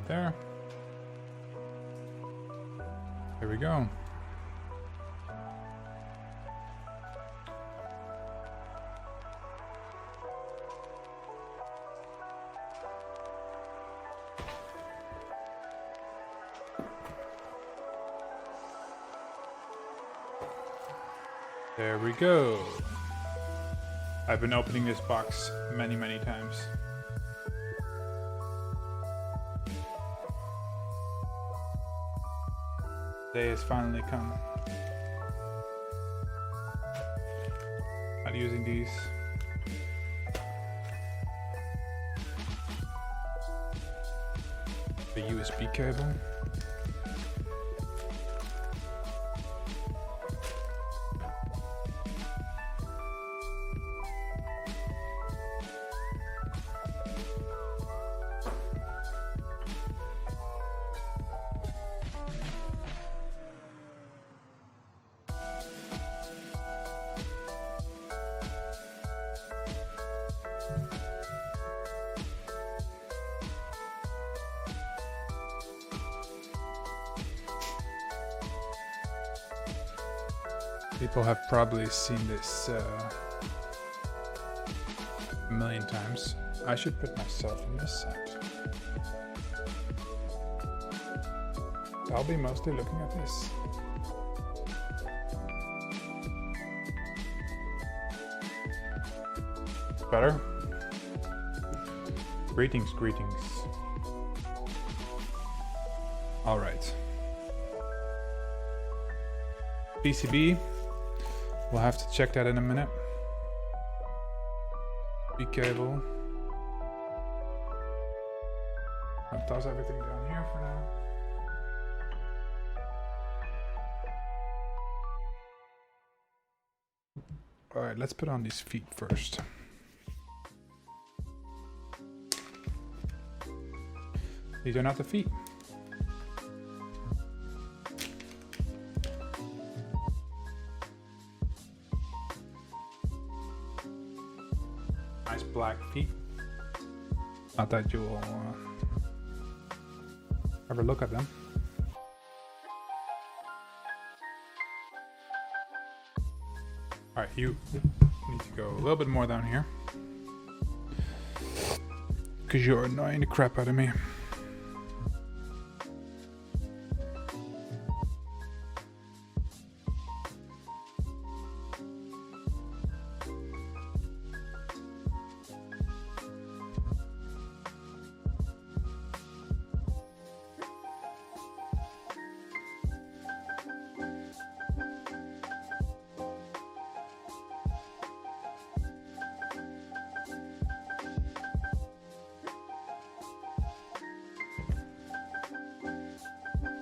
it there. Here we go. There we go. I've been opening this box many, many times. Day has finally come. Not using these. The USB cable. People have probably seen this a million times. I should put myself in this set. I'll be mostly looking at this. Better? Greetings, greetings. All right. PCB. We'll have to check that in a minute. B cable. I'll toss everything down here for now. Alright, let's put on these feet first. These are not the feet. Nice black feet. Not that you will ever look at them. Alright, you need to go a little bit more down here. Because you're annoying the crap out of me.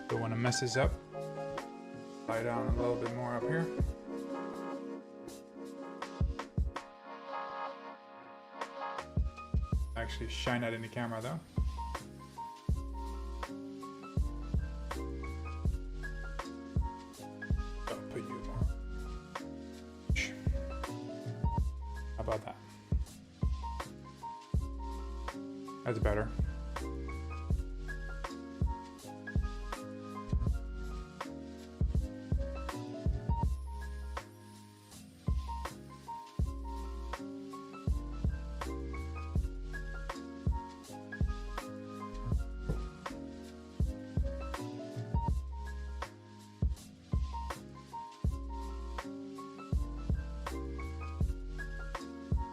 Don't want to mess this up. Lie down a little bit more up here. Actually shine that in the camera though. Don't put you more. How about that? That's better.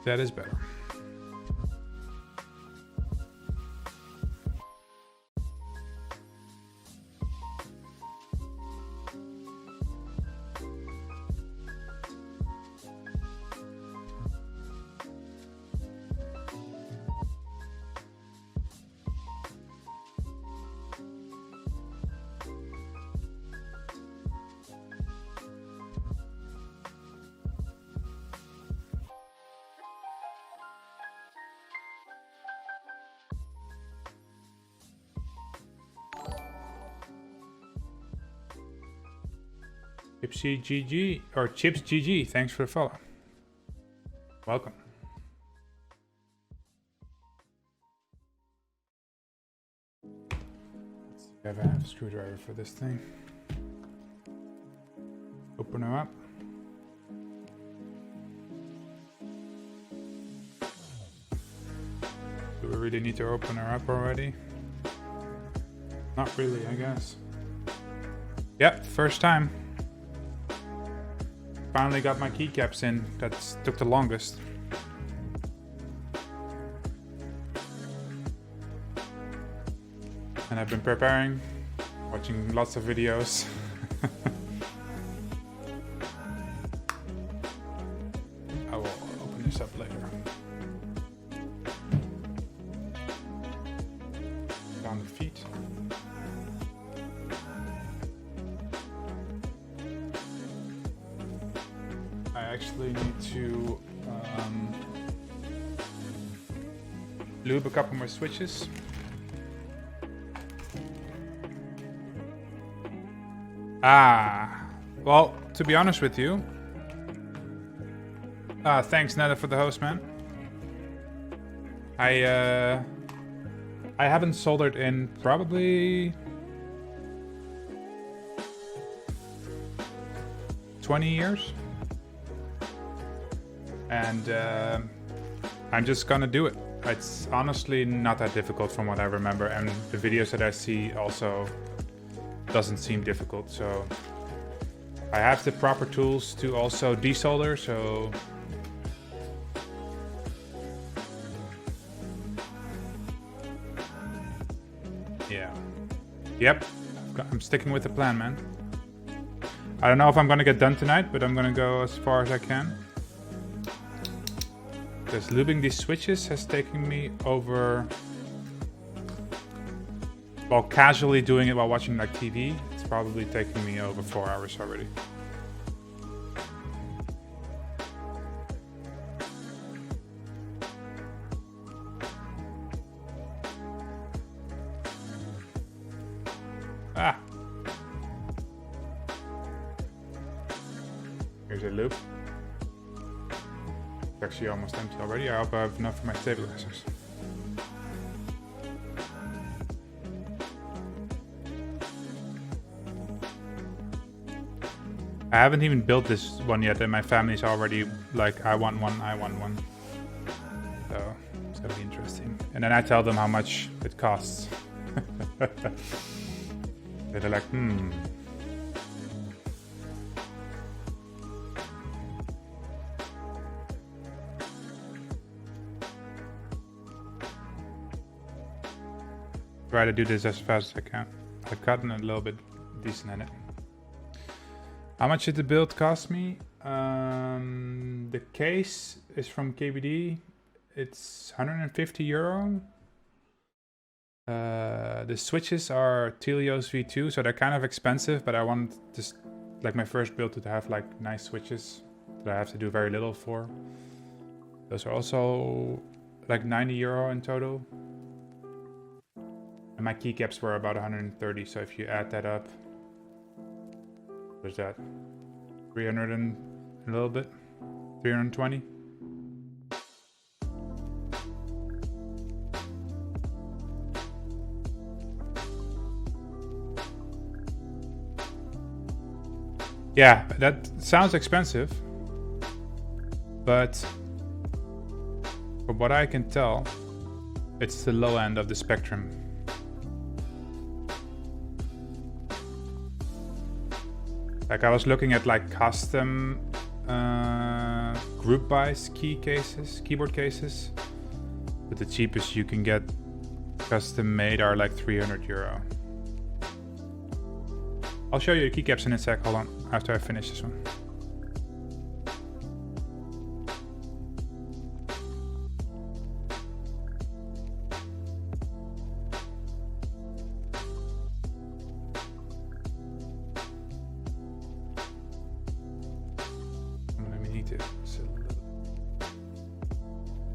That is better. Chipsy GG or Chips GG, thanks for the follow. Welcome. I have a screwdriver for this thing. Open her up. Do we really need to open her up already? Not really, I guess. Yep, first time. Finally got my keycaps in. That took the longest. And I've been preparing, watching lots of videos. I will open this up later. Down the feet. I actually need to lube a couple more switches. Well, to be honest with you, thanks Netta for the host, man. I haven't soldered in probably 20 years. And I'm just gonna do it. It's honestly not that difficult from what I remember, and the videos that I see also doesn't seem difficult, so I have the proper tools to also desolder, so yeah. Yep, I'm sticking with the plan, man. I don't know if I'm gonna get done tonight, but I'm gonna go as far as I can. Because lubing these switches has taken me over... While casually doing it while watching like TV, it's probably taking me over 4 hours already. Here's a loop. It's actually almost empty already. I hope I have enough for my stabilizers. I haven't even built this one yet, and my family's already like, I want one. So it's gonna be interesting. And then I tell them how much it costs. They're like, Try to do this as fast as I can. I've gotten a little bit decent in it. How much did the build cost me? The case is from KBD. It's €150. The switches are Tealios V2, so they're kind of expensive, but I want this, like my first build, to have like nice switches that I have to do very little for. Those are also like €90 in total. And my keycaps were about 130, so if you add that up, there's that 300 and a little bit, 320. Yeah, that sounds expensive, but from what I can tell, it's the low end of the spectrum. Like I was looking at like custom group buys keyboard cases, but the cheapest you can get custom made are like €300. I'll show you the keycaps in a sec, hold on, after I finish this one.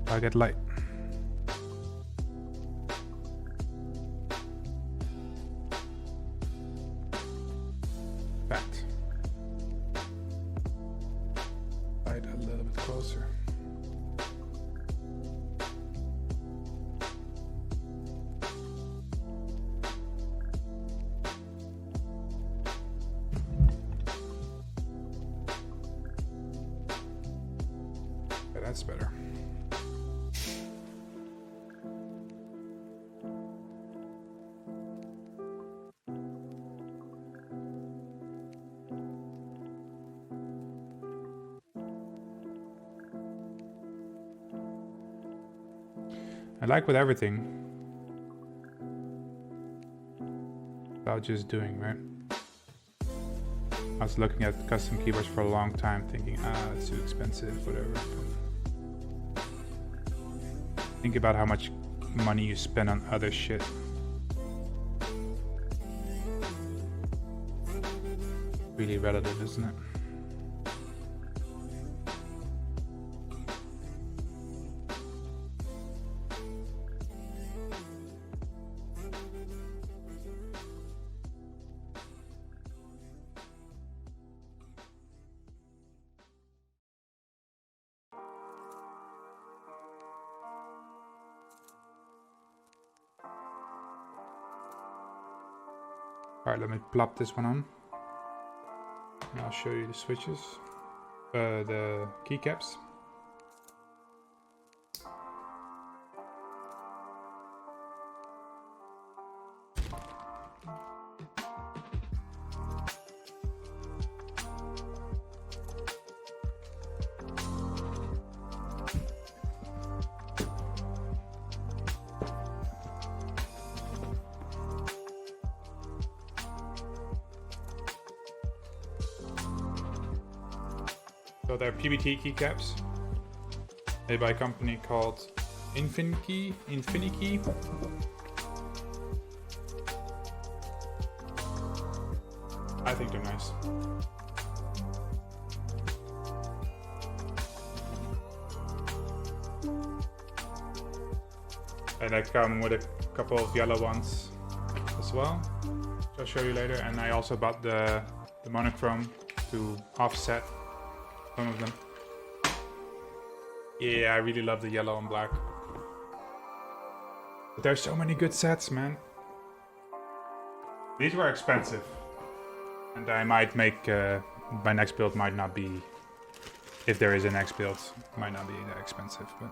I get light. Fact. Light a little bit closer. That's better. I like with everything about just doing, right? I was looking at custom keyboards for a long time thinking, it's too expensive, whatever. Think about how much money you spend on other shit. Really relative, isn't it? Alright, let me plop this one on. And I'll show you the switches. The keycaps. So they're PBT keycaps made by a company called Infinikey. I think they're nice. And I come with a couple of yellow ones as well, which I'll show you later. And I also bought the monochrome to offset some of them. Yeah, I really love the yellow and black. But there's so many good sets, man. These were expensive. And I might make, my next build might not be, if there is a next build, might not be that expensive. But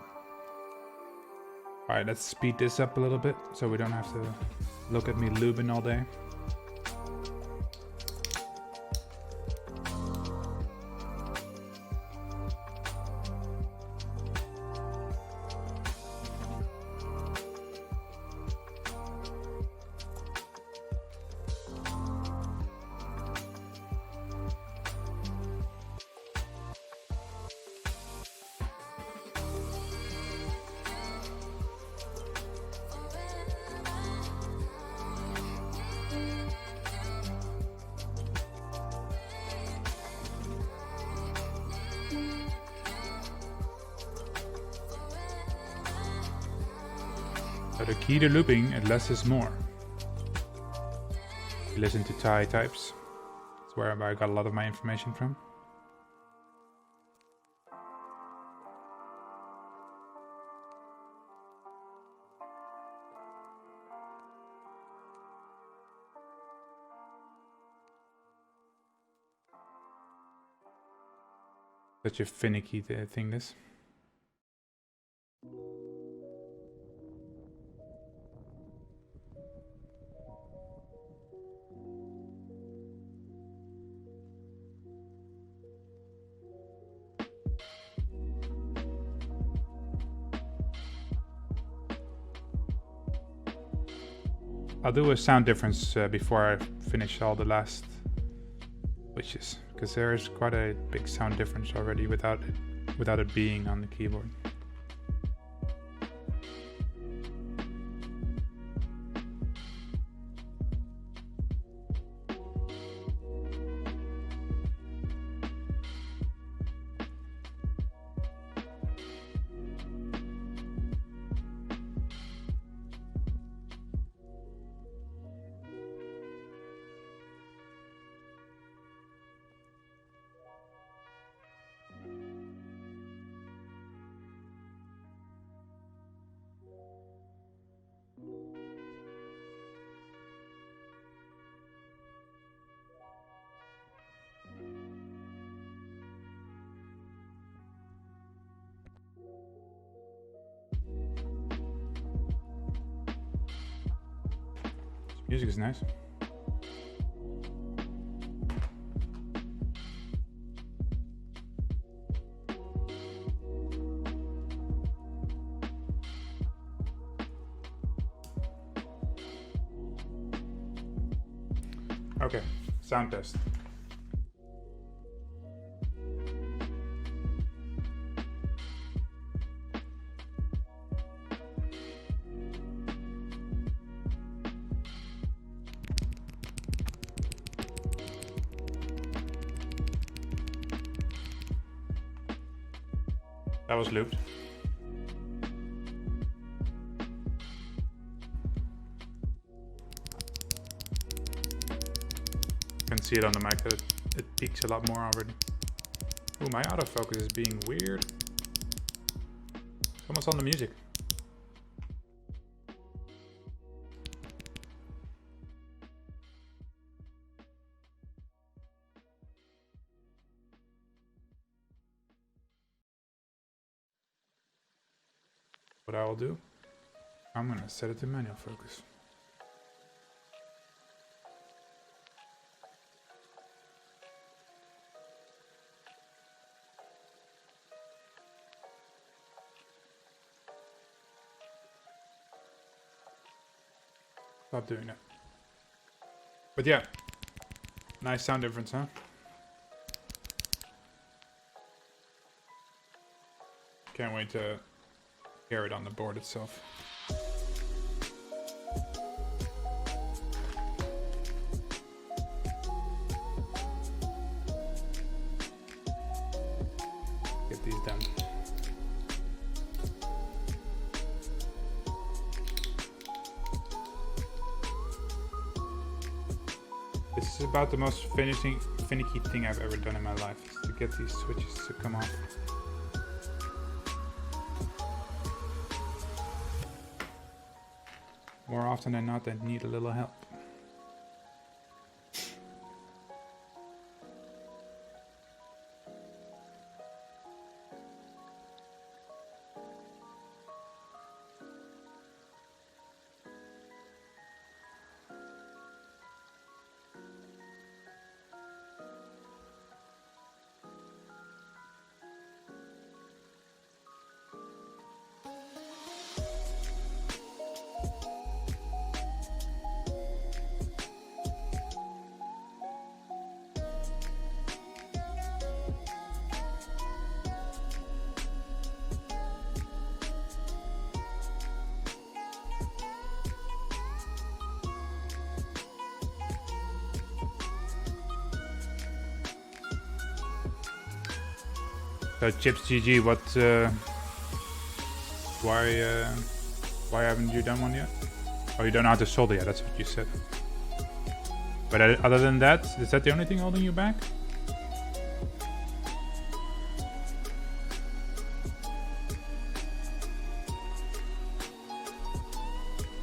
alright, let's speed this up a little bit so we don't have to look at me lubing all day. So the key to looping, less is more. If you listen to Thai types, that's where I got a lot of my information from. Such a finicky thing, this. I'll do a sound difference before I finish all the last switches, because there is quite a big sound difference already without it being on the keyboard. Music is nice. Okay, sound test. That was looped. You can see it on the mic that it peaks a lot more already. Ooh, my autofocus is being weird. It's almost on the music. What I will do, I'm gonna set it to manual focus. Stop doing that. But yeah, nice sound difference, huh? Can't wait to hear it on the board itself. Get these done. This is about the most finicky thing I've ever done in my life, is to get these switches to come off. More often than not, they need a little help. So Chips GG, what? Why haven't you done one yet? Oh, you don't know how to solder yet. That's what you said. But other than that, is that the only thing holding you back?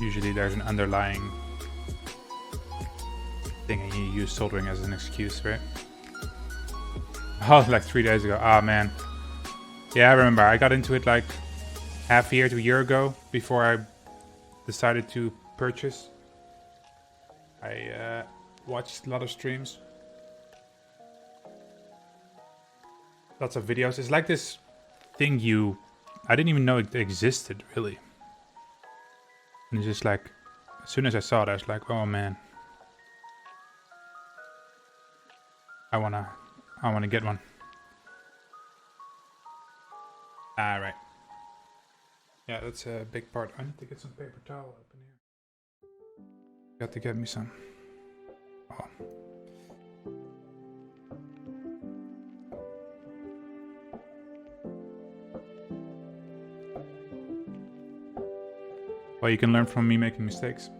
Usually there's an underlying thing and you use soldering as an excuse, right? Oh, like 3 days ago. Ah, man. Yeah, I remember. I got into it like half a year to a year ago before I decided to purchase. I watched a lot of streams. Lots of videos. It's like this thing I didn't even know it existed, really. And it's just like, as soon as I saw it, I was like, oh man. I wanna get one. Alright. Yeah, that's a big part. I need to get some paper towel up in here. Got to get me some. Oh. Well, you can learn from me making mistakes.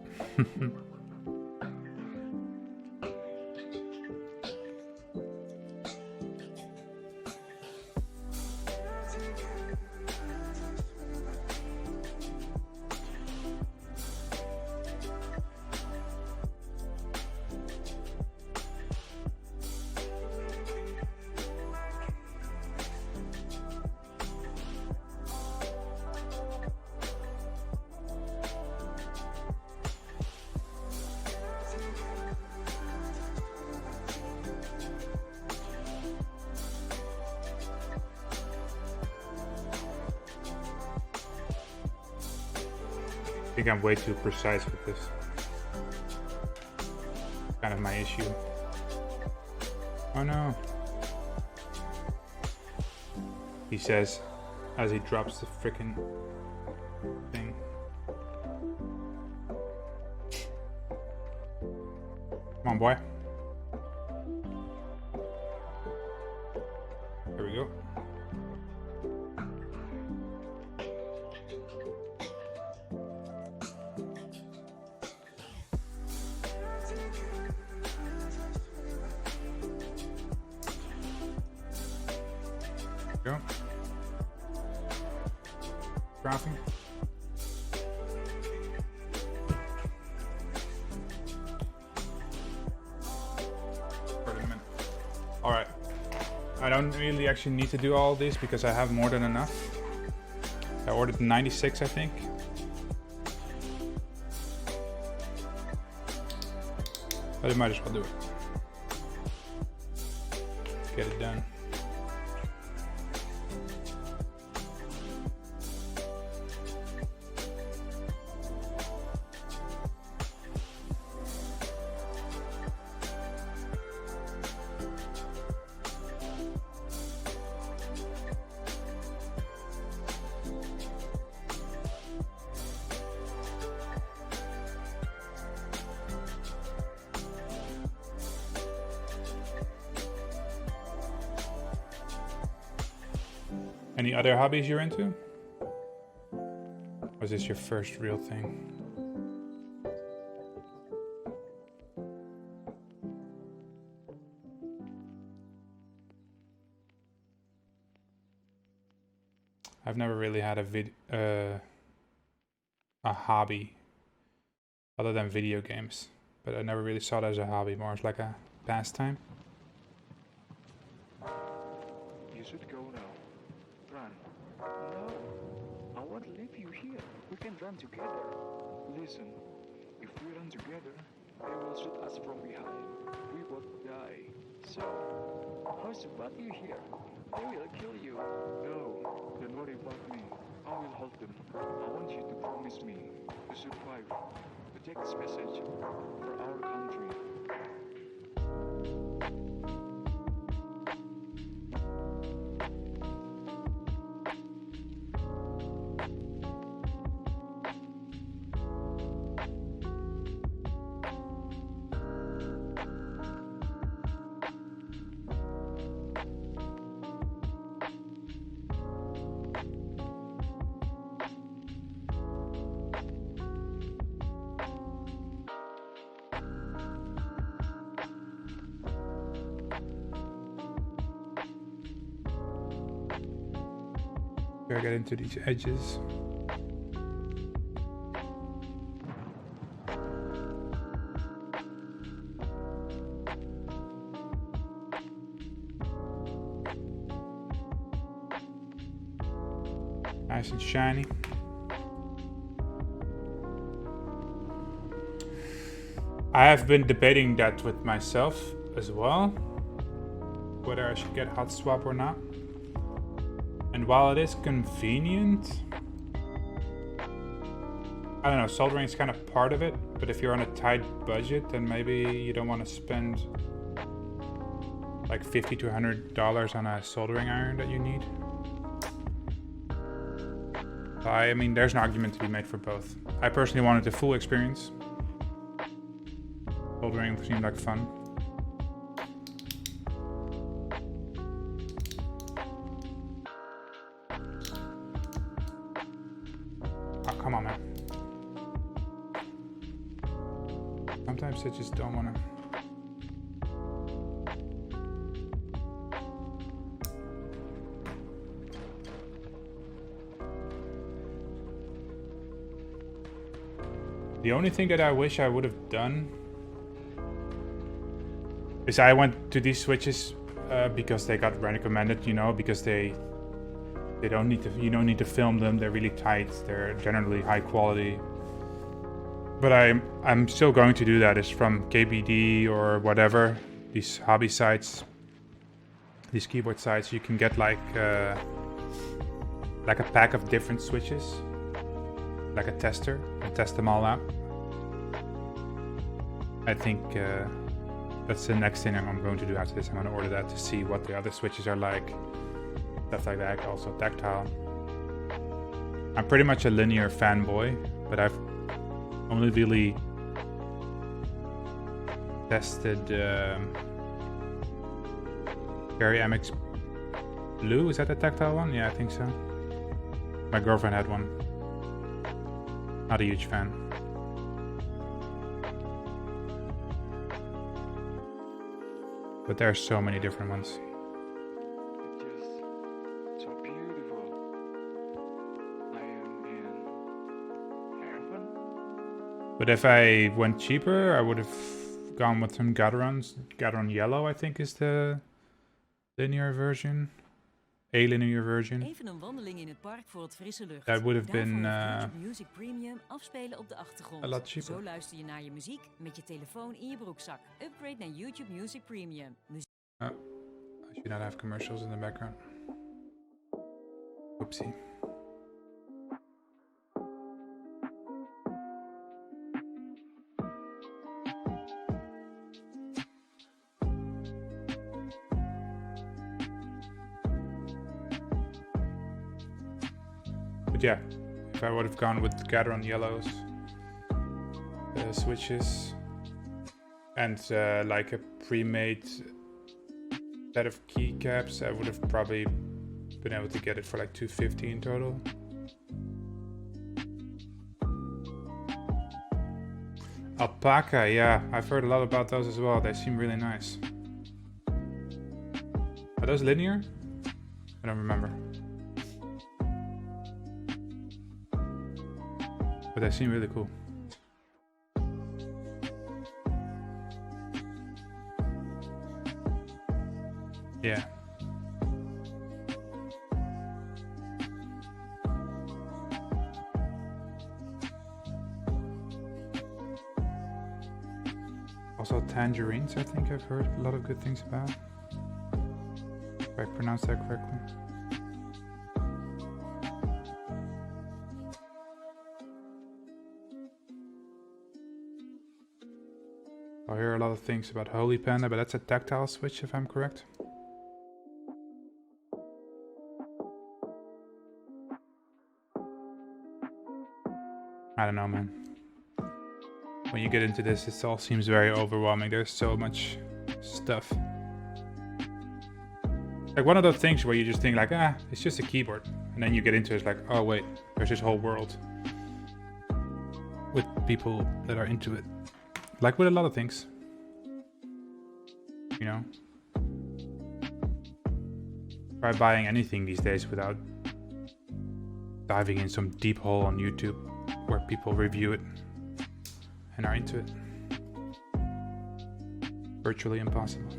think I'm way too precise with this. Kind of my issue. Oh no. He says as he drops the frickin' thing. Come on, boy. There we go. Go. Dropping. Alright. I don't really actually need to do all this because I have more than enough. I ordered 96, I think. But I might as well do it. Get it done. Any other hobbies you're into? Or is this your first real thing? I've never really had a hobby other than video games, but I never really saw it as a hobby, more as like a pastime. You should go now. Run. No, I won't leave you here. We can run together. Listen, if we run together, they will shoot us from behind. We both die. So, how's about you here? They will kill you. No, don't worry about me. I will hold them. I want you to promise me to survive, to take this message for our country. I get into these edges. Nice and shiny. I have been debating that with myself as well, whether I should get hot swap or not. And while it is convenient, I don't know, soldering is kind of part of it, but if you're on a tight budget, then maybe you don't want to spend like $50 to $100 on a soldering iron that you need. I mean, there's an argument to be made for both. I personally wanted the full experience. Soldering seemed like fun. Come on, man. Sometimes I just don't want to. The only thing that I wish I would have done is I went to these switches because they got recommended, you know, because they don't need to, you don't need to film them. They're really tight. They're generally high quality. But I'm still going to do that. It's from KBD or whatever, these hobby sites, these keyboard sites. You can get like a pack of different switches, like a tester and test them all out. I think that's the next thing I'm going to do after this. I'm going to order that to see what the other switches are like, stuff like that. Also tactile. I'm pretty much a linear fanboy, but I've only really tested Cherry MX Blue. Is that the tactile one? Yeah, I think so. My girlfriend had one. Not a huge fan. But there are so many different ones. It's just so beautiful. I am in heaven. But if I went cheaper, I would have gone with some Gatorons. Gateron Yellow, I think, is the linear version. A linear version. Even een wandeling in het park voor het frisse lucht. That would have Daarvoor been hoeft YouTube Music Premium afspelen op de achtergrond. a lot cheaper. Zo luister je naar je muziek met je telefoon in je broekzak. Upgrade naar YouTube Music Premium. Oh, I should not have commercials in the background. Oopsie. But yeah, if I would have gone with Gateron Yellows switches and like a pre-made set of keycaps, I would have probably been able to get it for like $250 in total. Alpaca, yeah, I've heard a lot about those as well. They seem really nice. Are those linear? I don't remember. But they seem really cool. Yeah. Also tangerines, I think I've heard a lot of good things about. If I pronounce that correctly. I hear a lot of things about Holy Panda, but that's a tactile switch if I'm correct. I don't know, man. When you get into this, it all seems very overwhelming. There's so much stuff. Like one of those things where you just think like, ah, it's just a keyboard. And then you get into it, it's like, oh wait, there's this whole world with people that are into it. Like with a lot of things. You know? Try buying anything these days without diving in some deep hole on YouTube where people review it and are into it. Virtually impossible.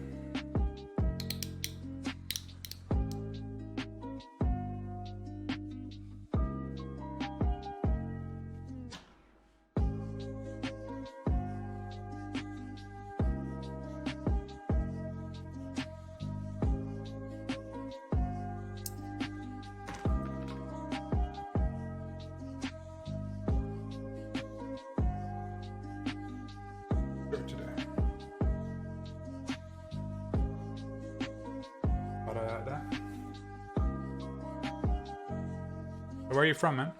Where are you from, man?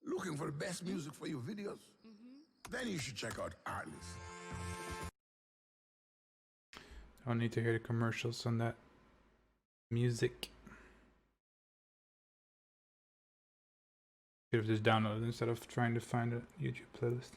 Looking for the best music for your videos? Then you should check out Artlist. Don't need to hear the commercials on that music. Should have just downloaded instead of trying to find a YouTube playlist.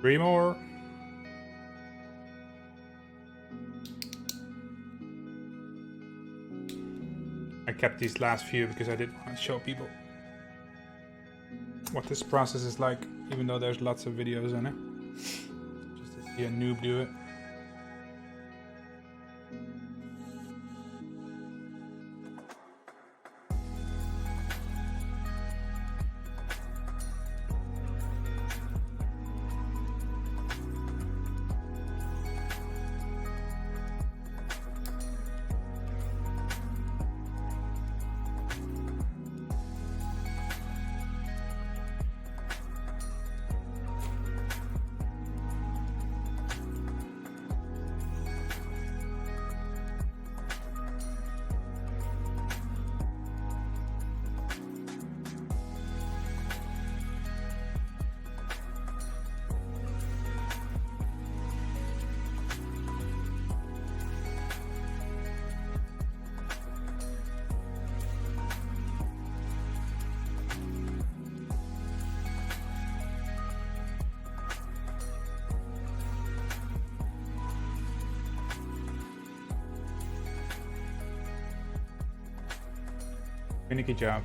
3 more. I kept these last few because I didn't want to show people what this process is like, even though there's lots of videos on it. Just to see a noob do it. Infinikey job.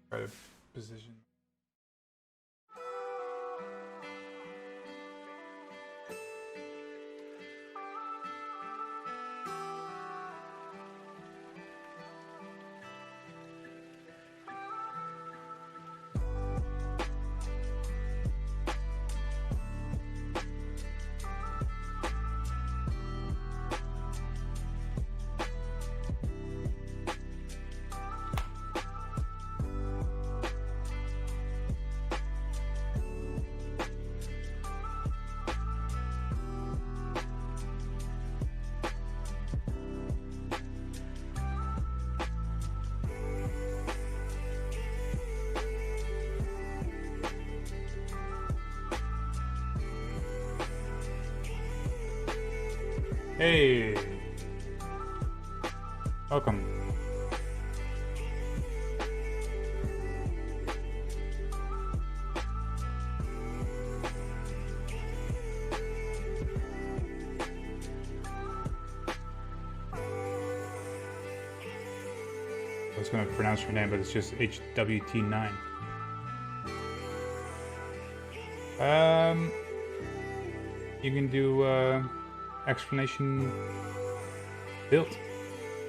Try to position. Hey, welcome. I was going to pronounce your name, but it's just HWT9. You can do explanation build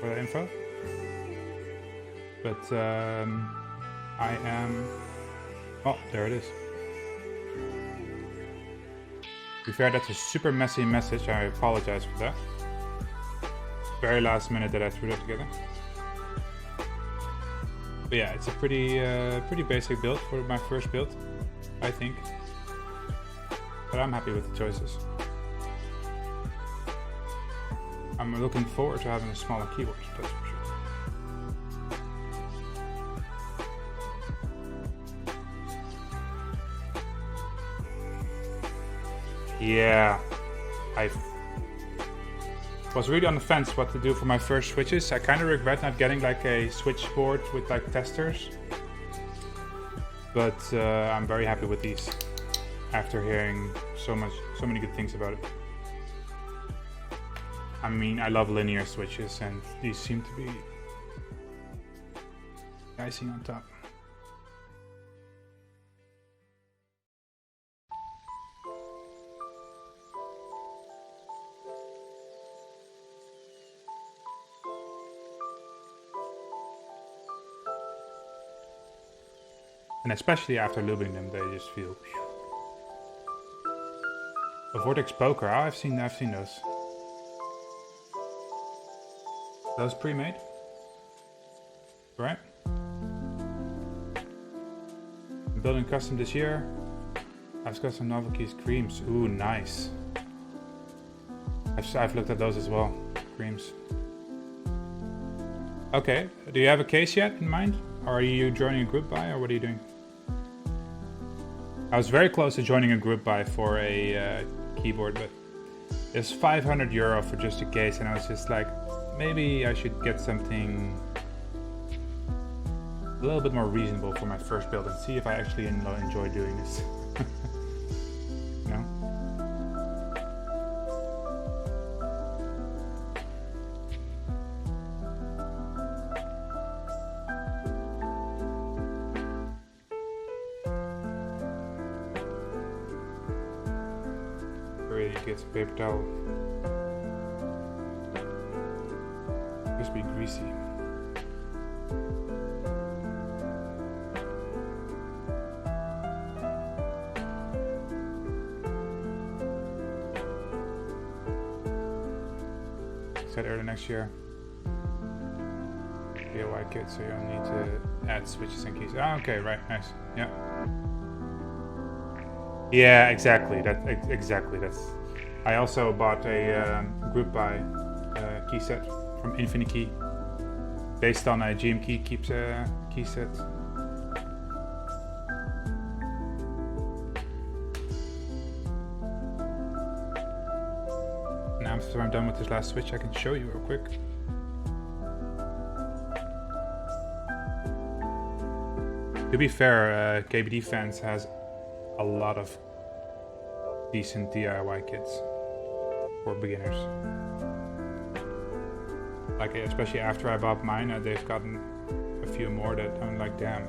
for the info, but I am, oh, there it is. To be fair, that's a super messy message. I apologize for that. Very last minute that I threw that together. But yeah, it's a pretty basic build for my first build, I think. But I'm happy with the choices. I'm looking forward to having a smaller keyboard, that's for sure. Yeah, I was really on the fence what to do for my first switches. I kind of regret not getting like a switchboard with like testers, but I'm very happy with these after hearing so many good things about it. I mean, I love linear switches, and these seem to be icing on top. And especially after lubing them, they just feel. A Vortex Poker, oh, I've seen those. Those pre-made, right? I'm building custom this year. I've got some novel keys creams. Ooh, nice. I've looked at those as well. Creams. Okay. Do you have a case yet in mind, or are you joining a group buy, or what are you doing? I was very close to joining a group buy for a keyboard, but it's €500 for just a case, and I was just like, maybe I should get something a little bit more reasonable for my first build and see if I actually enjoy doing this. No? Really get some paper towel. Used to be greasy. Said early next year. DIY kit, so you don't need to add switches and keys. Oh, okay, right, nice. Yeah. Yeah, exactly. That's. I also bought a group buy key set from Infinikey, based on a GM KEYCAPS key set. Now after I'm done with this last switch, I can show you real quick. To be fair, KBD Fans has a lot of decent DIY kits for beginners. Like, especially after I bought mine, they've gotten a few more that I'm like, damn.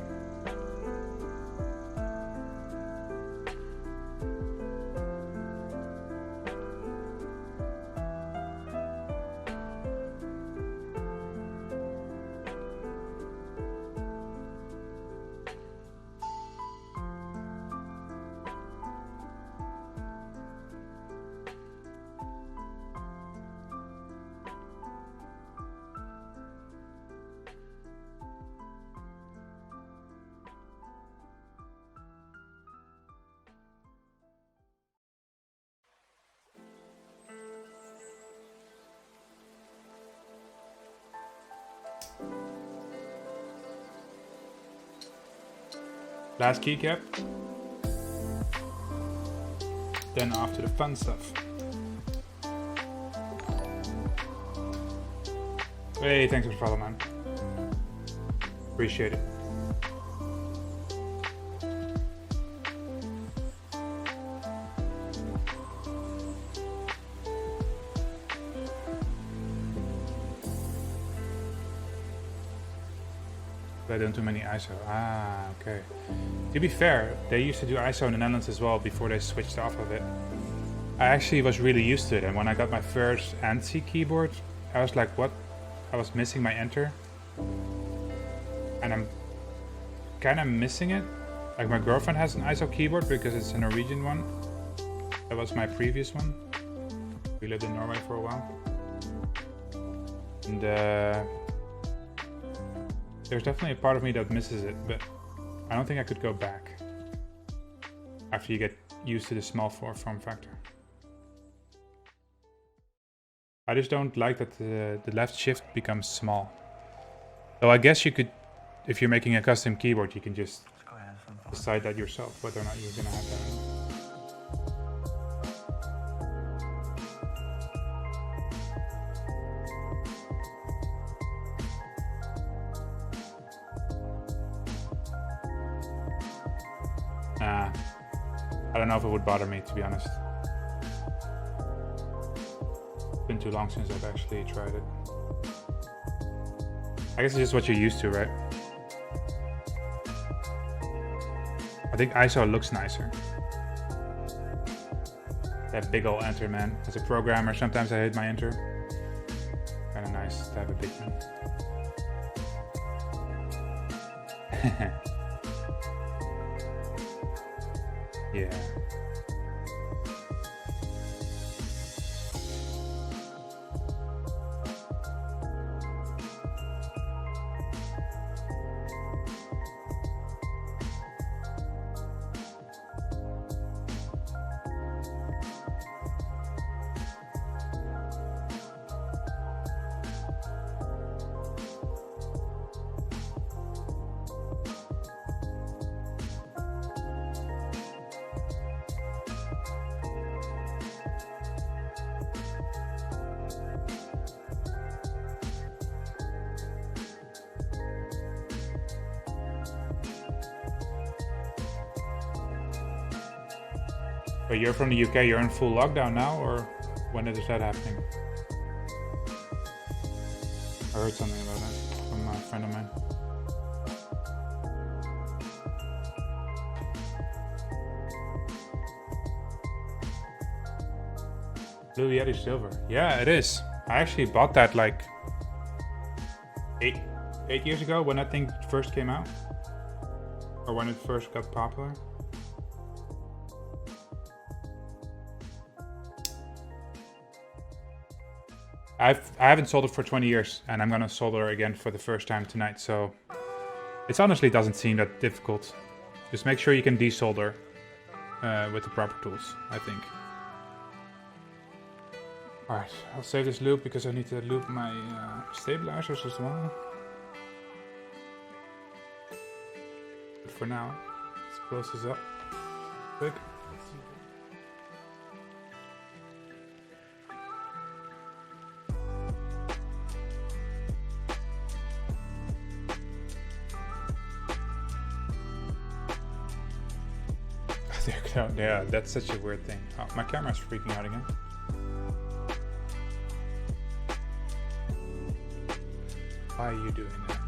Last keycap. Then off to the fun stuff. Hey, thanks for the follow, man. Appreciate it. I done too many ISO. Ah, okay. To be fair, they used to do ISO in the Netherlands as well before they switched off of it. I actually was really used to it, and when I got my first ANSI keyboard, I was like, what? I was missing my enter. And I'm kind of missing it. Like, my girlfriend has an ISO keyboard because it's a Norwegian one. That was my previous one. We lived in Norway for a while. And there's definitely a part of me that misses it, but I don't think I could go back after you get used to the small form factor. I just don't like that the left shift becomes small. Though I guess you could, if you're making a custom keyboard, you can just decide that yourself, whether or not you're gonna have that. I don't know if it would bother me, to be honest. It's been too long since I've actually tried it. I guess it's just what you're used to, right? I think ISO looks nicer. That big ol' enter, man. As a programmer, sometimes I hate my enter. Kinda nice to have a big one. Yeah. But you're from the UK, you're in full lockdown now, or when is that happening? I heard something about that from a friend of mine. Blue Yeti Silver. Yeah, it is. I actually bought that like eight years ago when that thing first came out. Or when it first got popular. I haven't soldered for 20 years, and I'm gonna solder again for the first time tonight, so it honestly doesn't seem that difficult. Just make sure you can desolder with the proper tools, I think. Alright, I'll save this loop because I need to loop my stabilizers as well. But for now, let's close this up quick. Yeah, that's such a weird thing. Oh, my camera's freaking out again. Why are you doing that?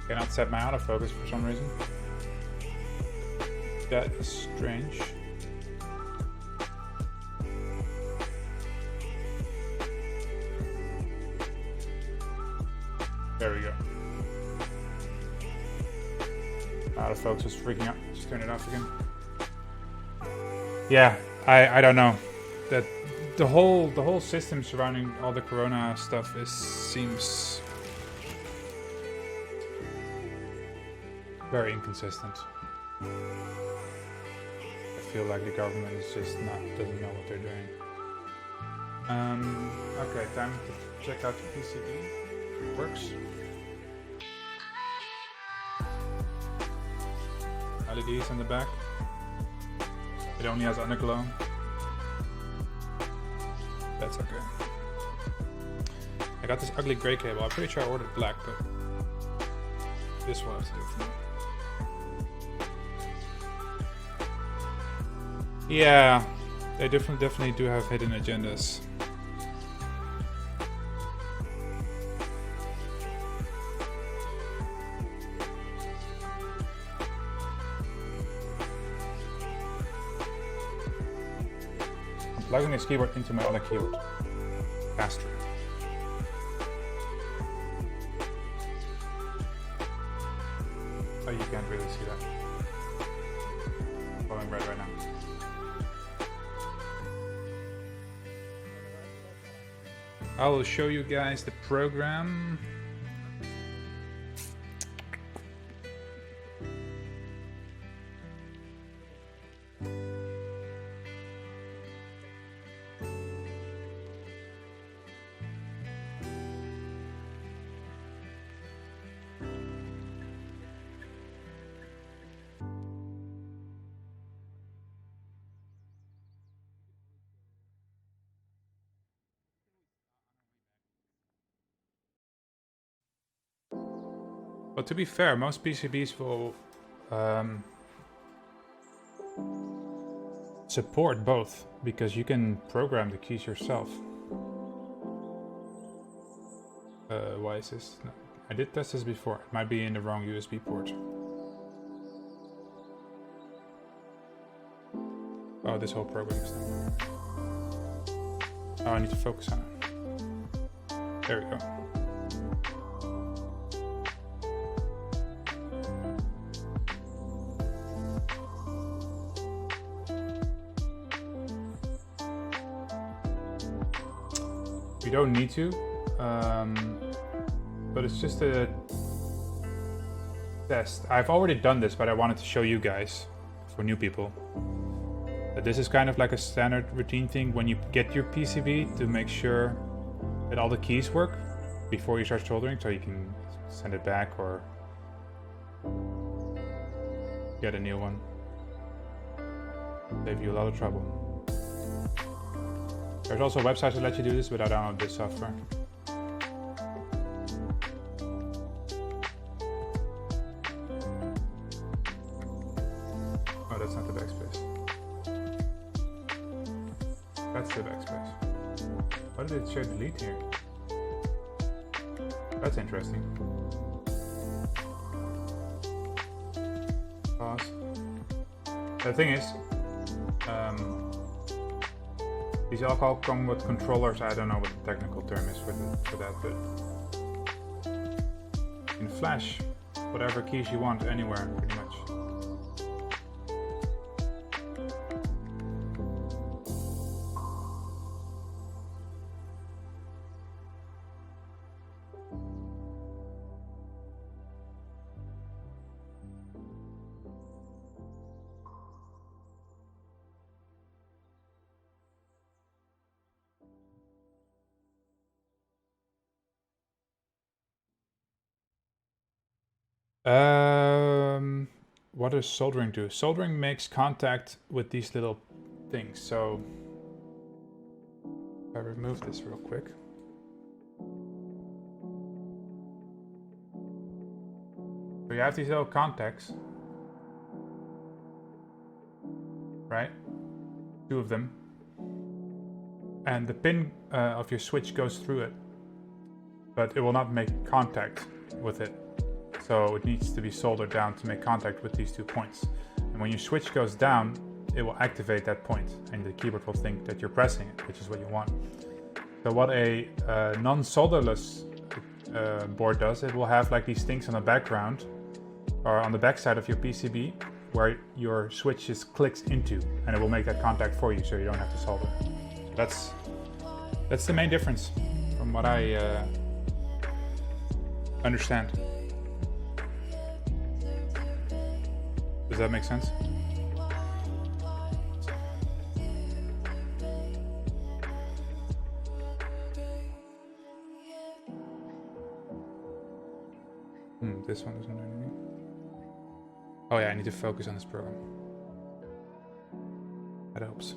Cannot set my autofocus for some reason. That is strange. There we go. Autofocus is freaking out. Just turn it off again. Yeah, I don't know. That the whole system surrounding all the corona stuff seems very inconsistent. I feel like the government is just doesn't know what they're doing. Okay, time to check out the PCB. It works. LEDs on the back. It only has underglow. That's okay. I got this ugly gray cable. I'm pretty sure I ordered black, but this one is different. Yeah, they definitely do have hidden agendas. Plugging this keyboard into my other keyboard. Faster. Oh, you can't really see that. Going red right now. I will show you guys the program. But to be fair, most PCBs will support both, because you can program the keys yourself. Why is this? No, I did test this before. It might be in the wrong USB port. Oh, this whole program is done. Oh, I need to focus on it. There we go. You don't need to, but it's just a test. I've already done this, but I wanted to show you guys, for new people, that this is kind of like a standard routine thing when you get your PCB, to make sure that all the keys work before you start soldering, so you can send it back or get a new one. Save you a lot of trouble. There's also websites that let you do this, but I download this software. Oh, that's not the backspace. That's the backspace. Why did it show delete here? That's interesting. Pause. The thing is, these all come with controllers. I don't know what the technical term is for that, but you can flash whatever keys you want anywhere, pretty much. What does soldering do? Soldering makes contact with these little things. So if I remove this real quick. So you have these little contacts, right? 2 of them. And the pin of your switch goes through it, but it will not make contact with it. So it needs to be soldered down to make contact with these 2 points. And when your switch goes down, it will activate that point, and the keyboard will think that you're pressing it, which is what you want. So what a non-solderless board does, it will have like these things on the background or on the back side of your PCB where your switch just clicks into, and it will make that contact for you, so you don't have to solder. So that's the main difference from what I understand. Does that make sense? This one doesn't do anything. Oh yeah, I need to focus on this program. That helps.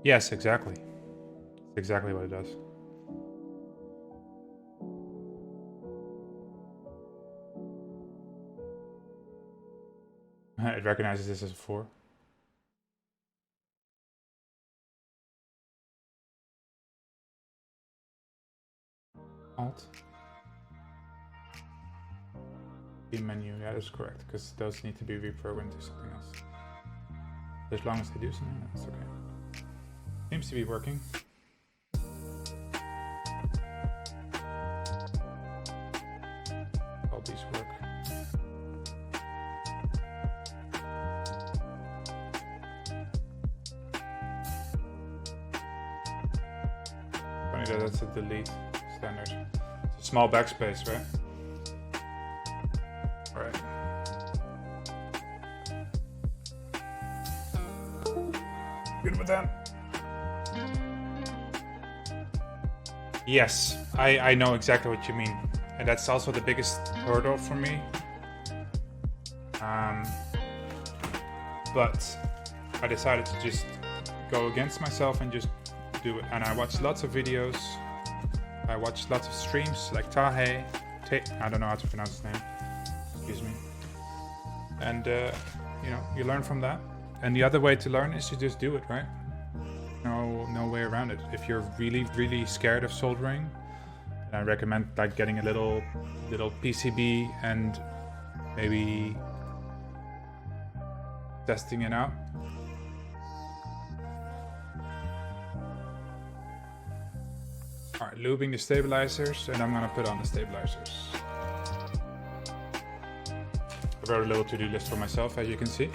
Yes, exactly. That's exactly what it does. It recognizes this as a 4. Alt. The menu, yeah, that's correct, because those need to be reprogrammed to something else. As long as they do something, that's okay. Seems to be working. All these work. Funny that that's a delete standard. It's a small backspace, right? Alright. Good with that. Yes, I know exactly what you mean. And that's also the biggest hurdle for me. But I decided to just go against myself and just do it. And I watched lots of videos. I watched lots of streams like Tahe. I don't know how to pronounce his name. Excuse me. And, you know, you learn from that. And the other way to learn is to just do it, right? No way around it. If you're really scared of soldering, I recommend like getting a little PCB and maybe testing it out. lubing the stabilizers, and I'm gonna put on the stabilizers. I wrote a little to-do list for myself, as you can see.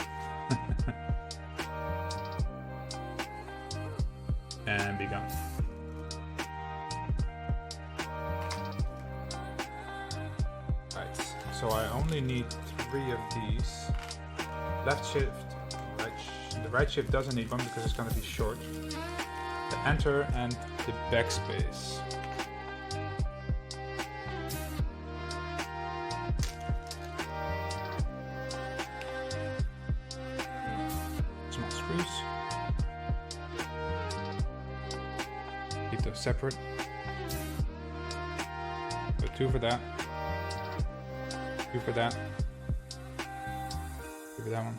And be gone. Right, so I only need 3 of these. Left shift, the right shift doesn't need one because it's gonna be short. The enter and the backspace. Small screws. Keep those separate. So 2 for that. 2 for that. 2 for that one.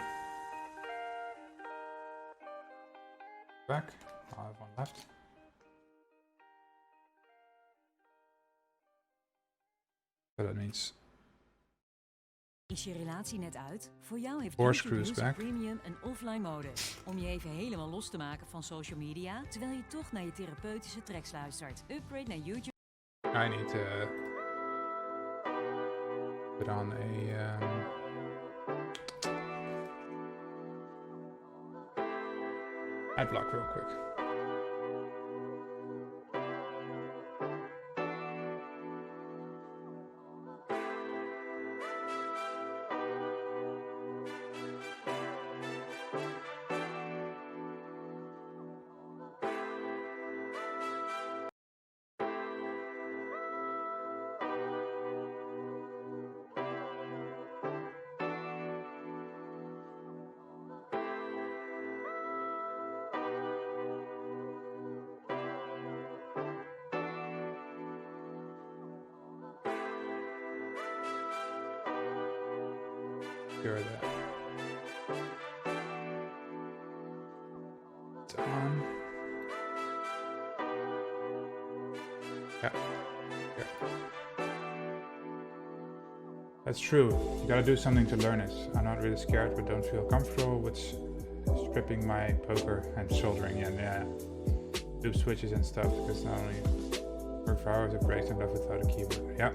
Back. I'll have one left. So that means Is je relatie net uit? Voor jou heeft 4 YouTube screws Music back. Premium een offline modus. Om je even helemaal los te maken van social media, terwijl je toch naar je therapeutische tracks luistert. Upgrade naar YouTube. I need to put on a ad block real quick. Secure that. It's on. Yeah. Yeah. That's true. You gotta do something to learn it. I'm not really scared, but don't feel comfortable with stripping my poker and soldering and loop switches and stuff, because not only work for hours, it breaks and stuff without a keyboard. Yeah.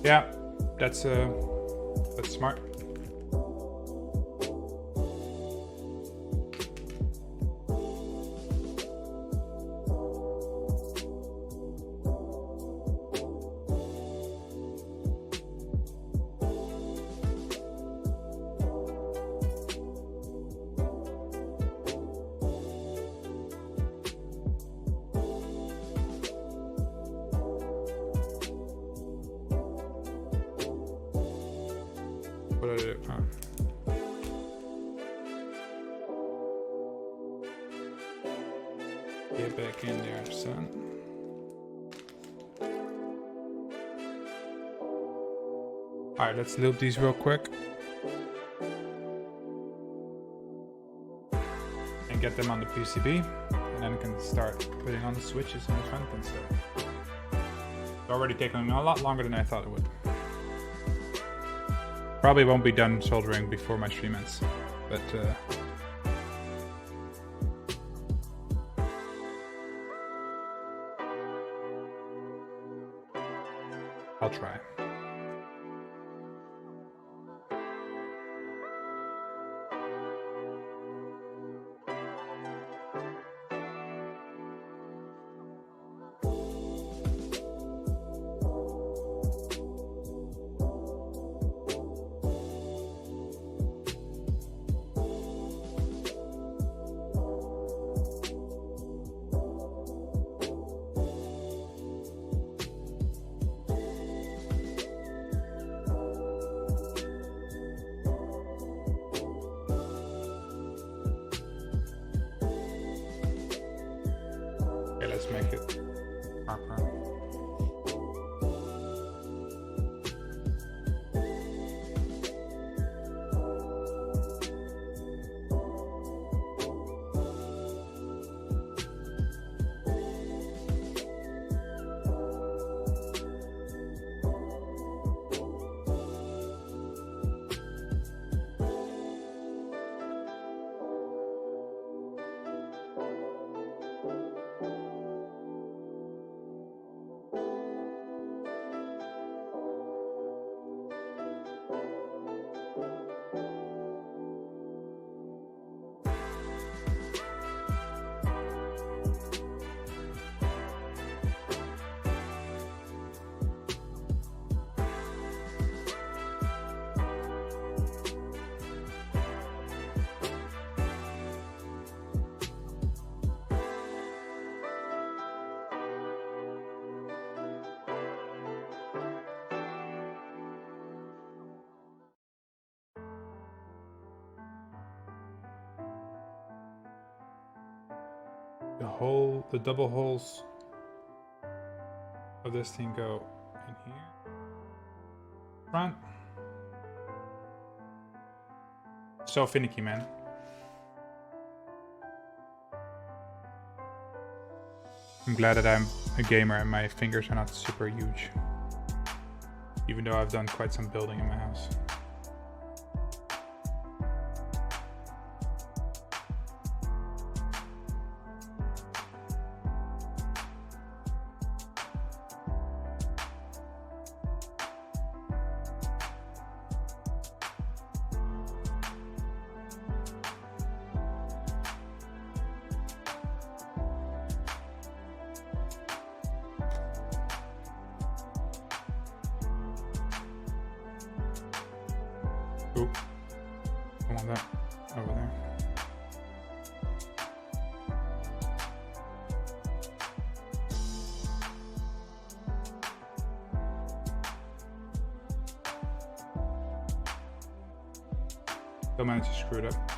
Yeah, that's smart. What did I do? Get back in there, son. Alright, let's loop these real quick. And get them on the PCB. And then we can start putting on the switches and the front and stuff. It's already taking a lot longer than I thought it would. Probably won't be done soldering before my stream ends, but I'll try. the double holes of this thing go in here. Front. So finicky, man. I'm glad that I'm a gamer and my fingers are not super huge. Even though I've done quite some building in my house. Oop. I want that over there. Still managed to screw it up.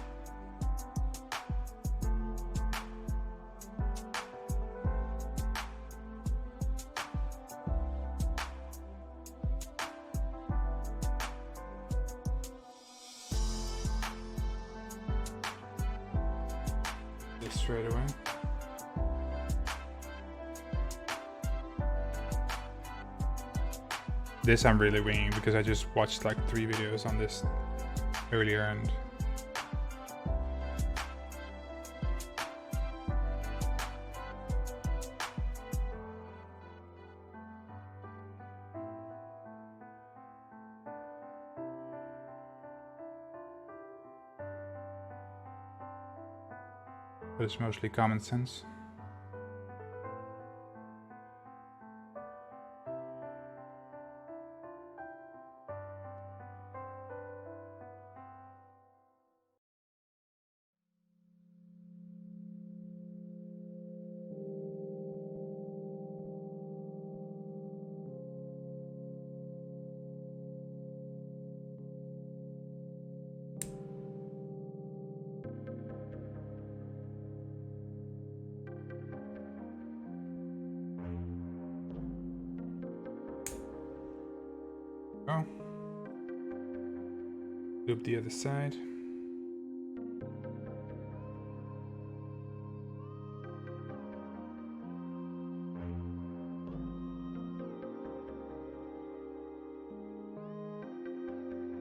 Straight away. This I'm really winging because I just watched like 3 videos on this earlier and but it's mostly common sense. Oh. Loop the other side.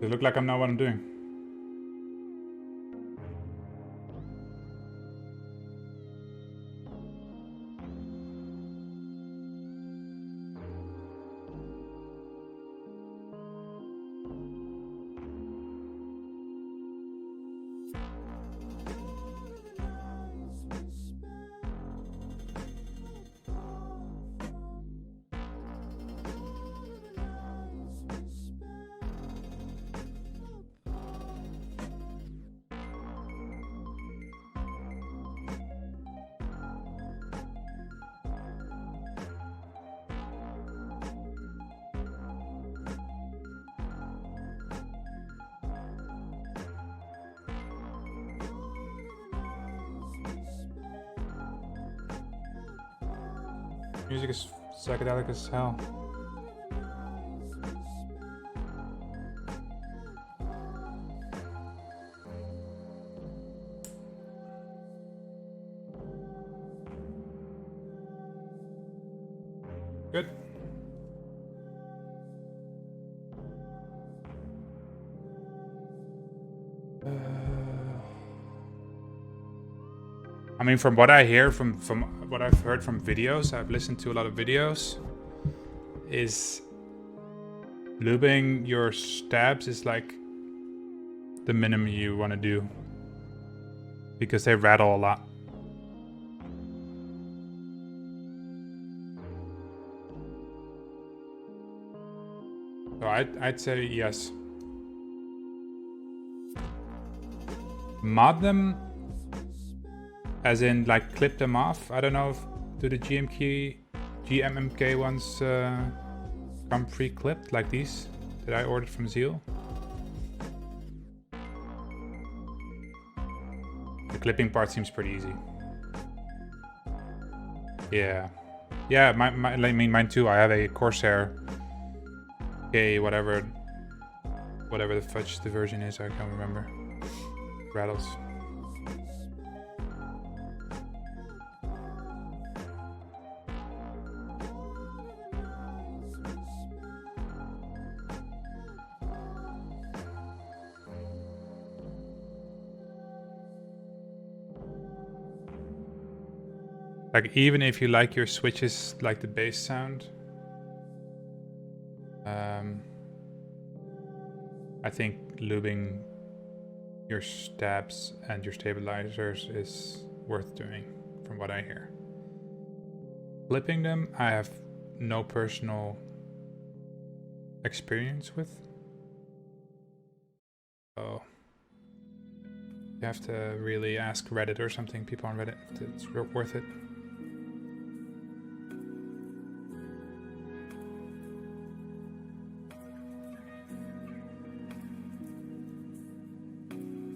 Does it look like I know what I'm doing? Music is psychedelic as hell. Good. I mean, from what I hear, from what I've heard from videos, I've listened to a lot of videos, is lubing your stabs is like the minimum you want to do because they rattle a lot. So I'd say yes. Mod them, as in like clip them off. I don't know if do the GMMK ones come pre-clipped like these that I ordered from Zeal. The clipping part seems pretty easy. Yeah. Yeah, I mean, mine too. I have a Corsair K whatever the fudge the version is, I can't remember. Rattles. Like, even if you like your switches, like the bass sound, I think lubing your stabs and your stabilizers is worth doing, from what I hear. Flipping them, I have no personal experience with. So you have to really ask Reddit or something, people on Reddit, if it's worth it.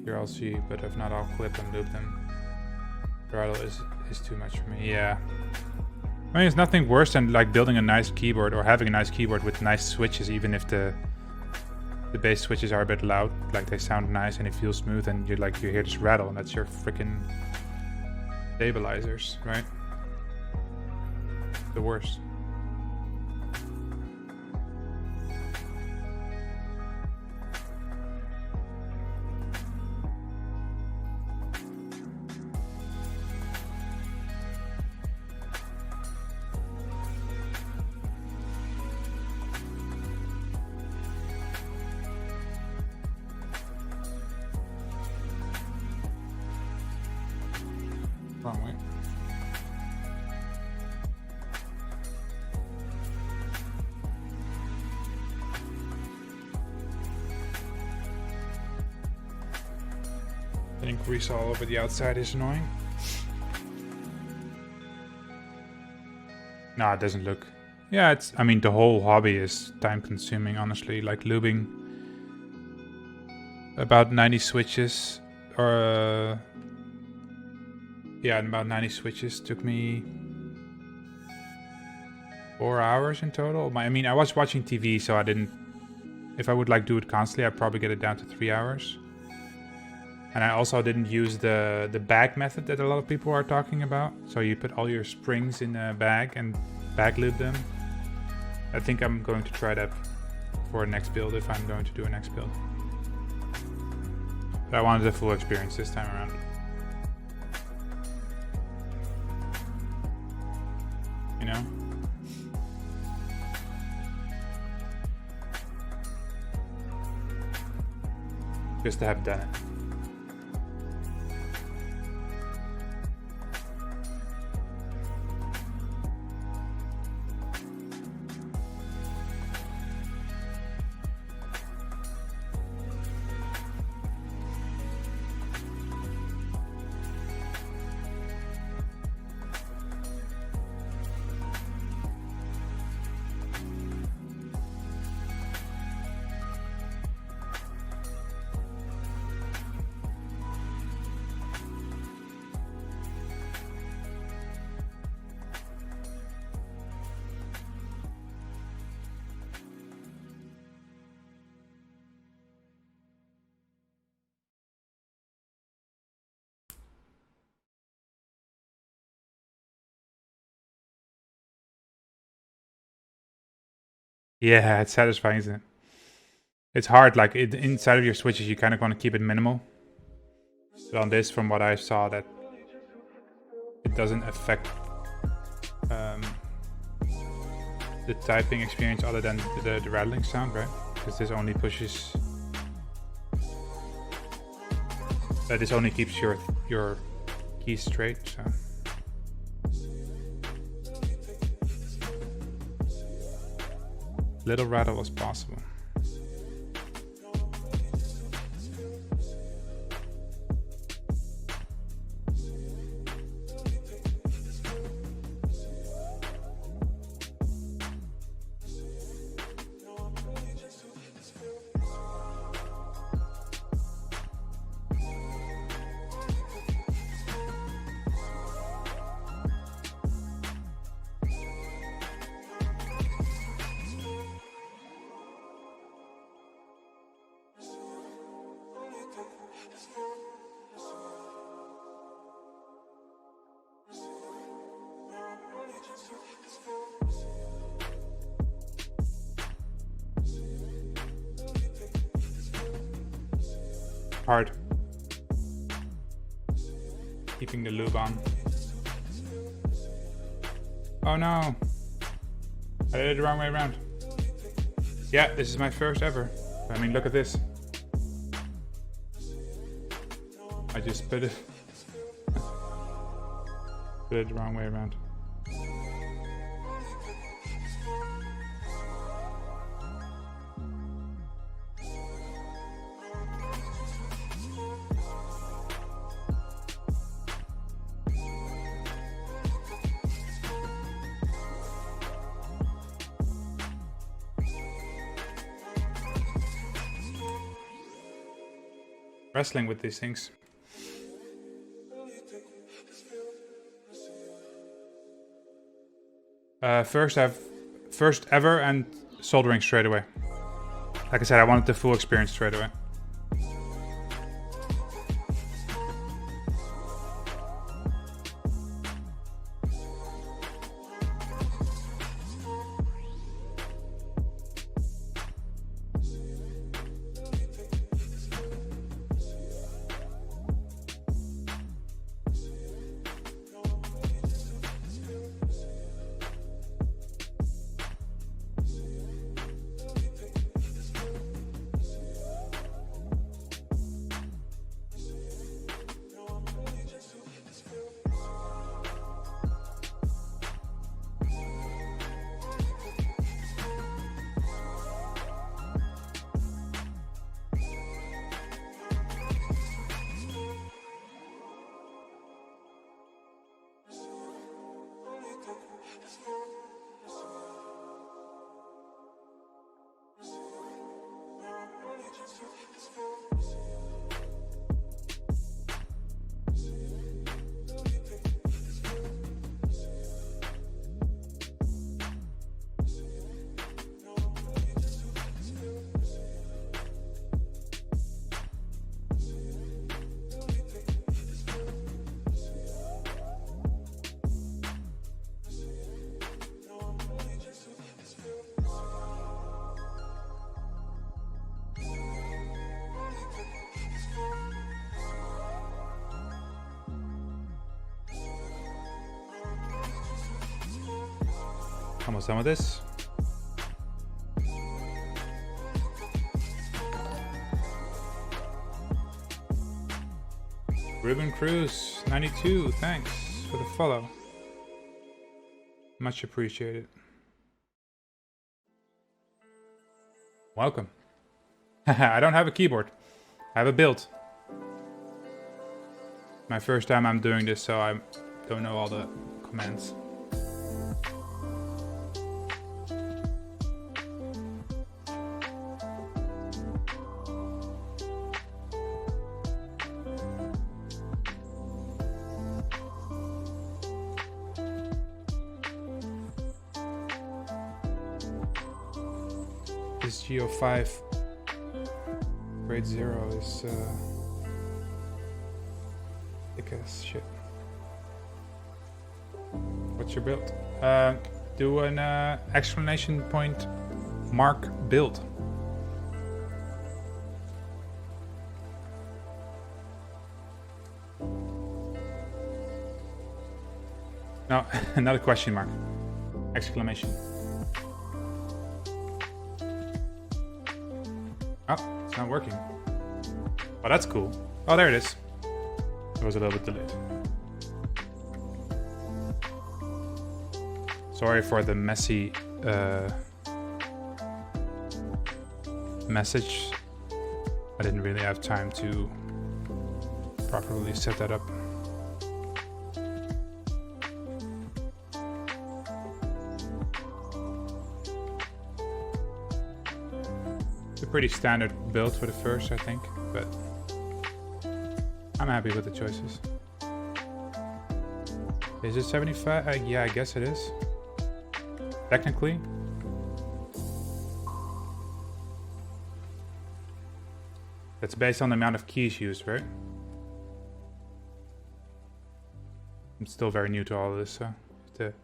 Here I'll see, but if not, I'll clip and loop them. Rattle is too much for me. Yeah. I mean, it's nothing worse than like building a nice keyboard or having a nice keyboard with nice switches, even if the bass switches are a bit loud. Like, they sound nice and it feels smooth, and you hear this rattle, and that's your freaking stabilizers, right? The worst. Wrong way. Getting grease all over the outside is annoying. No, it doesn't look. Yeah, I mean, the whole hobby is time consuming, honestly. Like, lubing about 90 switches, or yeah, about 90 switches took me 4 hours in total. I mean, I was watching TV, so I didn't. If I would do it constantly, I'd probably get it down to 3 hours. And I also didn't use the bag method that a lot of people are talking about. So you put all your springs in a bag and bag lube them. I think I'm going to try that for a next build, if I'm going to do a next build. But I wanted the full experience this time around. You know? Just to have done it. Yeah, it's satisfying, isn't it? It's hard, like, inside of your switches, you kind of want to keep it minimal. But on this, from what I saw, that it doesn't affect the typing experience other than the rattling sound, right? Because this only pushes... this only keeps your keys straight, so... Little rattle was possible. hard. Keeping the lube on. Oh no! I did it the wrong way around. Yeah, this is my first ever. I mean, look at this. I just put it the wrong way around. Wrestling with these things. First ever and soldering straight away. Like I said, I wanted the full experience straight away. Almost done with this. Ruben Cruz, 92, thanks for the follow. Much appreciated. Welcome. I don't have a keyboard. I have a build. My first time I'm doing this, so I don't know all the commands. This Geo5 grade 0 is thick as shit. What's your build? Do an exclamation point mark build. No, not a question mark. Exclamation. Oh, it's not working. Oh, that's cool. Oh, there it is. It was a little bit delayed. Sorry for the messy message. I didn't really have time to properly set that up. Pretty standard build for the first, I think, but I'm happy with the choices. Is it 75? Yeah, I guess it is. Technically. That's based on the amount of keys used, right? I'm still very new to all of this, so have to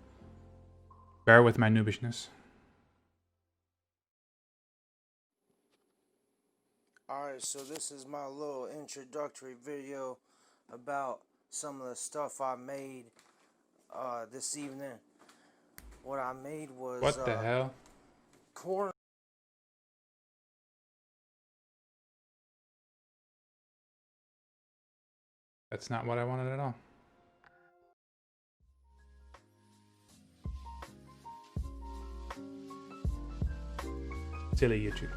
bear with my noobishness. Alright, so this is my little introductory video about some of the stuff I made this evening. What I made was What the hell? corn. That's not what I wanted at all. Silly YouTube.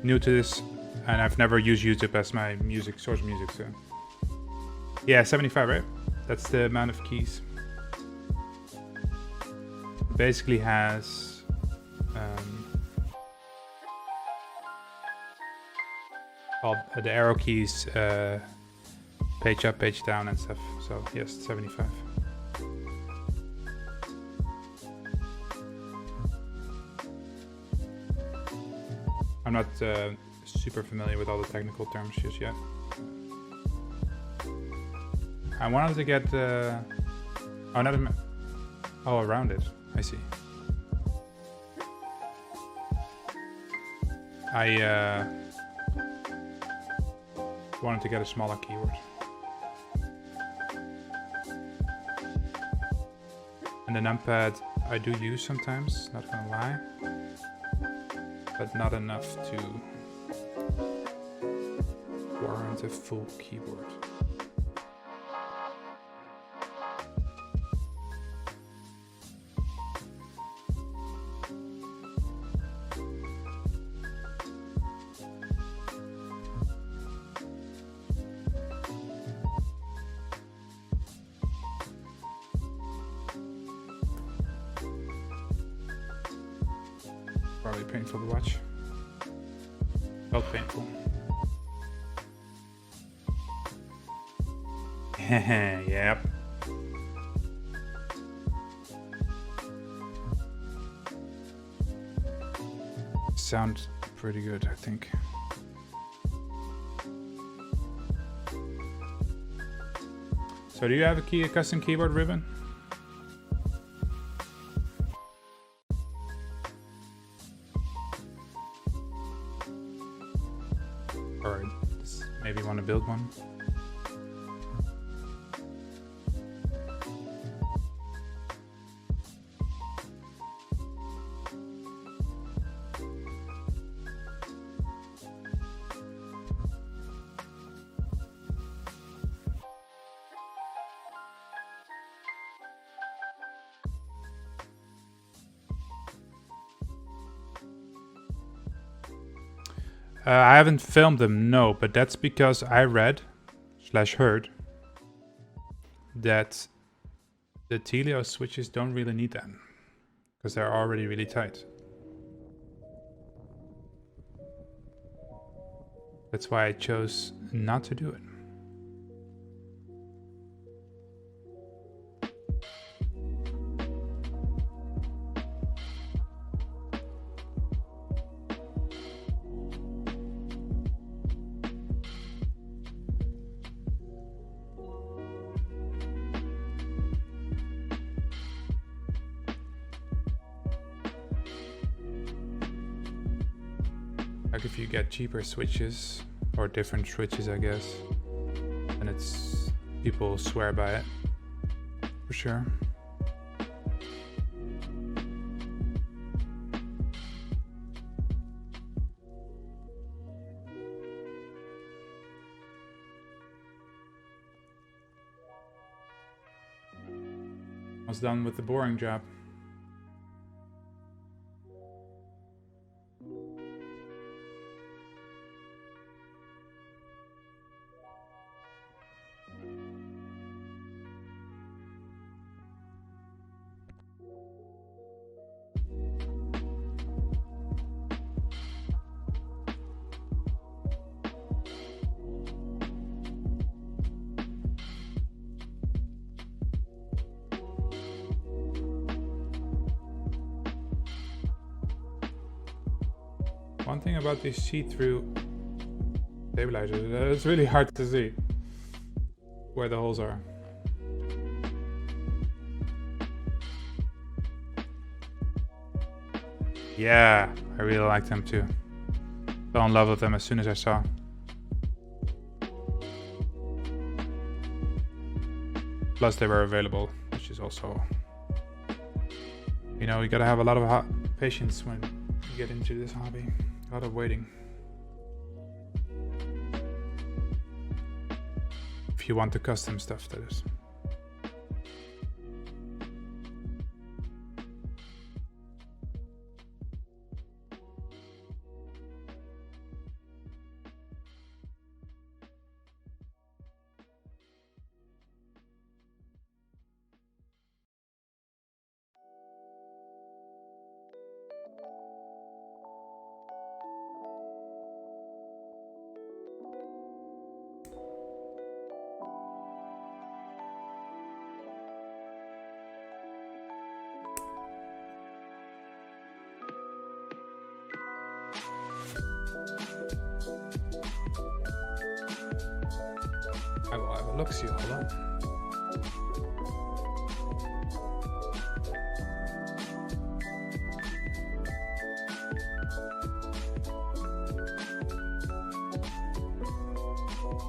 New to this, and I've never used YouTube as my music source music, so yeah, 75, right? That's the amount of keys. It basically has all the arrow keys, page up, page down, and stuff. So yes, 75. I'm not super familiar with all the technical terms just yet. I wanted to get around it. I see. I wanted to get a smaller keyword. And the numpad I do use sometimes, not gonna lie. But not enough to warrant a full keyboard. Probably painful to watch. Felt painful. Yep. Sounds pretty good, I think. So do you have a custom keyboard ribbon? Or maybe want to build one? I haven't filmed them, no, but that's because I read / heard that the Tealios switches don't really need that because they're already really tight. That's why I chose not to do it. Like if you get cheaper switches, or different switches I guess, and it's, people swear by it, for sure. I was done with the boring job. One thing about these see-through stabilizers, it's really hard to see where the holes are. Yeah, I really like them too. Fell in love with them as soon as I saw. Plus they were available, which is also, you know, you gotta have a lot of patience when you get into this hobby. A lot of waiting. If you want the custom stuff, that is. I will have a look, see, hold on.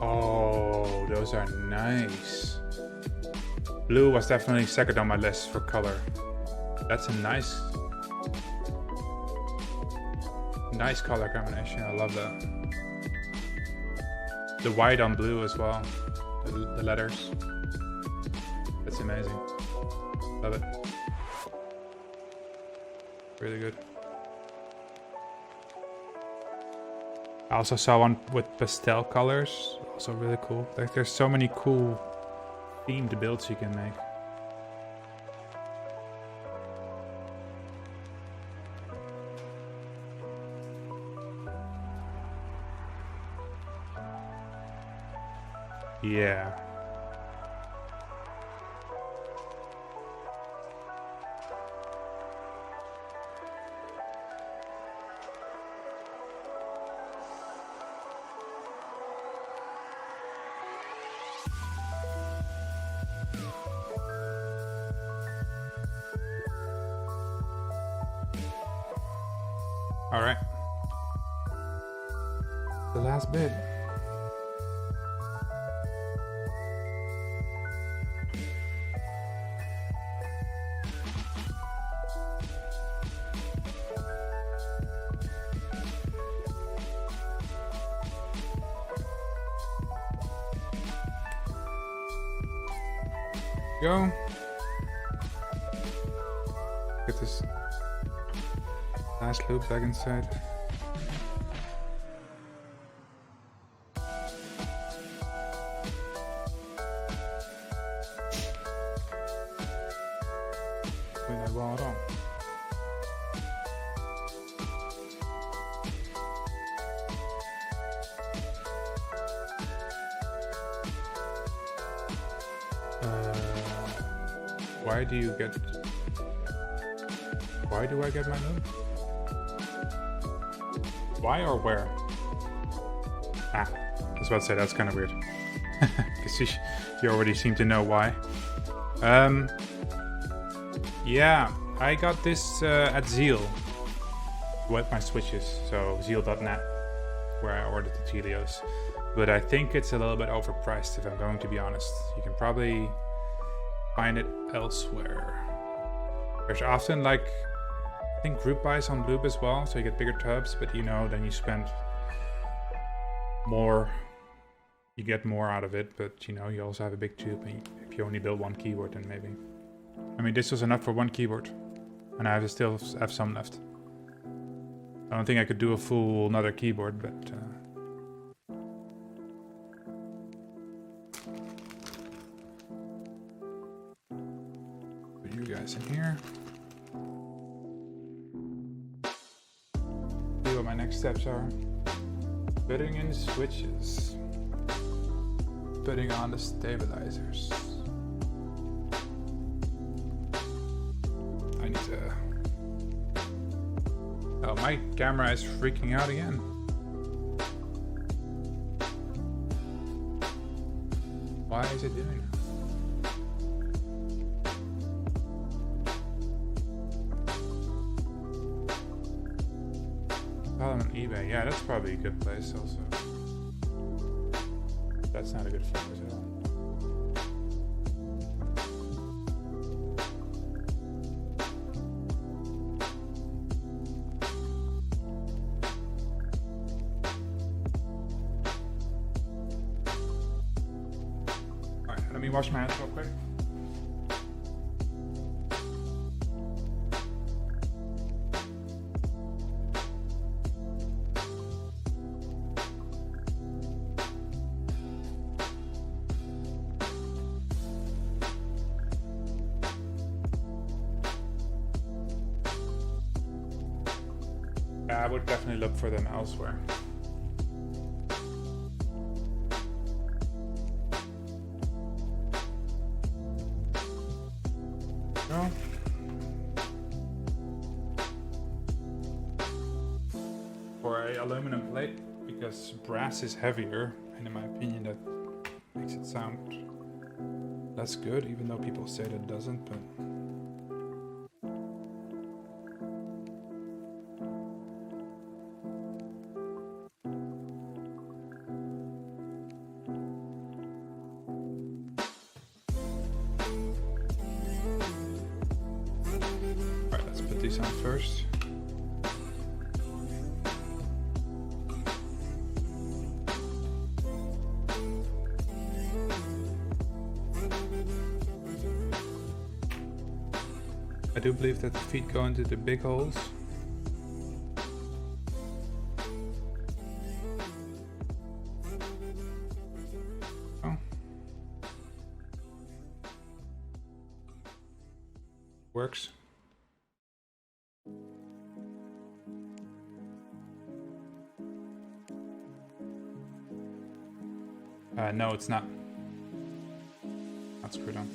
Oh, those are nice. Blue was definitely second on my list for color. That's a nice color combination. I love that. The white on blue as well. The letters. That's amazing. Love it. Really good. I also saw one with pastel colors. Also really cool. Like there's so many cool themed builds you can make. Yeah. All right. The last bit. Go. Get this last loop back inside. Clean that rod on. Why do I get my loop? Why or where? Ah, I was about to say that's kind of weird. Because you already seem to know why. Yeah, I got this at Zeal with my switches, so Zeal.net, where I ordered the Tealios. But I think it's a little bit overpriced, if I'm going to be honest. You can probably find it elsewhere. There's often like, I think group buys on LUBE as well, so you get bigger tubs, but you know, then you spend more, you get more out of it, but you know, you also have a big tube, and if you only build one keyboard, then maybe. I mean, this was enough for one keyboard, and I still have some left. I don't think I could do a full another keyboard, but put you guys in here. See what my next steps are. Putting in switches. Putting on the stabilizers. I need to... Oh, my camera is freaking out again. Why is it doing that? Sell them on eBay. Yeah, that's probably a good place also. That's not a good focus at all. Alright, let me wash my hands real quick. I would definitely look for them elsewhere. No. For a aluminum plate, because brass is heavier, and in my opinion that makes it sound less good, even though people say that it doesn't, but these on first. I do believe that the feet go into the big holes. Oh. Works. No, it's not. Not screwed on.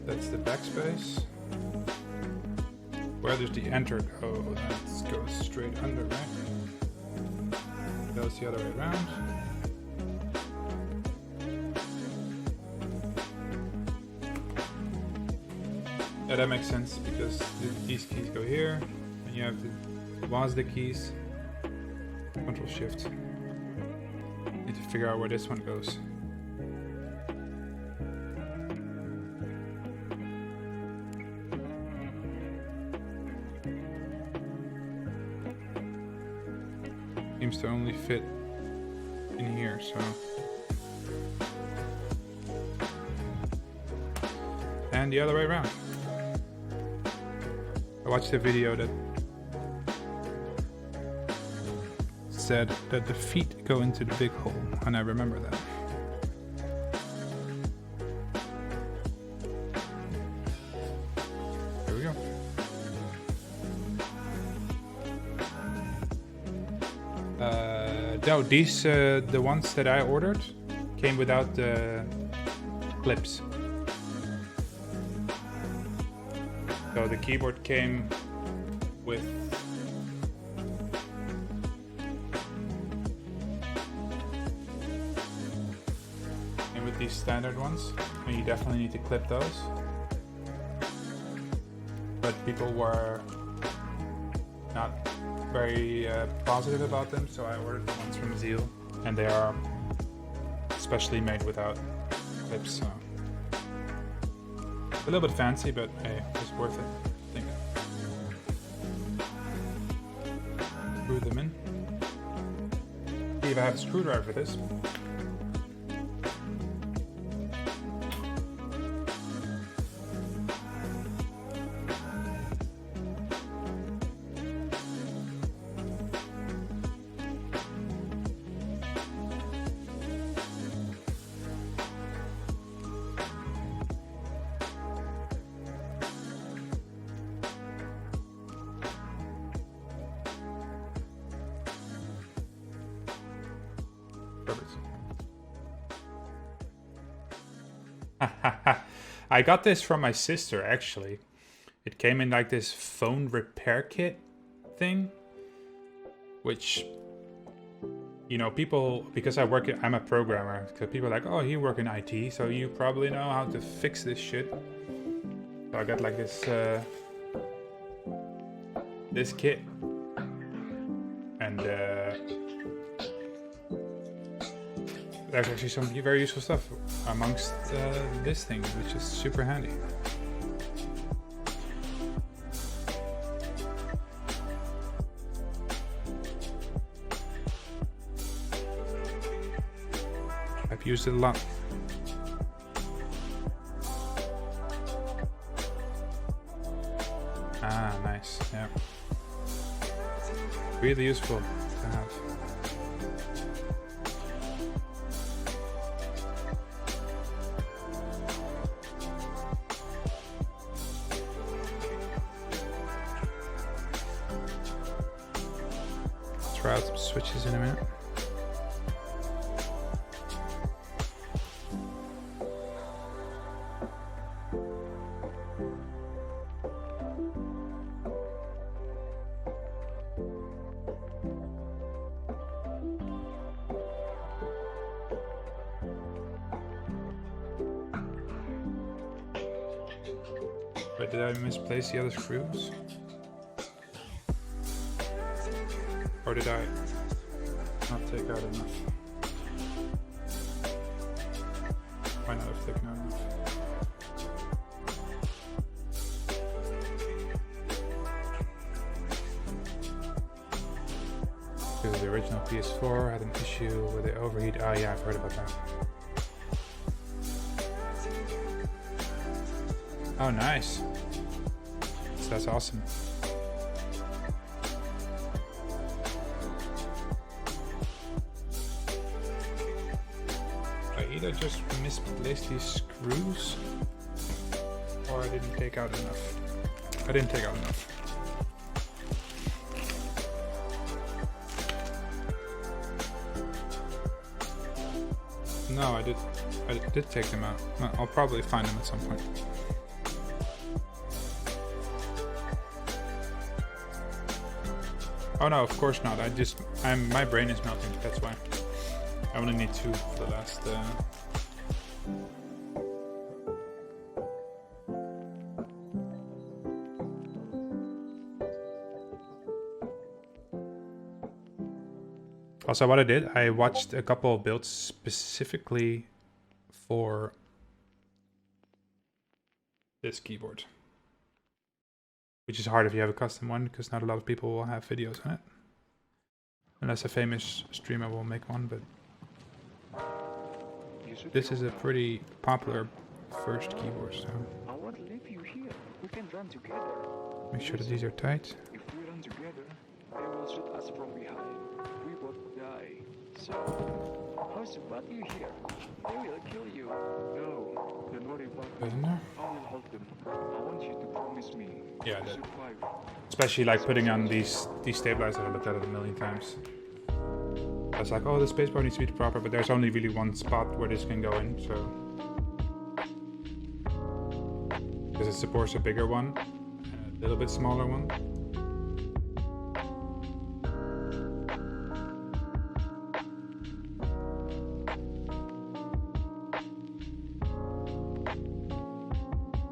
That's the backspace. Where does the enter go? That goes straight under, right? Goes the other way around. Yeah, that makes sense because these keys go here, and you have the WASD keys. Control Shift. Need to figure out where this one goes. Seems to only fit in here, so. And the other way around. I watched a video that said that the feet go into the big hole, and I remember that. There we go. No, these, the ones that I ordered, came without the clips. So the keyboard came with these standard ones, and you definitely need to clip those. But people were not very positive about them, so I ordered the ones from Zeal, and they are specially made without clips. So a little bit fancy, but hey, it's worth it, I think. Screw them in. See if I have a screwdriver for this. Perfect. I got this from my sister, actually. It came in like this phone repair kit thing, which, you know, people, because I'm a programmer, so people are like, oh, you work in IT, so you probably know how to fix this shit. So I got like this this kit, and there's actually some very useful stuff amongst this thing, which is super handy. I've used it a lot. Ah, nice. Yeah. Really useful to have. Try out some switches in a minute. Wait, did I misplace the other screws? Or did I not take out enough? Might not have taken out enough. Because the original PS4 had an issue with the overheat. Oh yeah, I've heard about that. Oh, nice. So that's awesome. I either just misplaced these screws, or I didn't take out enough. I didn't take out enough. No, I did take them out. I'll probably find them at some point. Oh no, of course not. My brain is melting, that's why. I only need 2 for the last... Also, what I did, I watched a couple of builds specifically for this keyboard. Which is hard if you have a custom one, because not a lot of people will have videos on it. Unless a famous streamer will make one, but this is a pretty popular first keyboard, so I won't leave you here. We can run together. make sure that these are tight. If we run together, they will shoot us from behind. We both die. So, how's about you here? They will kill you. No, don't worry about it. Isn't there? I will hold them. I want you to promise me. Yeah, to that. survive. Especially like putting on these stabilizers. I looked at it a million times. I was like, oh, the spacebar needs to be proper, but there's only really one spot where this can go in, so. Because it supports a bigger one, and a little bit smaller one.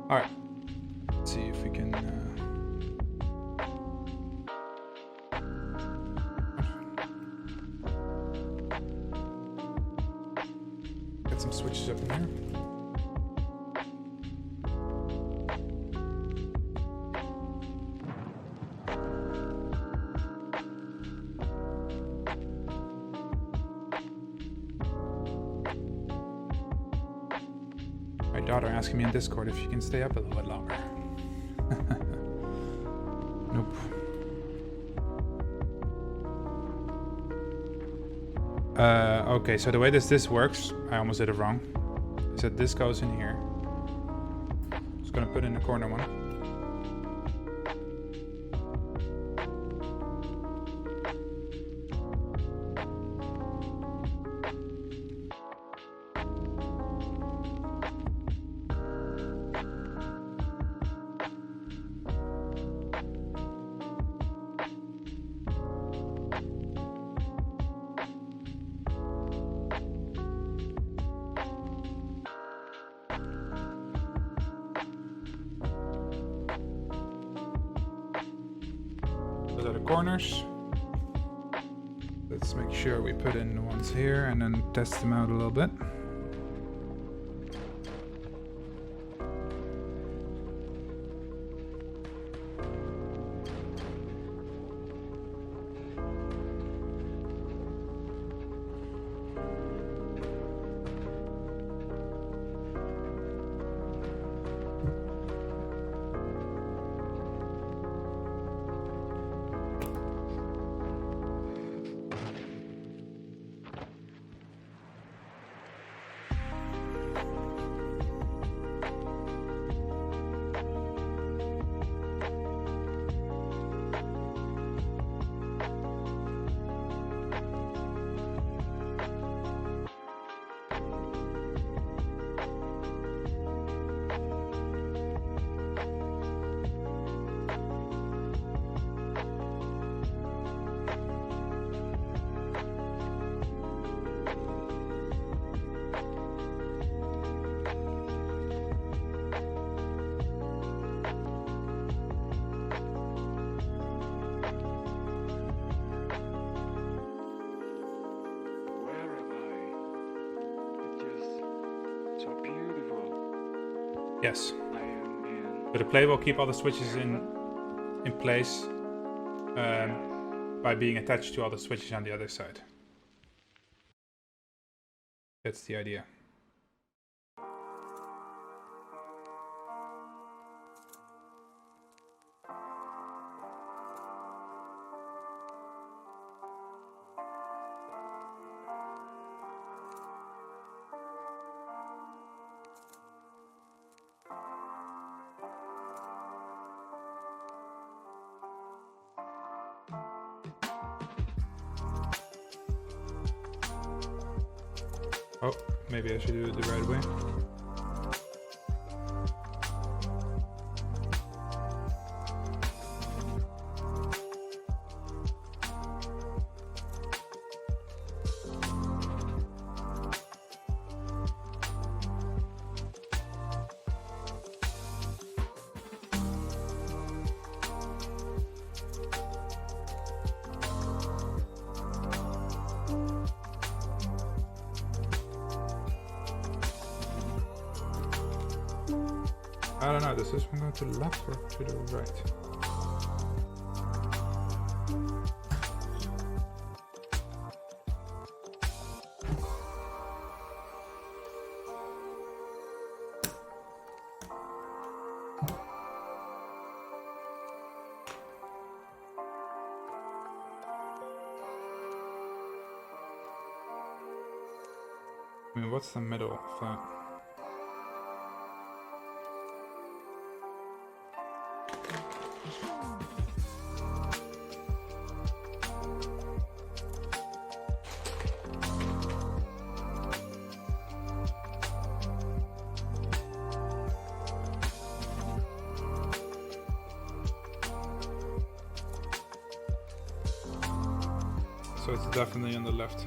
Alright, let's see if we can... Get some switches up in there. My daughter asking me in Discord if she can stay up a little bit longer. Nope. Okay, so the way this works, I almost did it wrong, is that this goes in here. Just gonna put in the corner one. the corners. Let's make sure we put in the ones here and then test them out a little bit. Yes. But the play will keep all the switches in place by being attached to all the switches on the other side. That's the idea. Oh, maybe I should do it the right way. I don't know, does this one go to the left or to the right? I mean, what's the middle of that? So it's definitely on the left.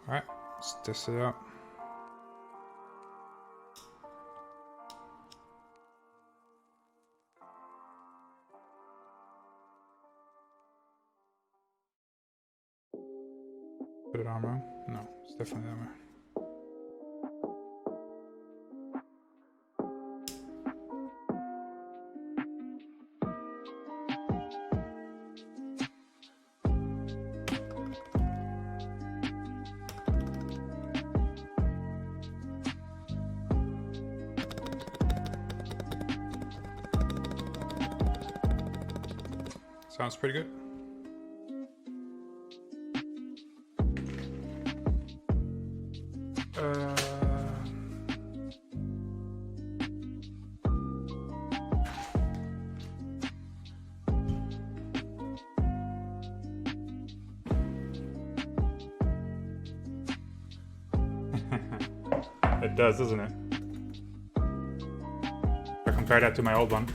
Alright, let's test it out. Put it on wrong? No, it's definitely that way. Sounds pretty good. It does, doesn't it? If I compare that to my old one.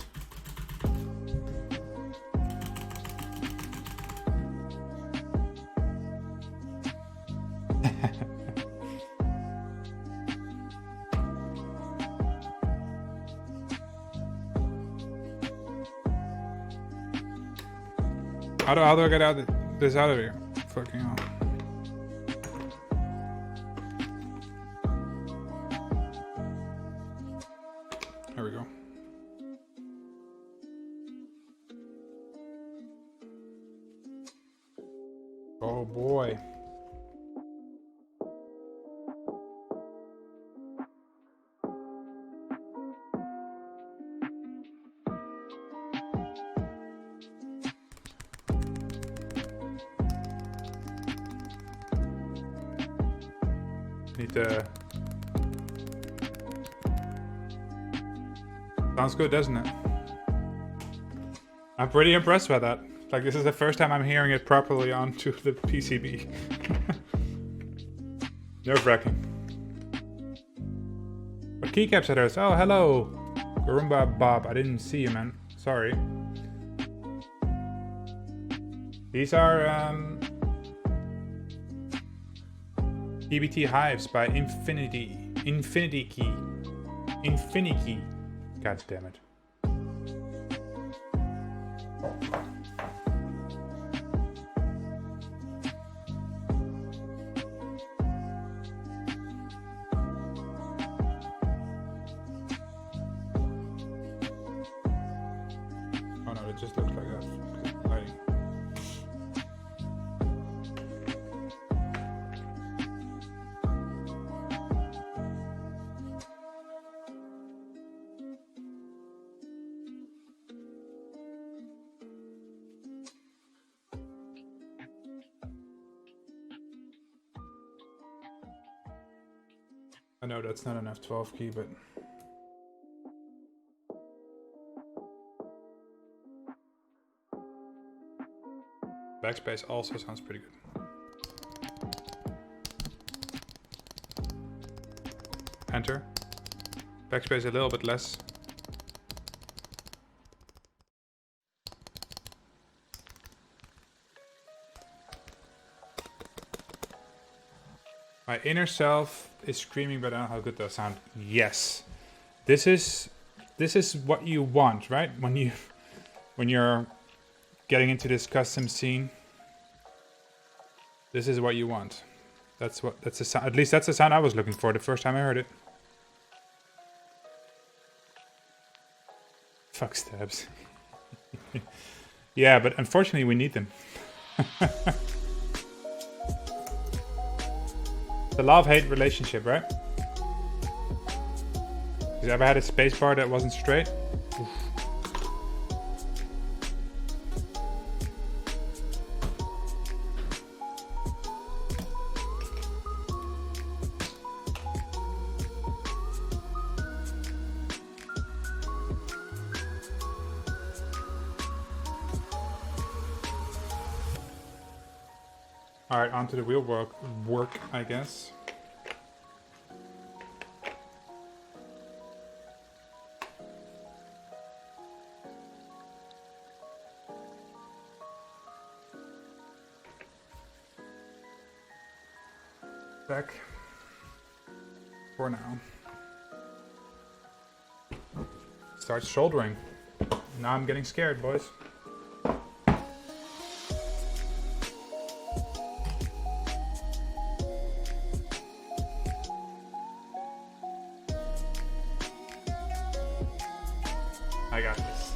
How do I get this out of here? Fucking hell. There we go. Oh boy. Need to... Sounds good, doesn't it? I'm pretty impressed by that. Like, this is the first time I'm hearing it properly onto the PCB. Nerve-wracking. But keycaps at us. Oh, hello. Garumba Bob. I didn't see you, man. Sorry. These are EBT Hives by Infinikey. God damn it. Oh no, it just looks like that. Lighting. I know that's not an F12 key, but backspace also sounds pretty good. Enter. Backspace a little bit less. My inner self is screaming, but I don't know how good that sound. Yes, this is what you want, right? When you're getting into this custom scene, this is what you want. That's the sound. At least that's the sound I was looking for the first time I heard it. Fuck stabs. Yeah, but unfortunately we need them. The love-hate relationship, right? Have you ever had a spacebar that wasn't straight? Oof. Alright, onto the real work, I guess. Back for now. Starts shouldering. Now I'm getting scared, boys. I got this.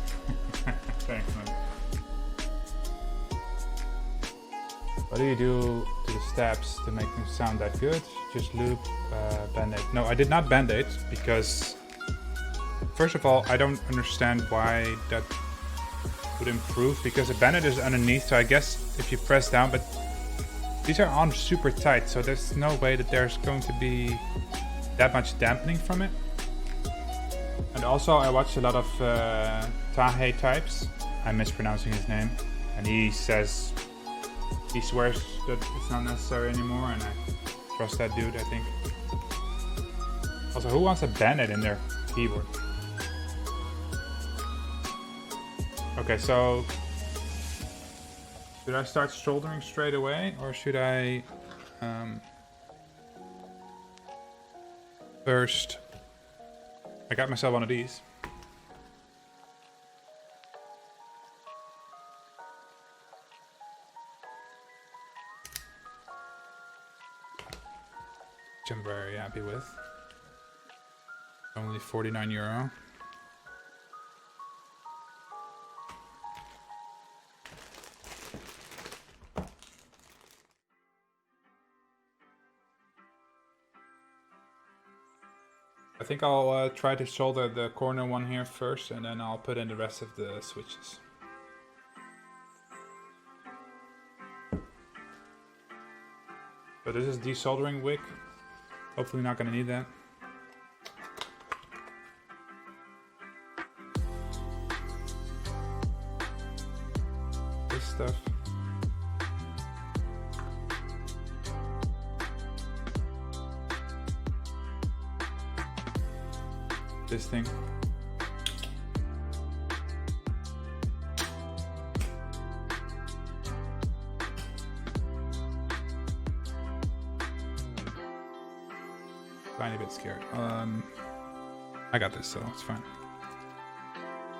Thanks, man. What do you do to the stabs to make them sound that good? Just loop, band-aid. No, I did not band-aid because, first of all, I don't understand why that would improve, because the band-aid is underneath, so I guess if you press down, but these are on super tight, so there's no way that there's going to be that much dampening from it. And also I watched a lot of Tahe types. I'm mispronouncing his name. And he says, he swears that it's not necessary anymore, and I trust that dude, I think. Also, who wants a Band-Aid in their keyboard? Okay, so should I start soldering straight away, or should I first? I got myself one of these. Which I'm very happy with. Only €49. I think I'll try to solder the corner one here first, and then I'll put in the rest of the switches. So this is desoldering wick. Hopefully not going to need that. This stuff. This thing. Tiny bit scared. I got this, so it's fine.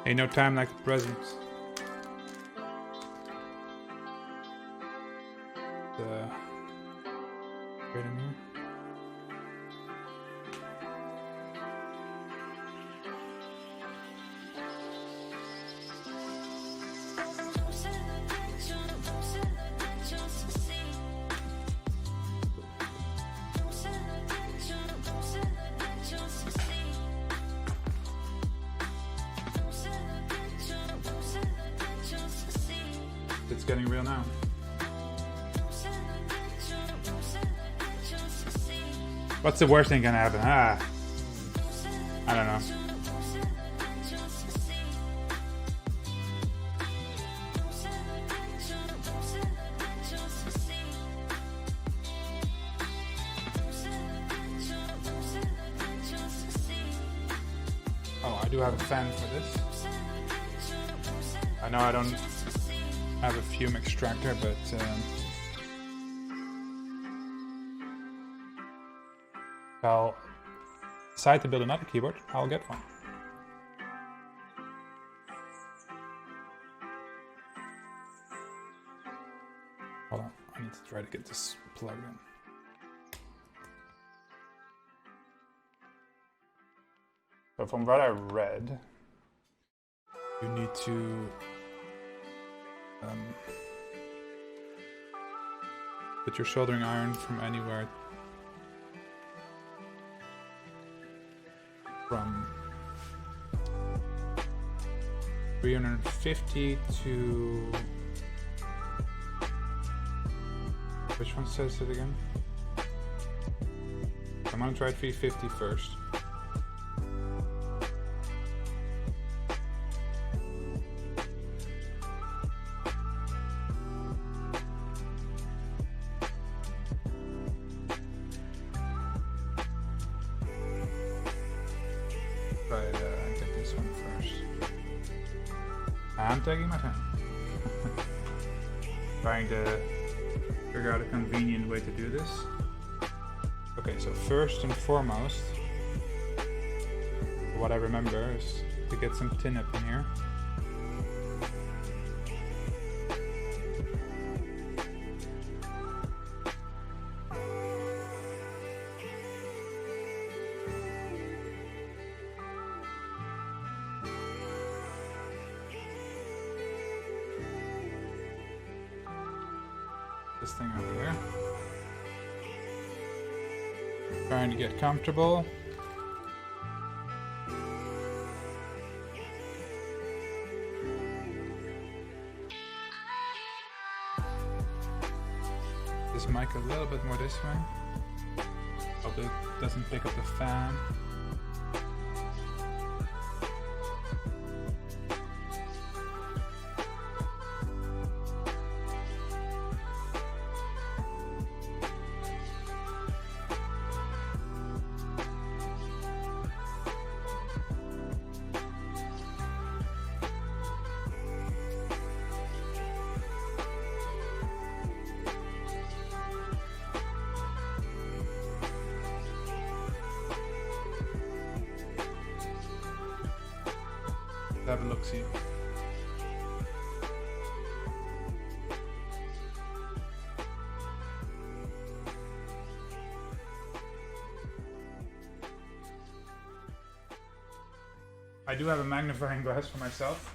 Ain't no time like the present. Right in here. It's getting real now. What's the worst thing gonna happen? I don't know. Oh, I do have a fan for this. I know I don't have a fume extractor, but if I'll decide to build another keyboard, I'll get one. Hold on, I need to try to get this plugged in. So from what I read, you need to put your soldering iron from anywhere from 350 to... Which one says it again? I'm gonna try 350 first. Get this one first. I'm taking my time. Trying to figure out a convenient way to do this. Okay, so first and foremost, what I remember is to get some tin up in here. This thing over here. Trying to get comfortable. This mic a little bit more this way. Hope it doesn't pick up the fan. Have a look, see. I do have a magnifying glass for myself.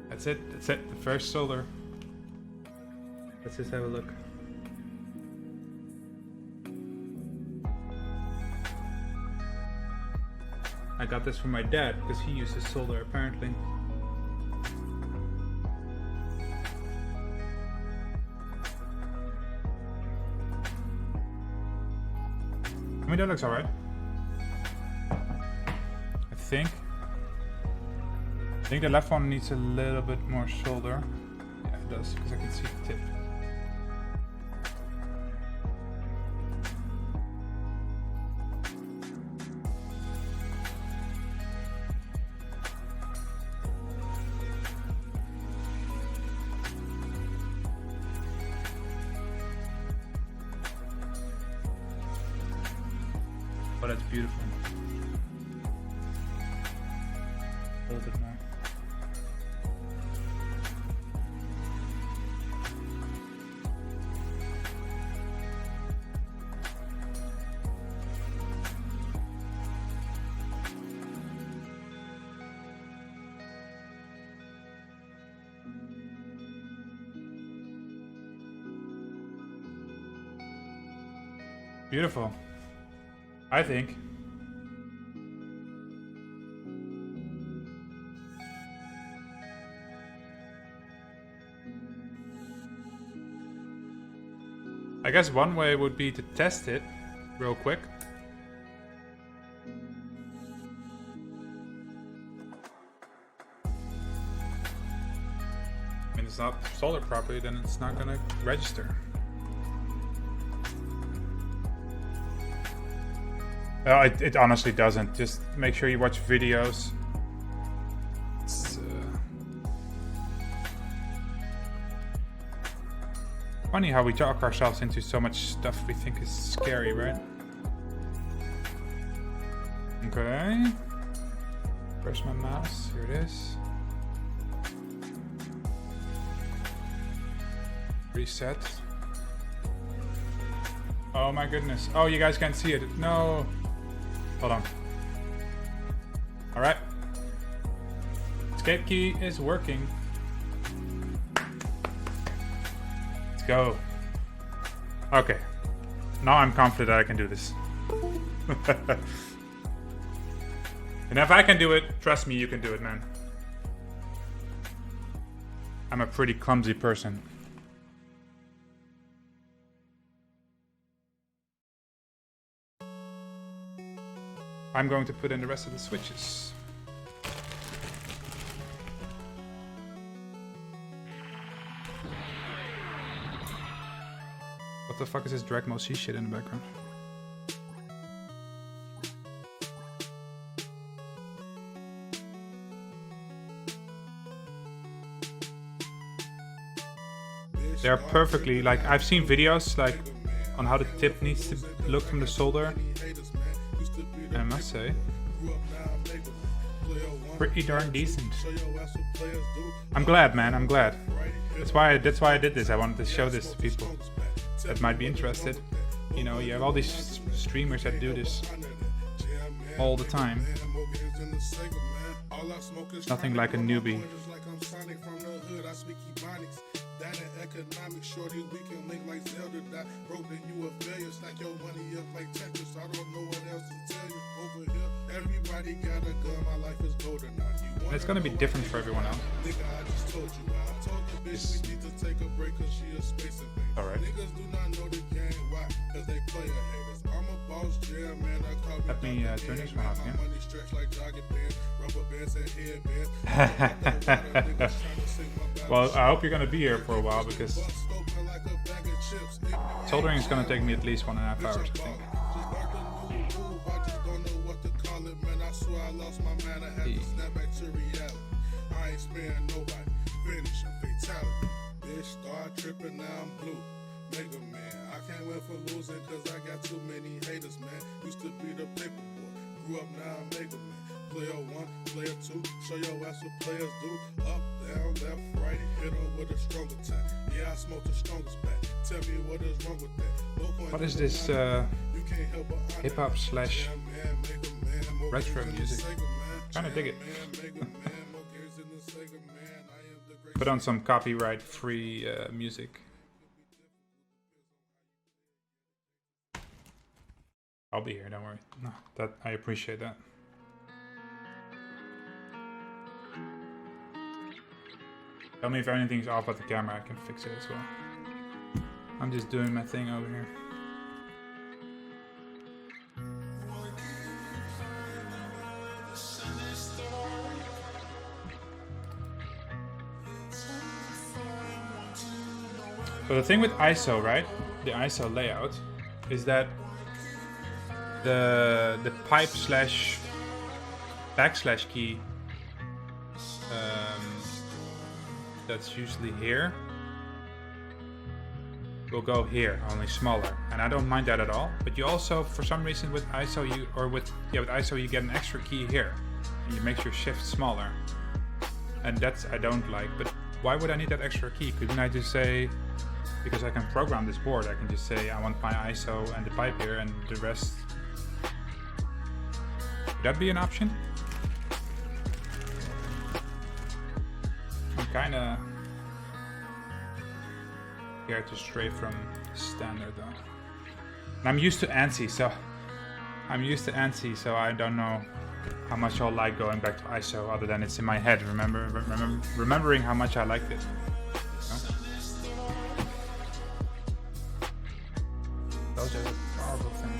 That's it, that's it, the first solder. Let's just have a look. I got this from my dad because he uses solder apparently. I mean, that looks alright. I think the left one needs a little bit more solder. Yeah, it does, because I can see the tip. Oh, that's beautiful. A little bit more. Beautiful. I think. I guess one way would be to test it real quick. I mean, it's not soldered properly, then it's not gonna register. It honestly doesn't. Just make sure you watch videos. It's funny how we talk ourselves into so much stuff we think is scary, right? Okay. Where's my mouse? Here it is. Reset. Oh my goodness. Oh, you guys can't see it. No. Hold on. Alright. Escape key is working. Let's go. Okay. Now I'm confident that I can do this. And if I can do it, trust me, you can do it, man. I'm a pretty clumsy person. I'm going to put in the rest of the switches. What the fuck is this Dragmo C shit in the background? They're perfectly, like, I've seen videos like on how the tip needs to look from the solder. I must say, pretty darn decent. I'm glad, man. I'm glad. That's why I did this. I wanted to show this to people that might be interested. You know, you have all these streamers that do this all the time. Nothing like a newbie. That economic shorty, we can link like Zeal to die. Broke then you a failure, stack your money up like Tetris. I don't know what else to tell you. Over here, everybody got a gun, my life is golden. It's gonna be different for everyone else. Nigga, I just told you. I told the bitch we need to take a break cause she a space invader. Alright. Niggas do not know the game, why? Cause they player haters. I'm a boss jam, man. I call me. Let me turn this one off, yeah? Money stretch like jogging pants, rubber bands and headbands. Well, I hope you're gonna be here for a while because soldering is gonna take me at least 1.5 hours, I think. I ain't sparing nobody. Finish a fatality. Bitch, start tripping, now I'm blue. Mega Man. I can't win for losing cause I got too many haters, man. Used to be the paper boy, grew up now I'm Mega Man. Player 1, player 2, show your ass what players do. Up, down, left, right, hit them with a strong attack. Yeah, I smoke the strongest back. Tell me what is wrong with that. What is this hip-hop slash retro music? Kinda dig it. Put on some copyright-free music. I'll be here, don't worry. No, that I appreciate that. Tell me if anything's off with the camera, I can fix it as well. I'm just doing my thing over here. So the thing with ISO, right? The ISO layout is that the pipe slash backslash key that's usually here will go here, only smaller, and I don't mind that at all. But you also, for some reason, with ISO with ISO you get an extra key here, and it makes your shift smaller, and that's I don't like. But why would I need that extra key? Couldn't I just say, because I can program this board, I can just say I want my ISO and the pipe here, and the rest. Would that be an option? I'm kinda scared to stray from standard though. And I'm used to ANSI, so I don't know how much I'll like going back to ISO, other than it's in my head. Remembering how much I liked it. Those are the powerful things.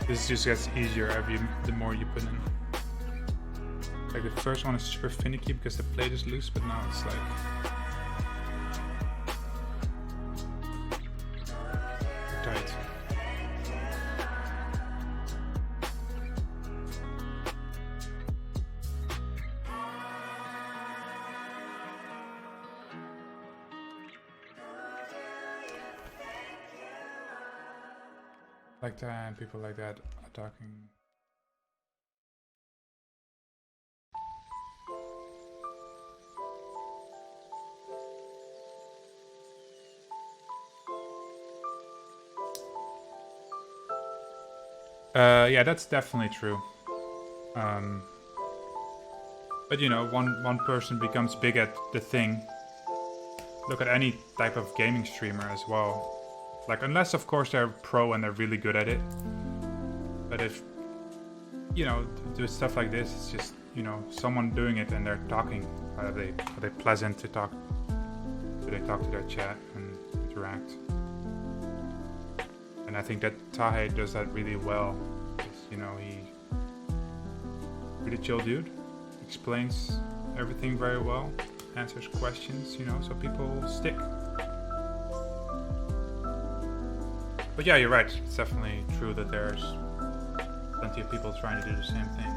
This just gets easier the more you put in. Like the first one is super finicky because the plate is loose, but now it's like tight. Like that, and people like that are talking. Yeah, that's definitely true. But you know, one person becomes big at the thing. Look at any type of gaming streamer as well. Like, unless of course they're pro and they're really good at it. But if, you know, do stuff like this, it's just, you know, someone doing it and they're talking. Are they pleasant to talk? Do they talk to their chat and interact? And I think that Tahe does that really well. You know, he really chill dude, explains everything very well, answers questions, you know, so people stick. But yeah, you're right. It's definitely true that there's plenty of people trying to do the same thing.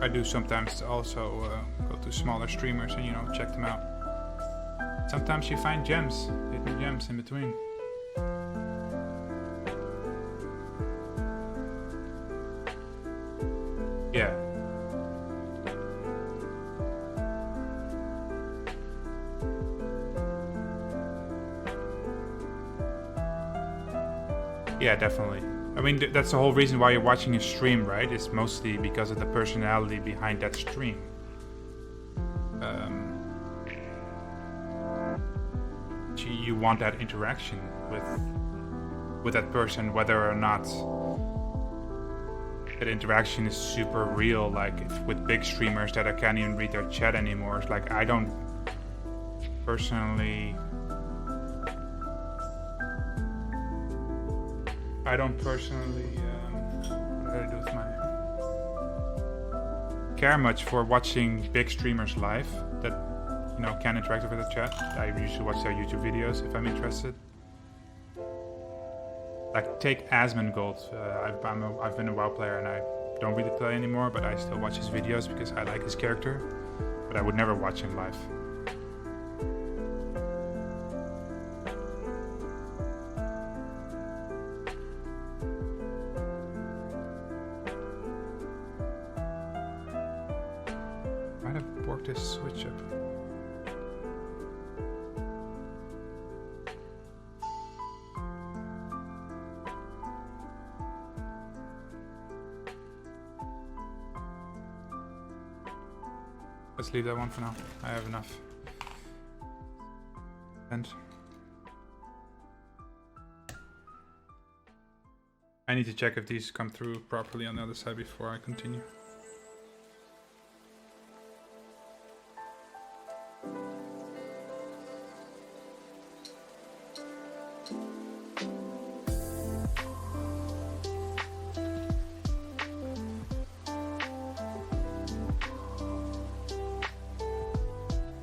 I do sometimes also go to smaller streamers and, you know, check them out. Sometimes you find gems, hidden gems in between. Yeah. Yeah, definitely. I mean, that's the whole reason why you're watching a stream, right? It's mostly because of the personality behind that stream. You want that interaction with that person, whether or not that interaction is super real. Like with big streamers that I can't even read their chat anymore. It's like I don't personally what did I do with my care much for watching big streamers live that can interact with the chat. I usually watch their YouTube videos if I'm interested. Like take Asmongold. I've been a WoW player and I don't really play anymore, but I still watch his videos because I like his character. But I would never watch him live. Might have worked this switch up. Let's leave that one for now. I have enough. And I need to check if these come through properly on the other side before I continue.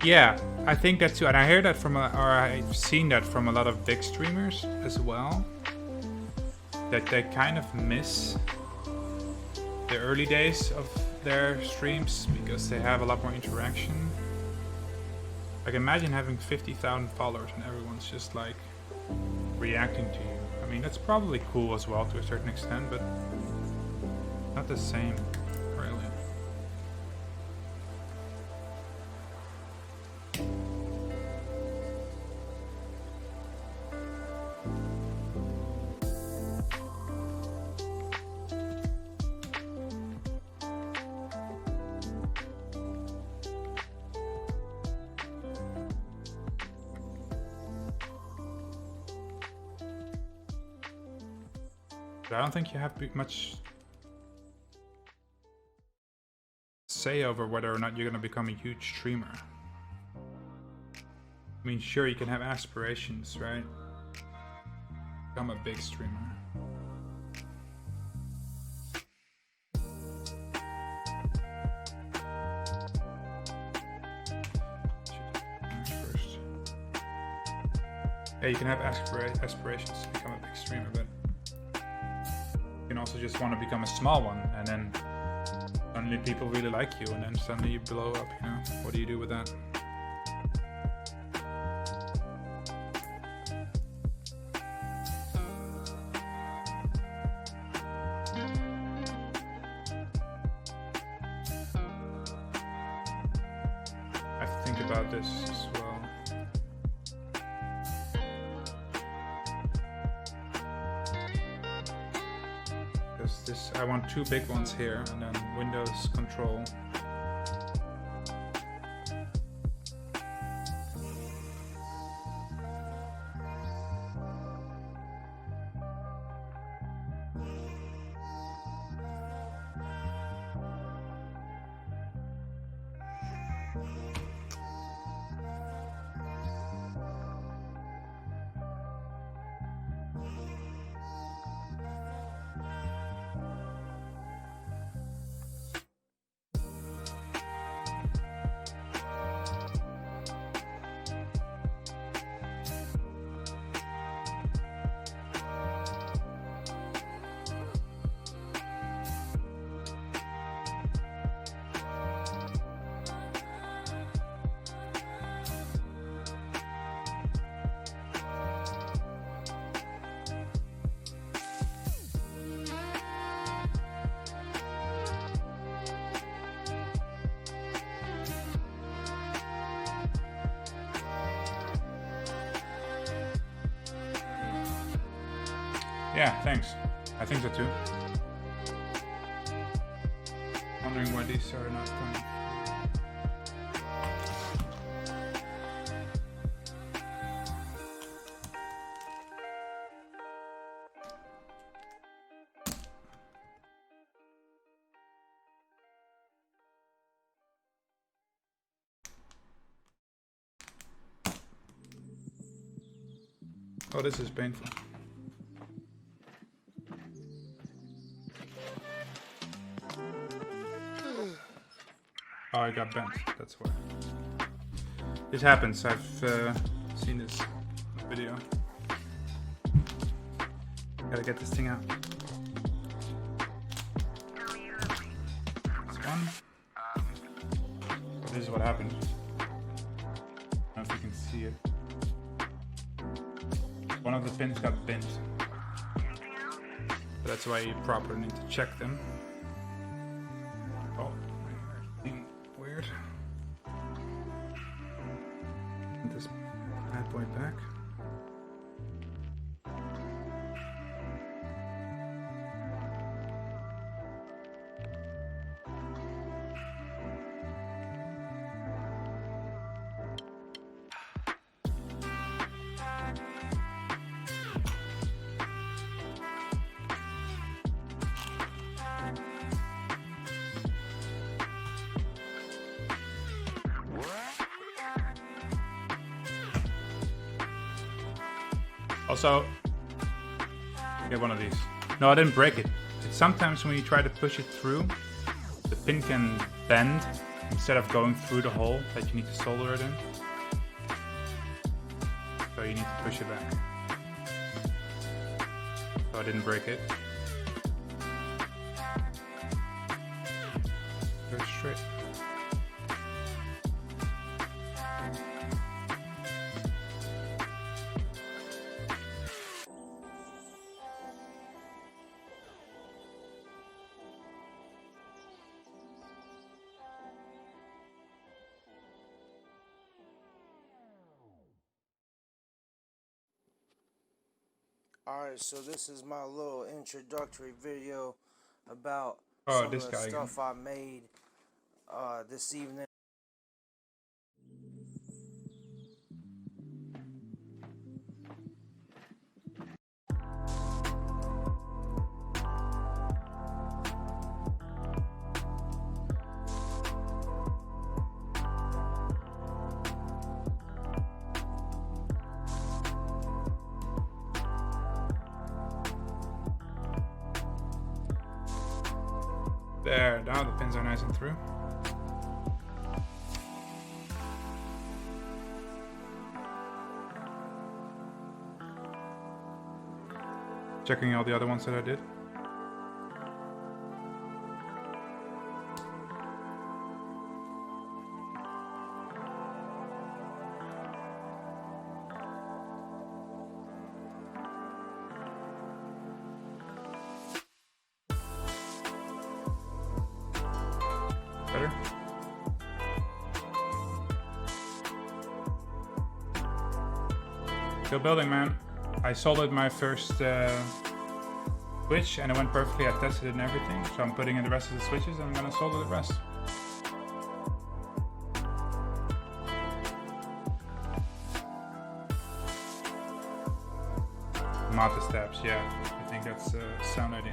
Yeah, I think that too, and I hear that from, or I've seen that from a lot of big streamers as well. That they kind of miss the early days of their streams because they have a lot more interaction. Like imagine having 50,000 followers and everyone's just like reacting to you. I mean, that's probably cool as well to a certain extent, but not the same, really. I don't think you have much say over whether or not you're going to become a huge streamer. I mean, sure, you can have aspirations, right? Become a big streamer. First. Yeah, you can have aspirations to become a big streamer, but you can also just want to become a small one, and then suddenly people really like you, and then suddenly you blow up, you know? What do you do with that? I have to think about this as well. I want two big ones here, and then Windows Control. Yeah, thanks. I think so too. Wondering why these are not coming. Oh, this is painful. Oh, I got bent. That's why. This happens. I've seen this video. Gotta get this thing out. This one. This is what happened. I don't know if you can see it. One of the pins got bent. So that's why you properly need to check them. Oh, weird. Put this bad boy back. Also, get one of these. No, I didn't break it. It's sometimes when you try to push it through, the pin can bend instead of going through the hole that you need to solder it in. So you need to push it back. So I didn't break it. Go straight. Alright, so this is my little introductory video about Oh, some this of the guy stuff I made this evening. There, now the pins are nice and through. Checking all the other ones that I did. Better. Still building, man. I soldered my first switch and it went perfectly. I tested it and everything. So I'm putting in the rest of the switches and I'm gonna solder the rest. Mata steps, yeah. I think that's a sound idea.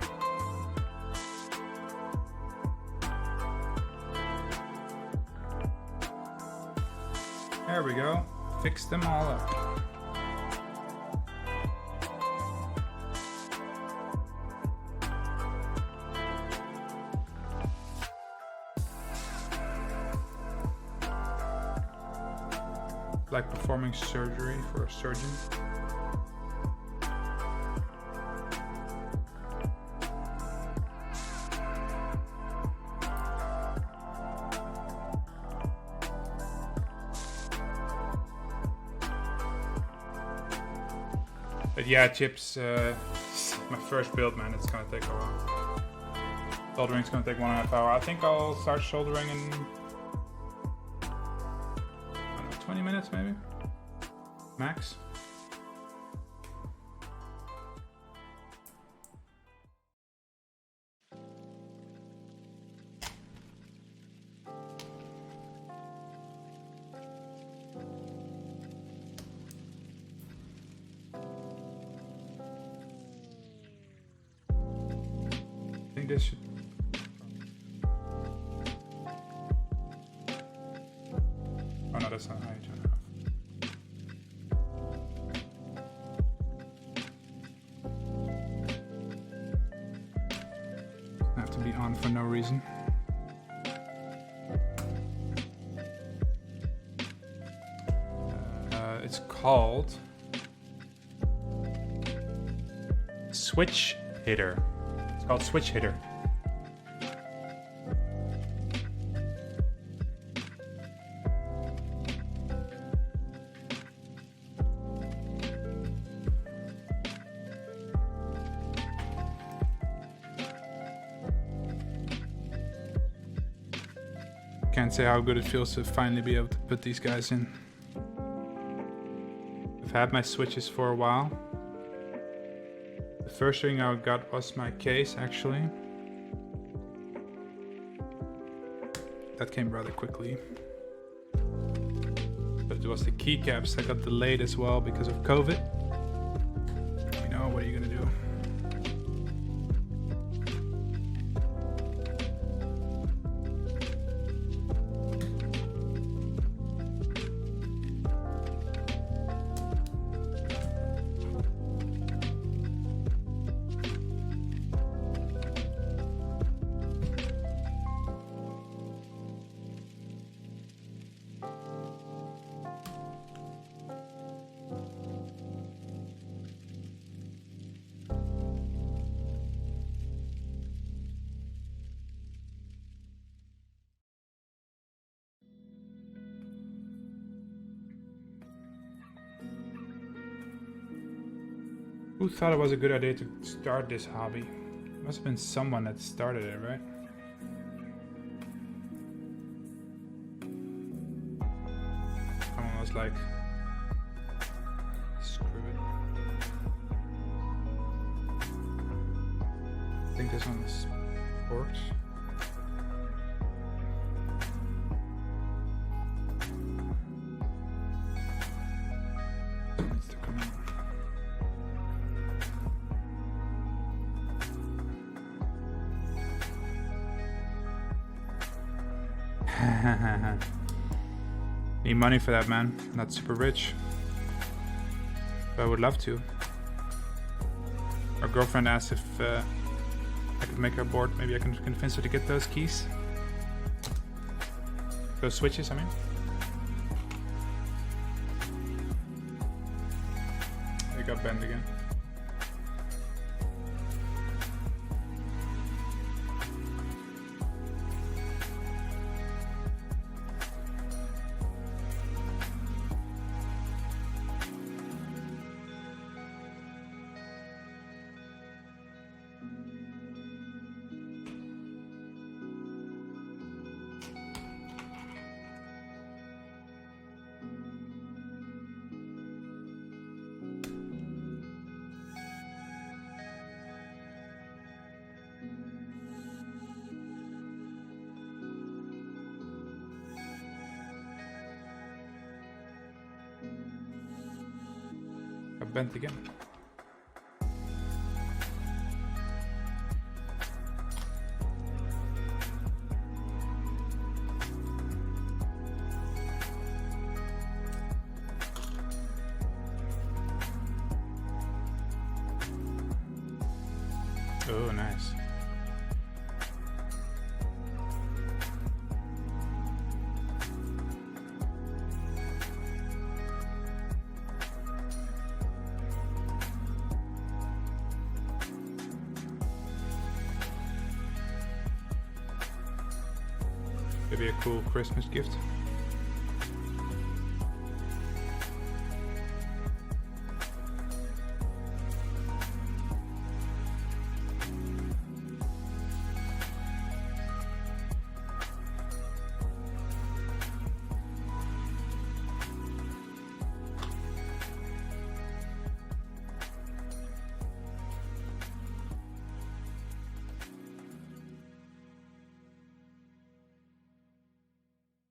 There we go. Fix them all up. Like performing surgery for a surgeon. But yeah, chips, my first build, man, it's gonna take a while. Soldering's gonna take 1.5 hours. I think I'll start soldering in 20 minutes maybe, max. I think this should. Oh no, that's not how you turn it off. randomly on for no reason. It's called Switch Hitter. It's called Switch Hitter. Can't say how good it feels to finally be able to put these guys in. I've had my switches for a while. The first thing I got was my case, actually. That came rather quickly. But it was the keycaps that got delayed as well because of COVID. You know, what are you gonna do? Who thought it was a good idea to start this hobby? Must have been someone that started it, right? Someone was like, screw it. I think this one works. Needs to come in. Need money for that, man. Not super rich, but I would love to. Our girlfriend asked if I could make her board. Maybe I can convince her to get those keys. Those switches, I mean. They got bent again. Bent again. Oh, nice. Maybe a cool Christmas gift.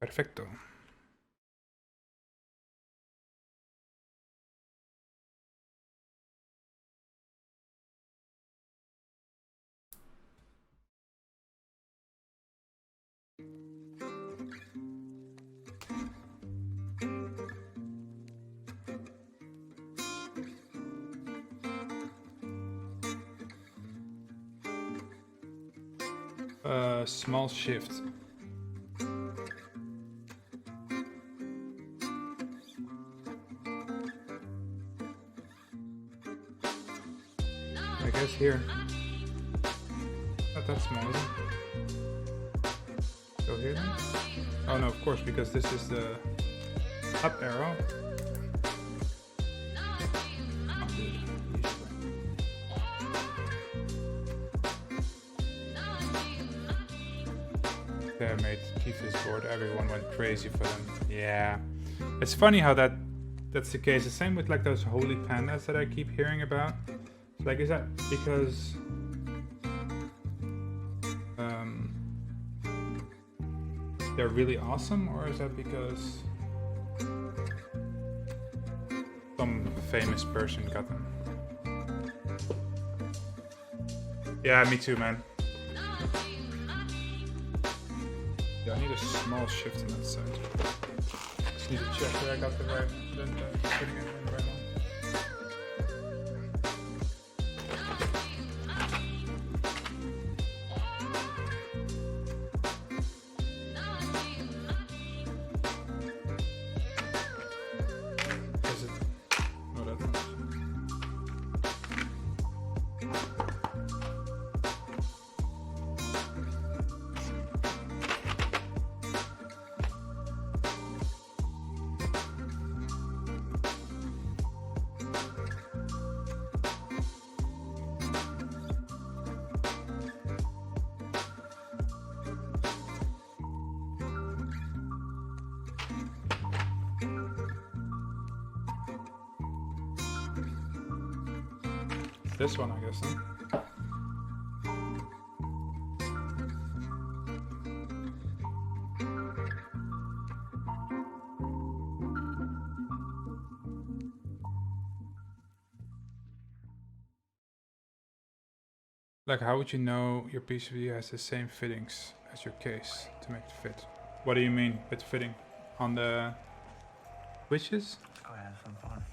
Perfecto. Small shift. I guess here. Not that small, is it? Go here then? Oh no, of course, because this is the up arrow. They made Kiefer's board, everyone went crazy for them. Yeah. It's funny how that's the case. The same with like those holy pandas that I keep hearing about. Like, is that because they're really awesome, or is that because some famous person got them? Yeah, me too, man. Yeah, I need a small shift on that side. Just need to check that I got the right, then putting it in the right one. Is it? No, that one. This one, I guess, huh? Like, how would you know your PCB has the same fittings as your case to make it fit? What do you mean with fitting? On the switches? Let's go have some fun.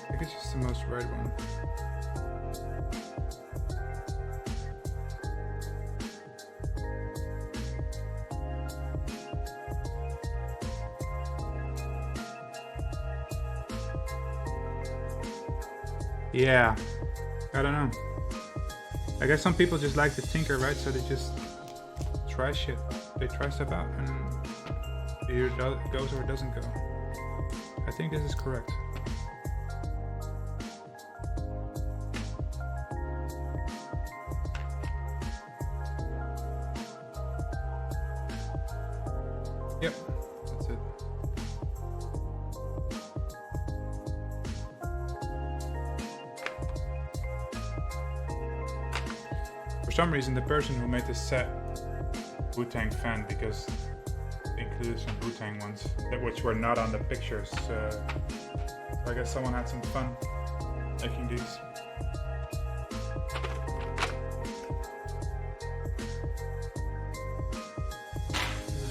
I think it's just the most right one. Yeah, I don't know. I guess some people just like to tinker, right? So they just try shit. They try stuff out and either it goes or it doesn't go. I think this is correct. Yep, that's it. For some reason, the person who made this set Wu-Tang fan, because they included some Wu-Tang ones which were not on the pictures. So I guess someone had some fun making these.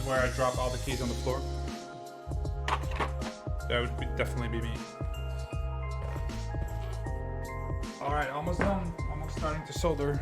Where I drop all the keys on the floor. That would definitely be me. Alright, almost done. Almost starting to solder.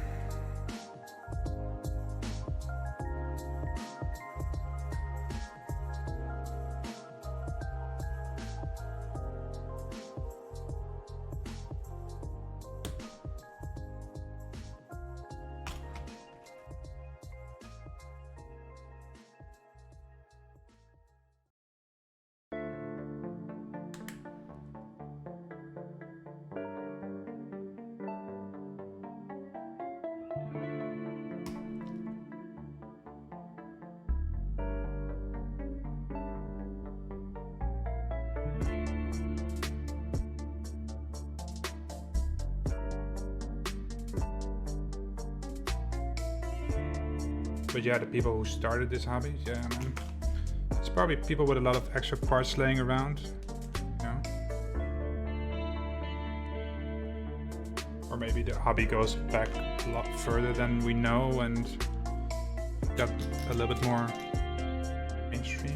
But yeah, the people who started this hobby, yeah, man. It's probably people with a lot of extra parts laying around, you know. Or maybe the hobby goes back a lot further than we know and got a little bit more mainstream.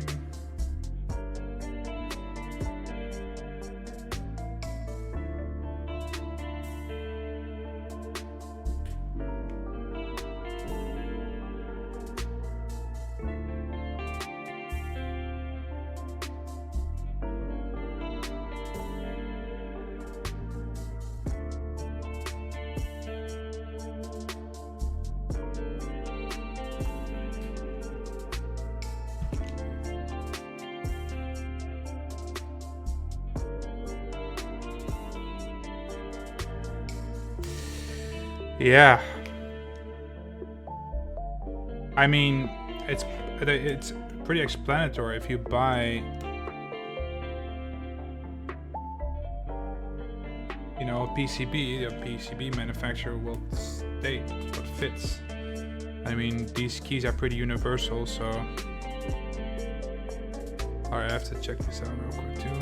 Yeah, I mean, it's pretty explanatory. If you buy, you know, a PCB, the PCB manufacturer will state what fits. I mean, these keys are pretty universal, so I have to check this out real quick too.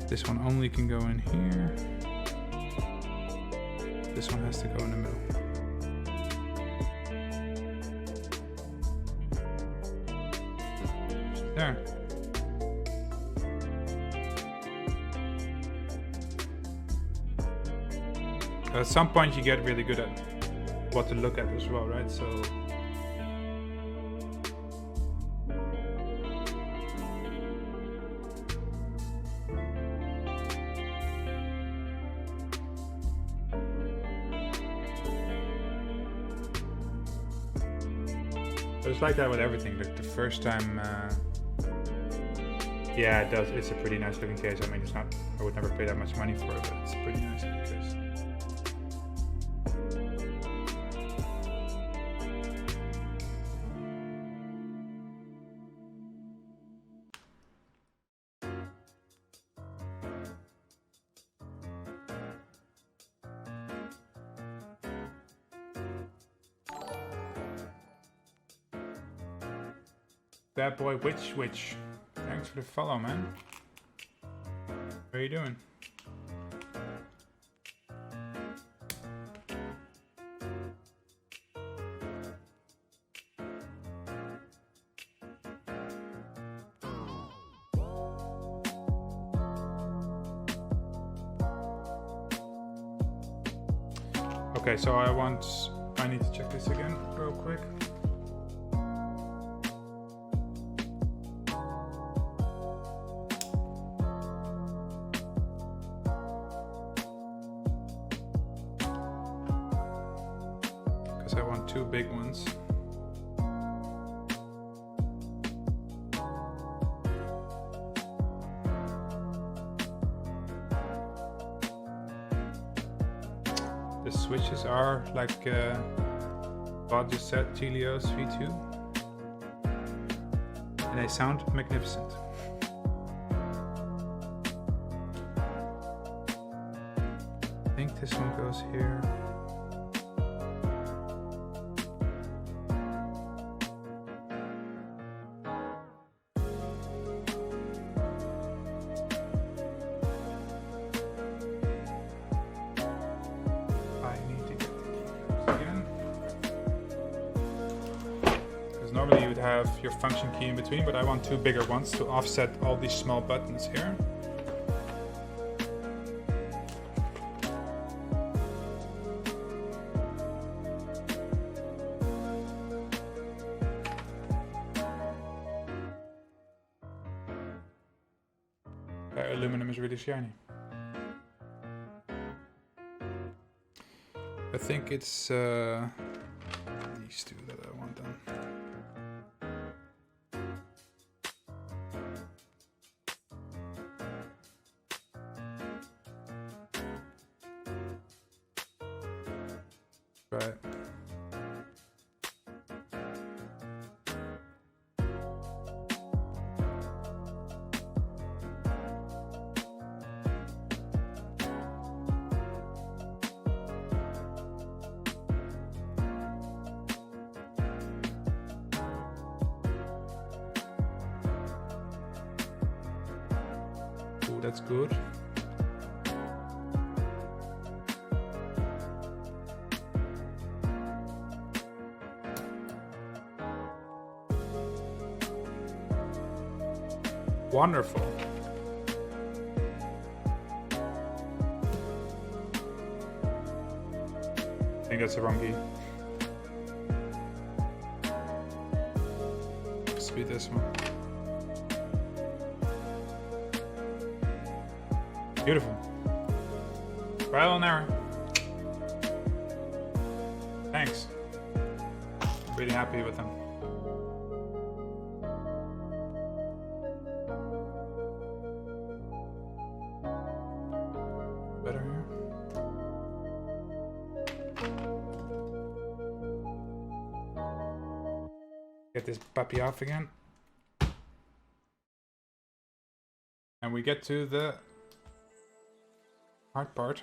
This one only can go in here. This one has to go in the middle. There. At some point you get really good at what to look at as well, right? So it's like that with everything. Like the first time, yeah, it does. It's a pretty nice looking case. I mean, it's not. I would never pay that much money for it, but it's a pretty nice looking case. Bad boy Witch. Thanks for the follow, man. How are you doing? Okay, so I need to check this again real quick. I want two big ones. The switches are like Bob just said, Tealios V2, and they sound magnificent. I think this one goes here. Normally you would have your function key in between, but I want two bigger ones to offset all these small buttons here. Aluminum is really shiny. I think it's these two that I want done. Right. That's good. Wonderful. I think that's the wrong key. Must be this one. Beautiful. Trial and error. Thanks. I'm really happy with them. Better here. Get this puppy off again. And we get to the hard part.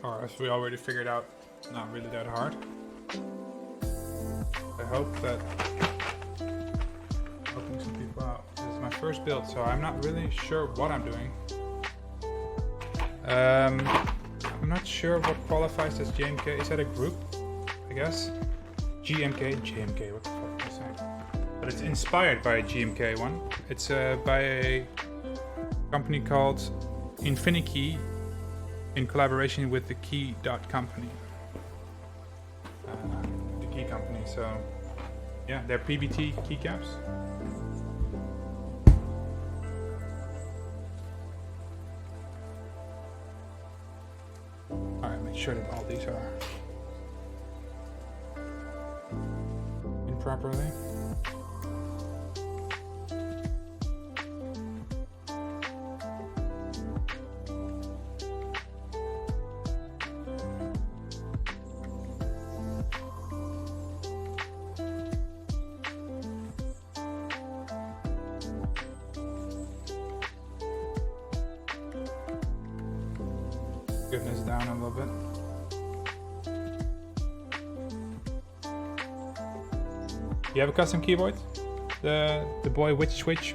Or as we already figured out, it's not really that hard. I hope that helping some people out. This is my first build, so I'm not really sure what I'm doing. I'm not sure what qualifies as JMK. Is that a group? I guess. JMK, what the fuck am I saying? But it's inspired by a GMK one. It's by a company called Infinikey in collaboration with the Key.company. The Key company, so yeah, they're PBT keycaps. Alright, make sure that all these are in properly. Goodness down a little bit. You have a custom keyboard? The boy which Twitch?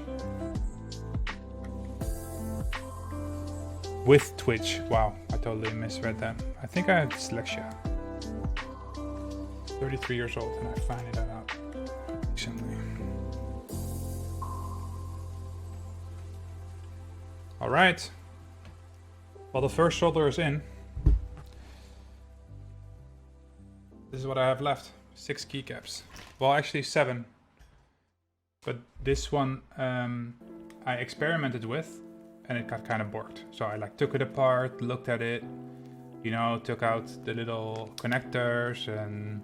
With Twitch. Wow, I totally misread that. I think I had dyslexia. 33 years old and I found that out recently. Alright. Well, the first solder is in. This is what I have left. 6 keycaps. Well, actually 7. But this one I experimented with and it got kind of borked. So I took it apart, looked at it, you know, took out the little connectors and,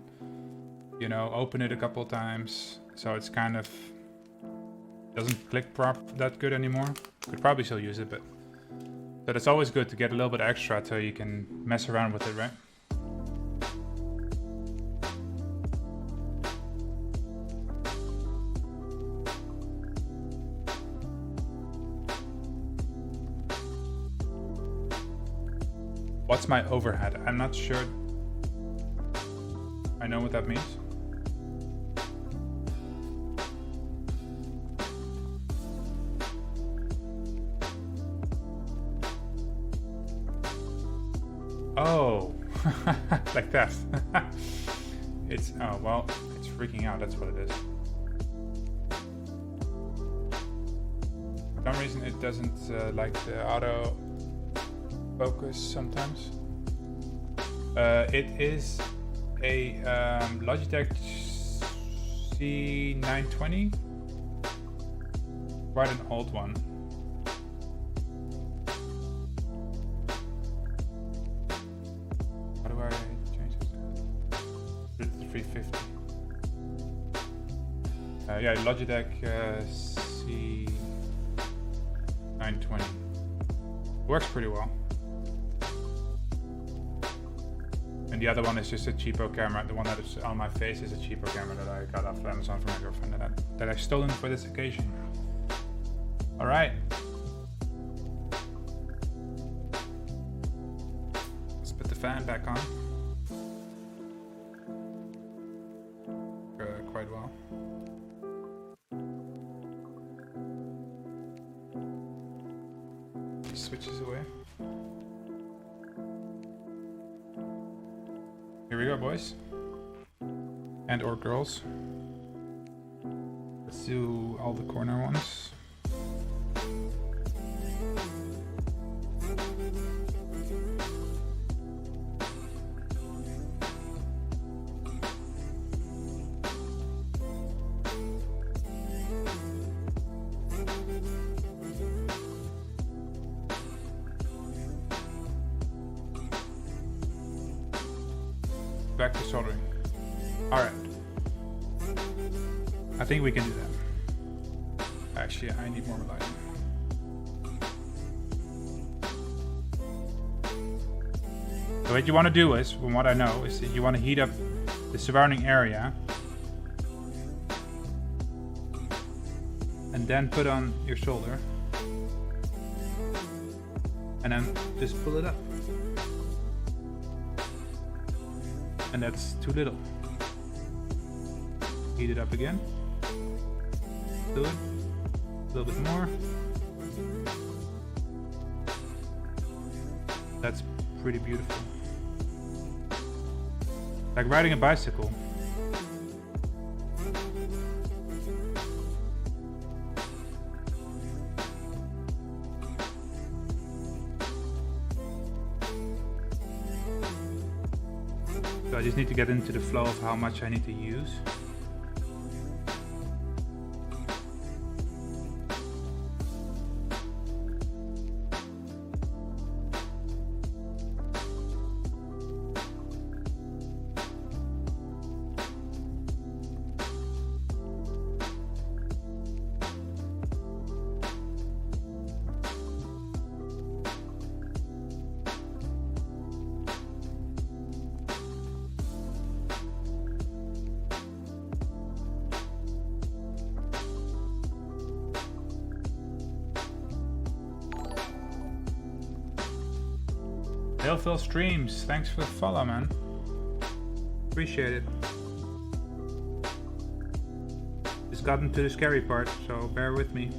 you know, opened it a couple times. So it's kind of doesn't click that good anymore. Could probably still use it, but it's always good to get a little bit extra so you can mess around with it, right? What's my overhead? I'm not sure. I know what that means. Oh, like that. It's, oh, well, it's freaking out. That's what it is. For some reason, it doesn't like the auto focus sometimes. It is a Logitech C920. Quite an old one. How do I change this? 350. Yeah, Logitech C920. Works pretty well. And the other one is just a cheapo camera. The one that is on my face is a cheapo camera that I got off Amazon from my girlfriend that I've stolen for this occasion. All right. Let's put the fan back on. Quite well. Here we go, boys. And or girls. Let's do all the corner ones. Back to soldering. Alright. I think we can do that. Actually, I need more light. So what you want to do is, from what I know, is that you want to heat up the surrounding area. And then put on your solder. And then just pull it up. And that's too little. Heat it up again. Do it. A little bit more. That's pretty beautiful. Like riding a bicycle. So I just need to get into the flow of how much I need to use. Phil Streams, thanks for the follow, man. Appreciate it. Just gotten to the scary part, so bear with me.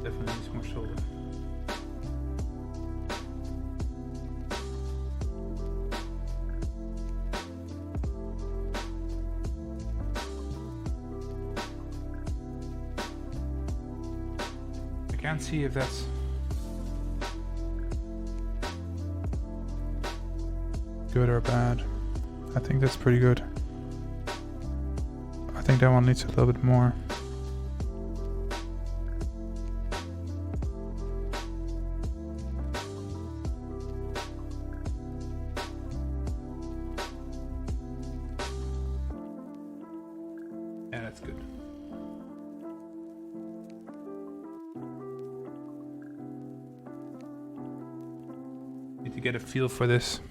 Definitely needs more solder. Can't see if that's good or bad. I think that's pretty good. I think that one needs a little bit more. Yeah, that's good. To get a feel for this.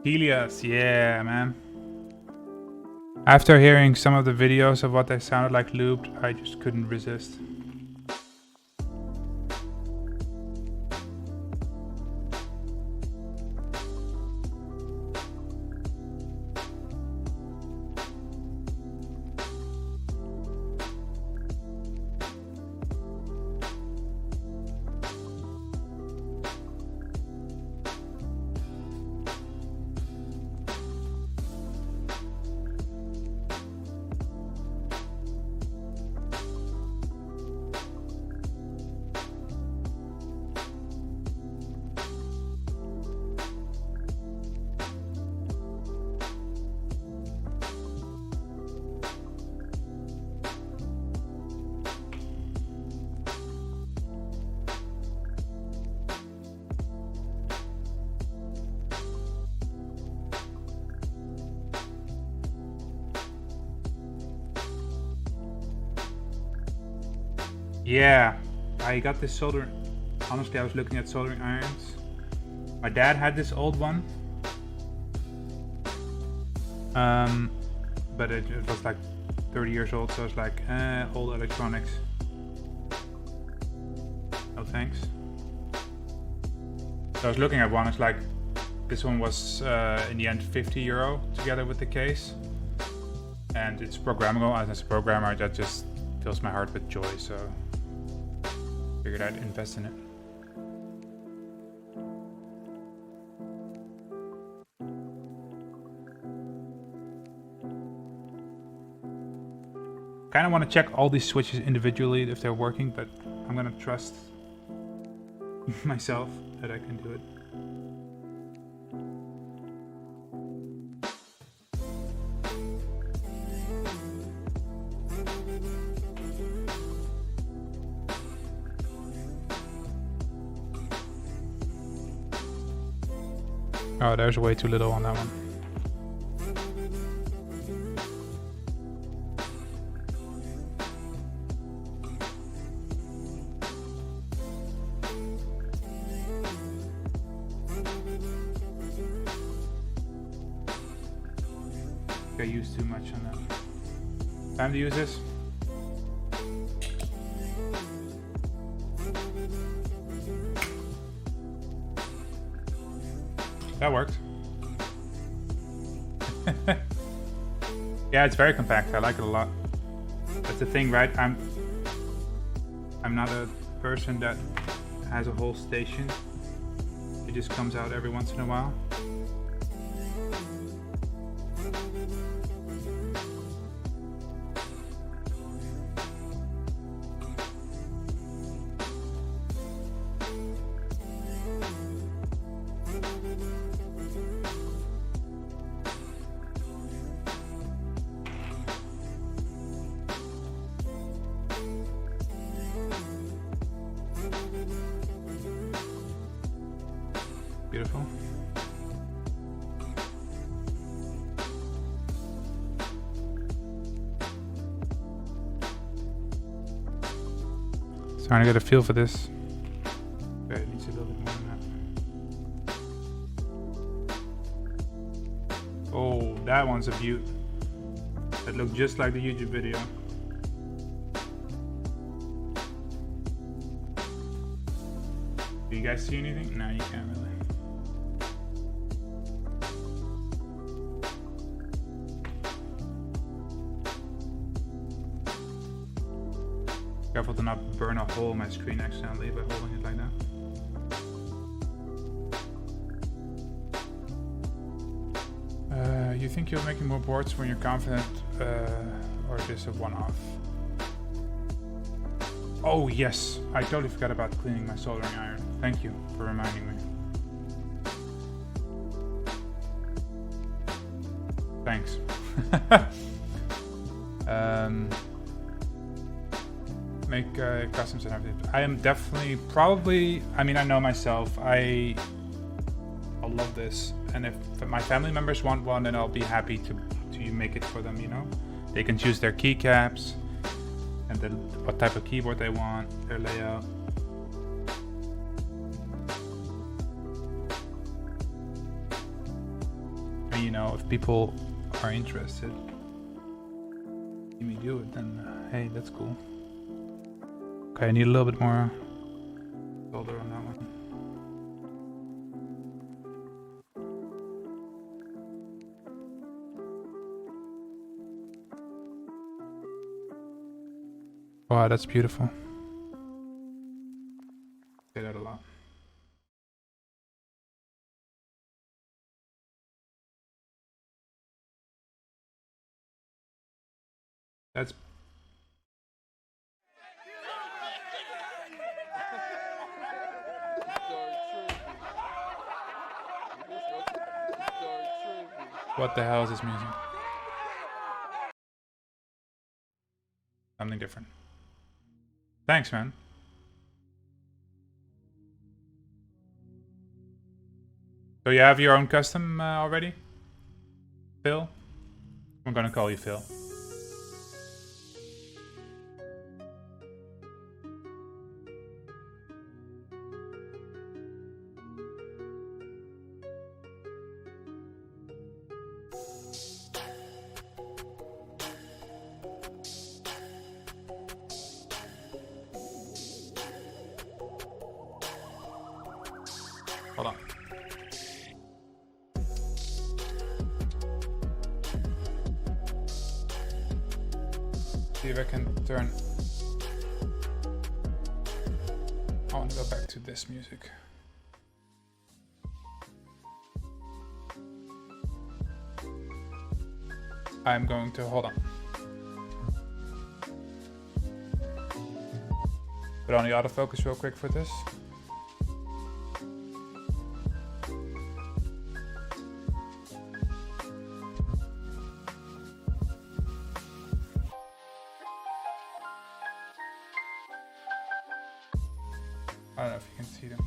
Tealios, yeah, man. After hearing some of the videos of what they sounded like looped, I just couldn't resist. Yeah, I got this soldering. Honestly, I was looking at soldering irons. My dad had this old one. But it was like 30 years old, so I was like, old electronics. No thanks. So I was looking at one, it's like, this one was in the end €50 together with the case. And it's programmable. As a programmer, that just fills my heart with joy, so Figured I'd invest in it. Kind of want to check all these switches individually if they're working, but I'm gonna trust myself that I can do it. Oh, there's way too little on that one. I used too much on that. Time to use this. That worked. Yeah, it's very compact. I like it a lot. That's the thing, right? I'm not a person that has a whole station. It just comes out every once in a while. Beautiful. Starting to get a feel for this. Okay, it needs a little bit more than that. Oh, that one's a beaut. That looked just like the YouTube video. Do you guys see anything? No, you can't really. Careful to not burn a hole in my screen accidentally by holding it like that. You think you're making more boards when you're confident, or just a one-off? Oh yes, I totally forgot about cleaning my soldering iron. Thank you for reminding me. Thanks. Make customs and everything. I am definitely, probably, I mean, I know myself, I'll love this. And if my family members want one, then I'll be happy to make it for them, you know? They can choose their keycaps and what type of keyboard they want, their layout. And you know, if people are interested, see me do it, then hey, that's cool. Okay, I need a little bit more solder on that one. Wow, that's beautiful. Say that a lot. That's what the hell is this music? Something different. Thanks, man. So you have your own custom already? Phil? I'm gonna call you Phil. Hold on. See if I can turn. I want to go back to this music. I'm going to, hold on. Put on the autofocus real quick for this. I don't know if you can see them.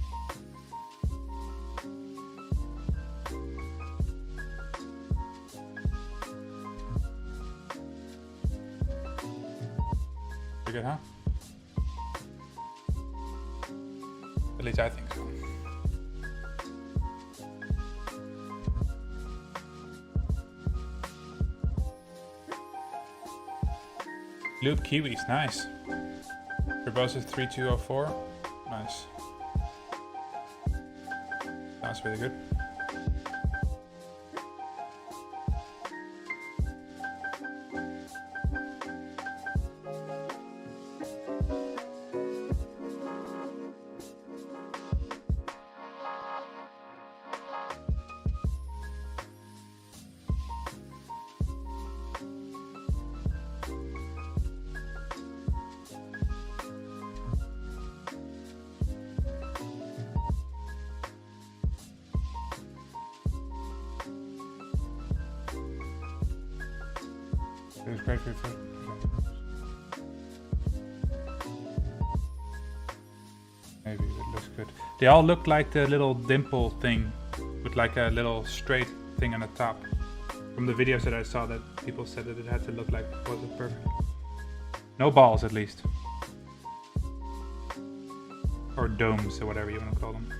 Pretty good, huh? At least I think so. LUBE Kiwis, nice. Verbosa 3204, nice. Sounds really good. It was great for your food. Maybe it looks good. They all look like the little dimple thing with like a little straight thing on the top. From the videos that I saw, that people said that it had to look like, was it perfect? No balls at least. Or domes or whatever you want to call them.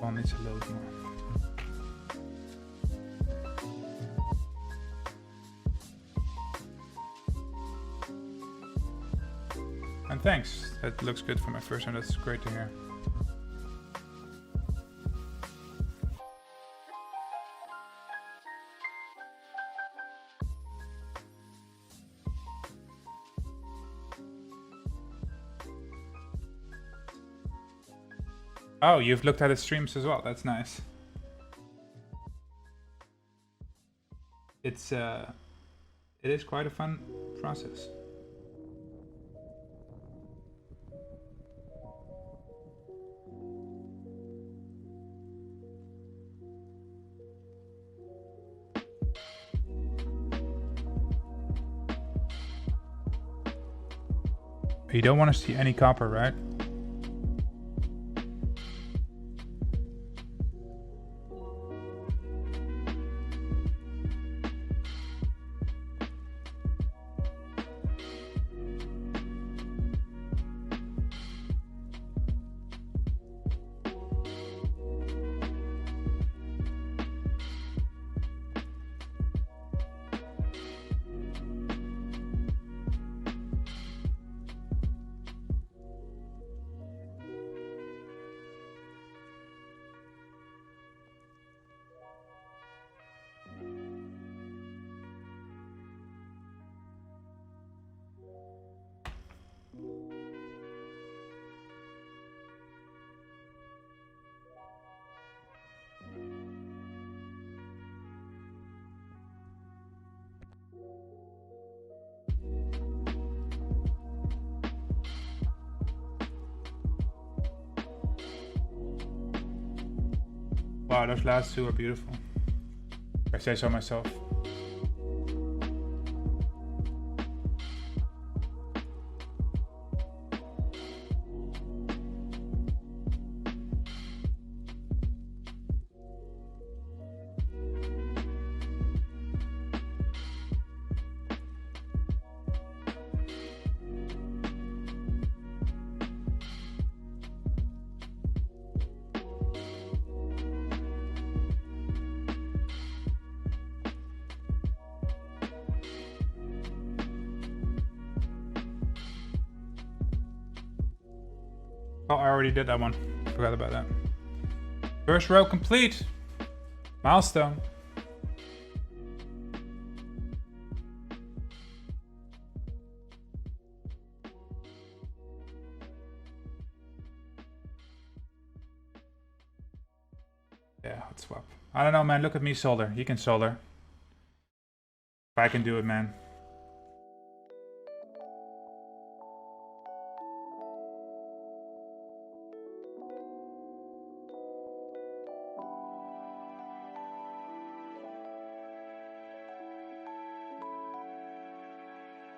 One needs a load more. And thanks, that looks good for my first one, that's great to hear. Oh, you've looked at his streams as well. That's nice. It is quite a fun process. You don't want to see any copper, right? Wow, those last two are beautiful. If I say so myself. Oh, I already did that one. Forgot about that. First row complete. Milestone. Yeah, hot swap. I don't know, man. Look at me solder. He can solder. If I can do it, man.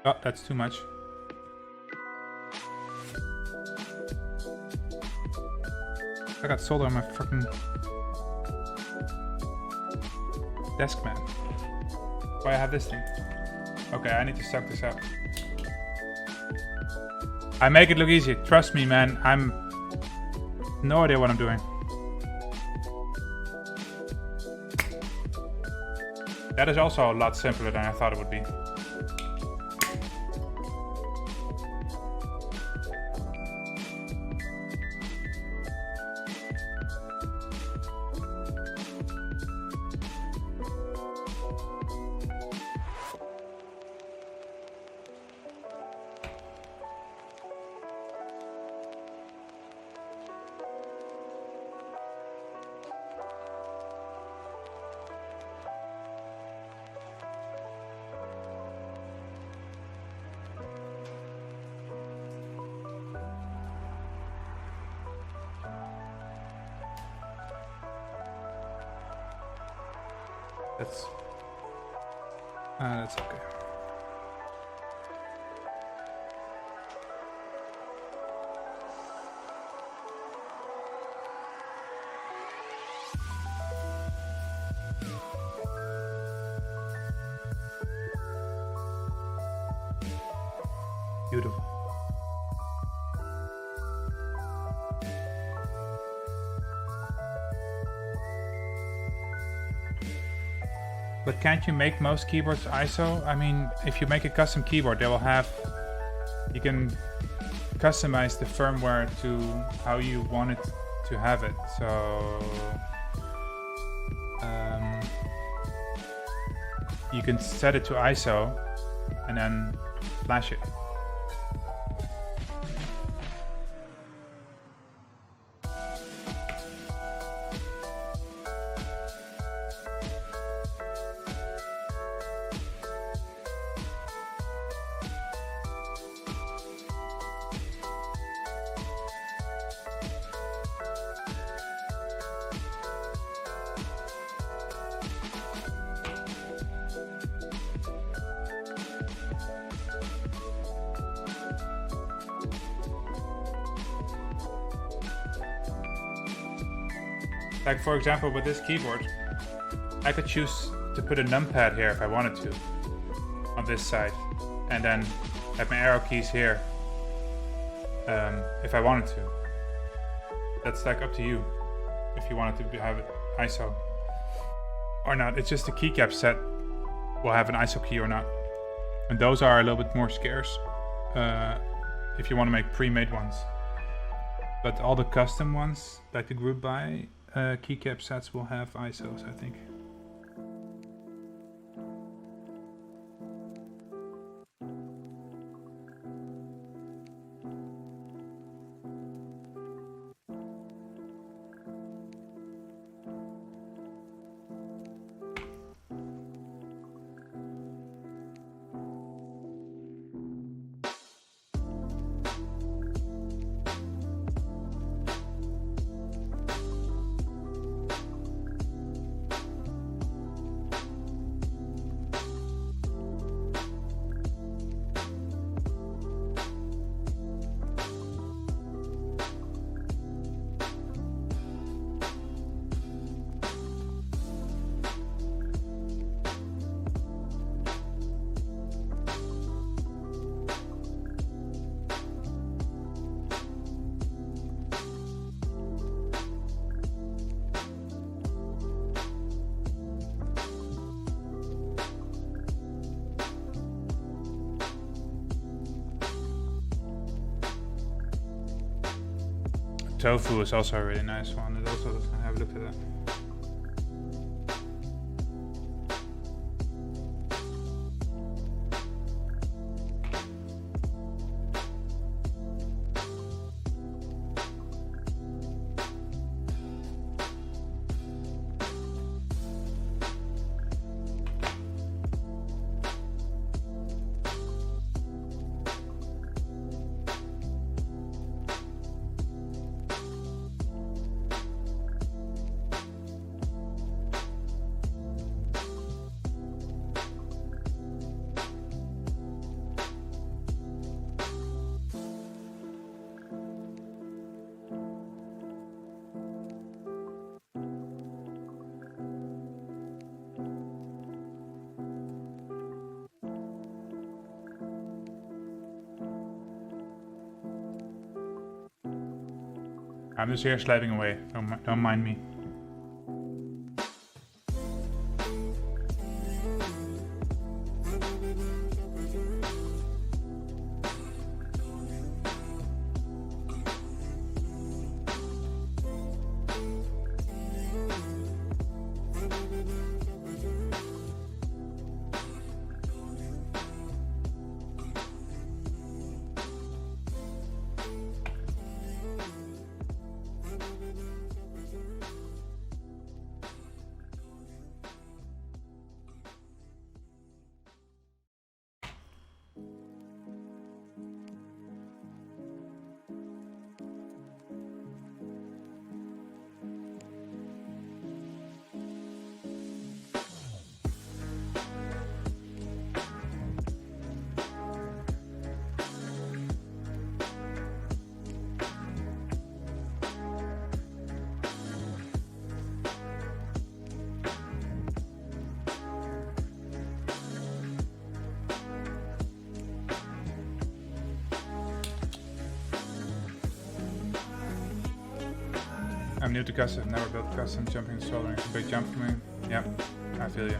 Oh, that's too much. I got solder on my fucking desk, man. Why I have this thing? Okay, I need to suck this out. I make it look easy. Trust me, man. I'm no idea what I'm doing. That is also a lot simpler than I thought it would be. That's okay. Beautiful. But can't you make most keyboards ISO? I mean, if you make a custom keyboard, they will have... You can customize the firmware to how you want it to have it. So... you can set it to ISO and then flash it. Like for example with this keyboard, I could choose to put a numpad here if I wanted to, on this side, and then have my arrow keys here, if I wanted to. That's like up to you, if you wanted to have it ISO or not. It's just the keycap set will have an ISO key or not, and those are a little bit more scarce if you want to make pre-made ones. But all the custom ones, like the group buy keycap sets, will have ISOs, I think. tofu is also a really nice one. It also have a look at that. I'm just here slaving away. Don't mind me. I'm new to custom, never built custom, jumping and soldering is a big jump for me. Yep, I feel you.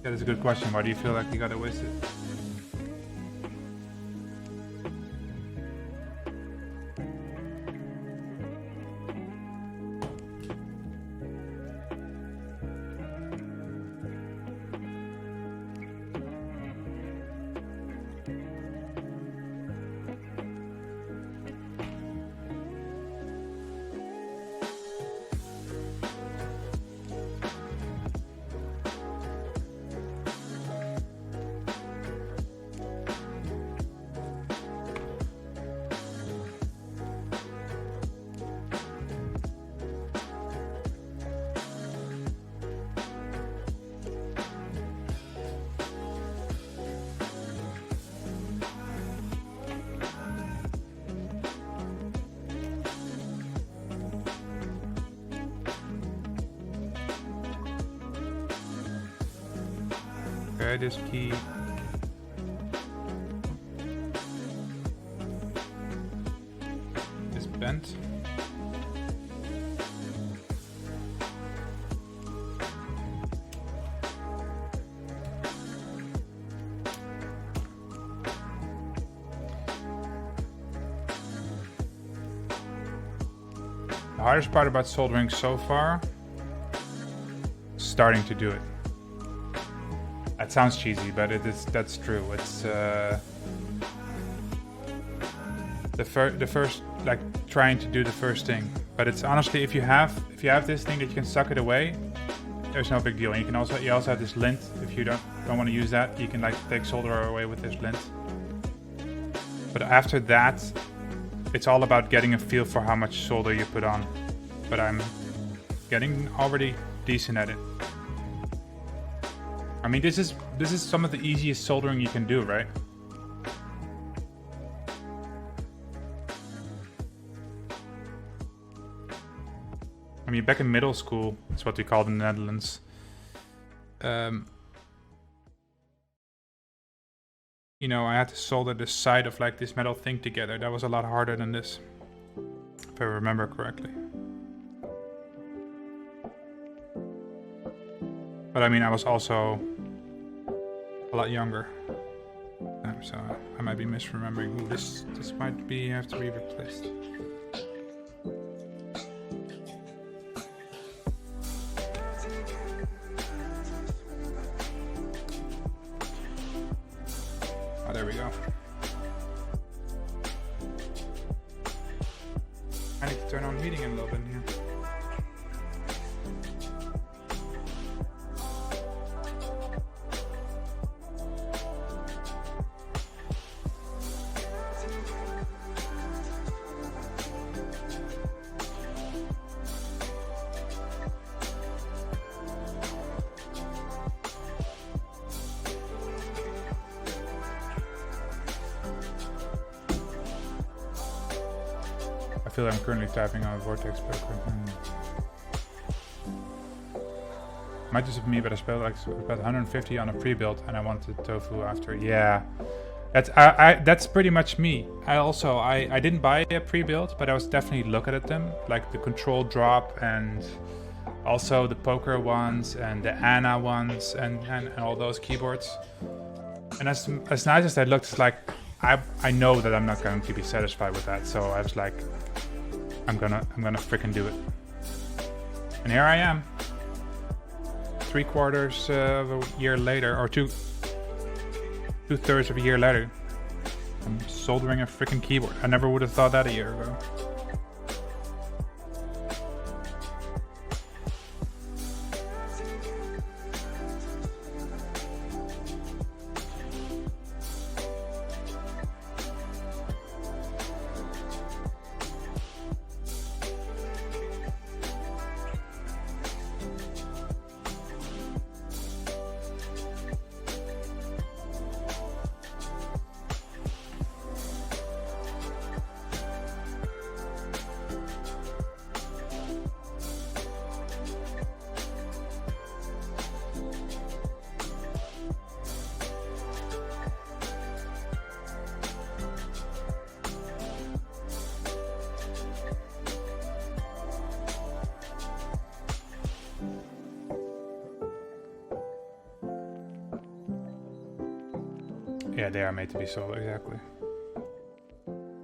That is a good question. Why do you feel like you gotta waste it? Okay, this key is bent. The hardest part about soldering so far is starting to do it. That sounds cheesy, but that's true. It's the first, like, trying to do the first thing. But it's honestly, if you have this thing that you can suck it away, there's no big deal. And you also have this lint. If you don't want to use that, you can like take solder away with this lint. But after that, it's all about getting a feel for how much solder you put on. But I'm getting already decent at it. I mean, this is some of the easiest soldering you can do, right? I mean, back in middle school, it's what we called in the Netherlands. You know, I had to solder the side of like this metal thing together. That was a lot harder than this, if I remember correctly. But I mean, I was also a lot younger. So I might be misremembering. Ooh, this might have to be replaced. Oh, there we go. I need to turn on heating a little bit here. I feel I'm currently typing on a Vortex poker. Might just be me, but I spent like about 150 on a pre-build and I wanted tofu after. Yeah, that's pretty much me. I didn't buy a pre-build, but I was definitely looking at them, like the control drop and also the poker ones and the Anna ones and all those keyboards. And as nice as that looked, it's like I know that I'm not going to be satisfied with that. So I was like, I'm gonna freaking do it. And here I am, 3/4 of a year later, or 2/3 of a year later. I'm soldering a freaking keyboard. I never would have thought that a year ago. Yeah, they are made to be sold, exactly.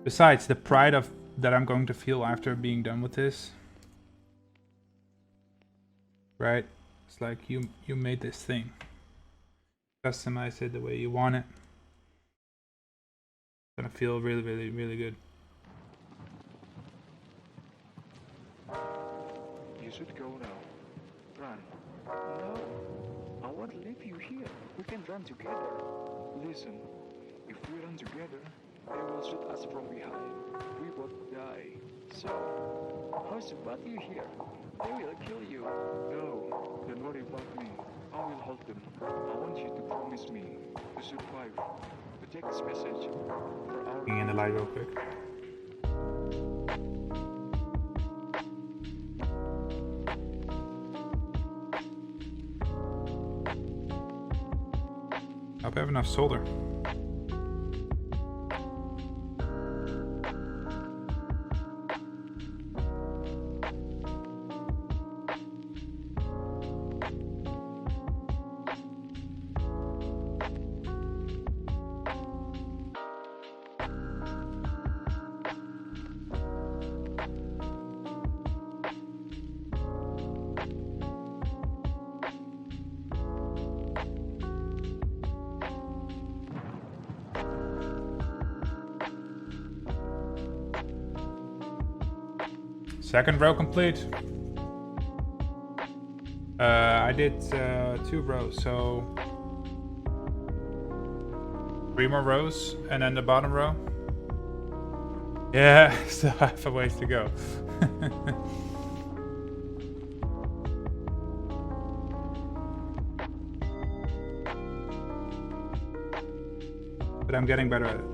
Besides, the pride that I'm going to feel after being done with this. Right? It's like you made this thing. Customize it the way you want it. It's gonna feel really, really, really good. You should go now. Run. No, I won't leave you here. We can run together. Listen, if we run together, they will shoot us from behind. We both die. So, how's about you here? They will kill you. No, don't worry about me. I will hold them. I want you to promise me to survive, to take this message for our... In the light real quick. I hope I have enough solder. Second row complete. I did 2 rows, so 3 more rows, and then the bottom row. Yeah, still have a ways to go. But I'm getting better at it.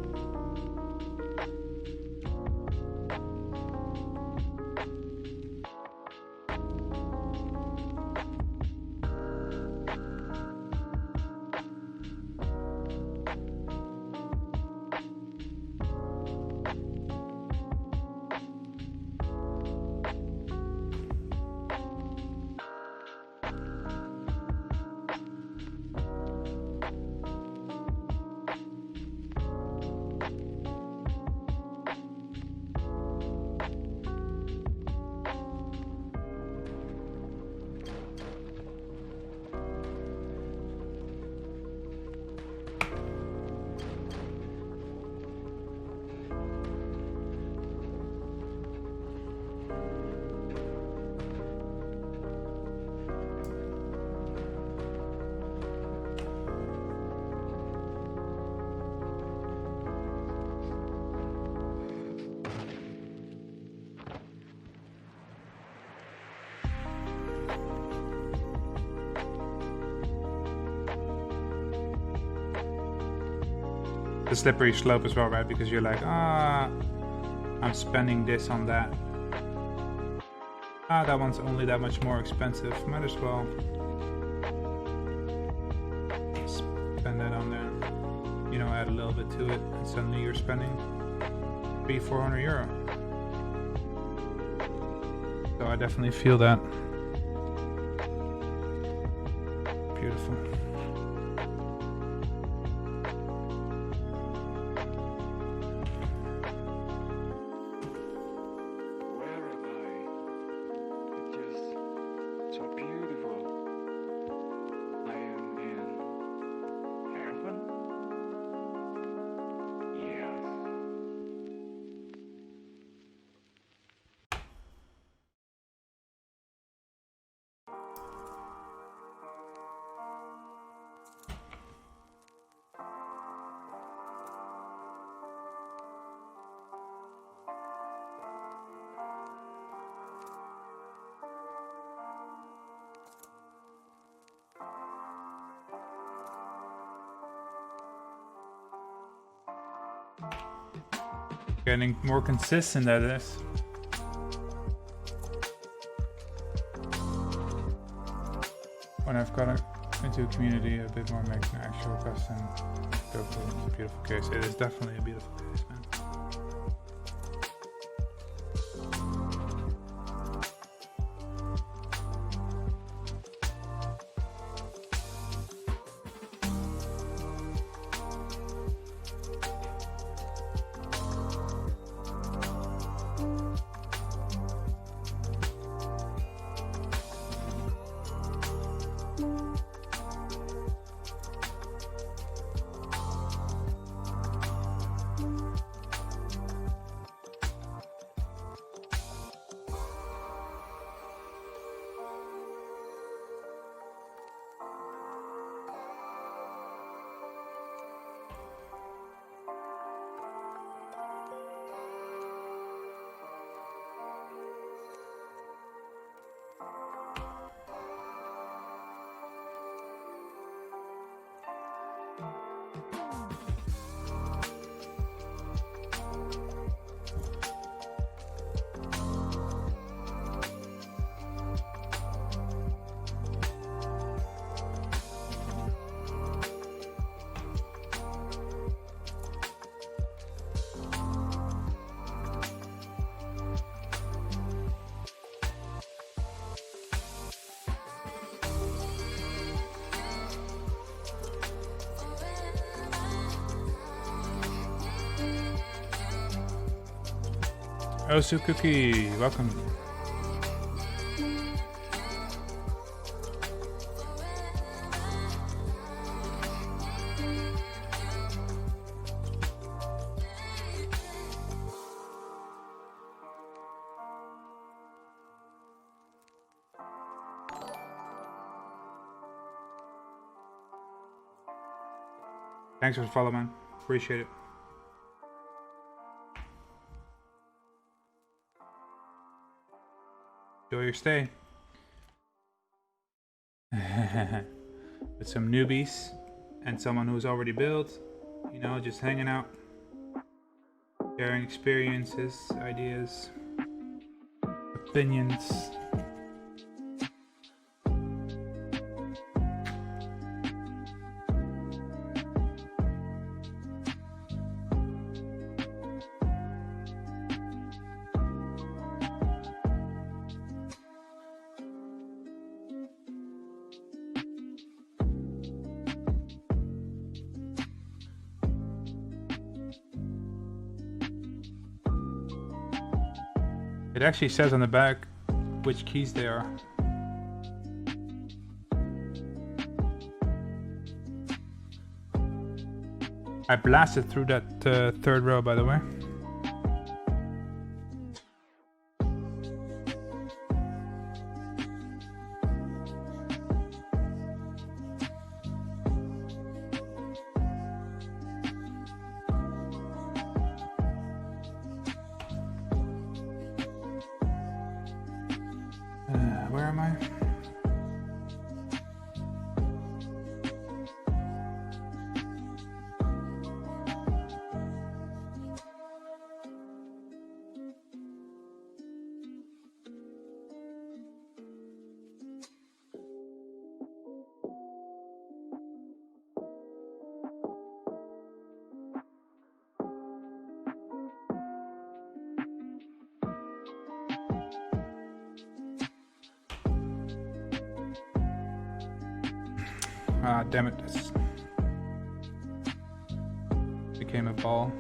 the slippery slope as well, right? Because you're like, I'm spending this on that. That one's only that much more expensive. Might as well spend that on there. You know, add a little bit to it, and suddenly you're spending €400. So I definitely feel that. Beautiful. Where am I? It's just so beautiful. I am in heaven? Yes. Getting more consistent at this. When I've got into a community a bit more, making an actual custom. It's a beautiful case. It is definitely a beautiful case, man. Osu Cookie, welcome. Thanks for the follow, man. Appreciate it. Enjoy your stay. With some newbies and someone who's already built, you know, just hanging out, sharing experiences, ideas, opinions. It actually says on the back which keys they are. I blasted through that third row, by the way. Where am I? Ah, damn it. This became a ball.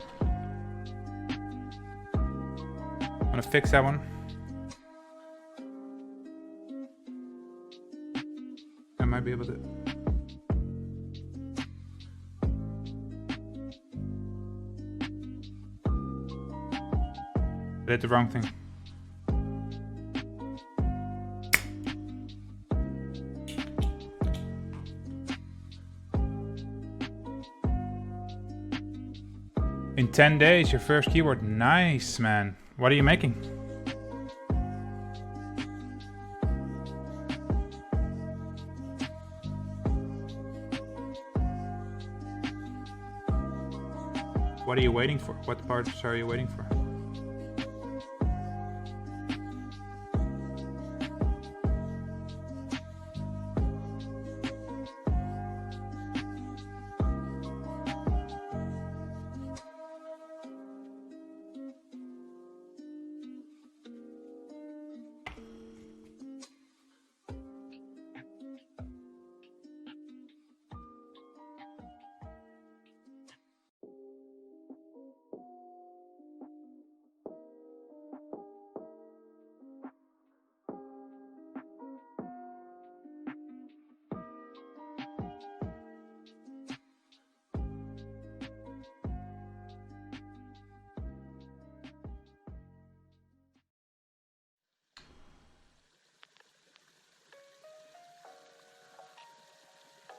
I'm gonna fix that one. I might be able to. I did the wrong thing. In 10 days, your first keyboard. Nice, man. What are you making? What are you waiting for? What parts are you waiting for?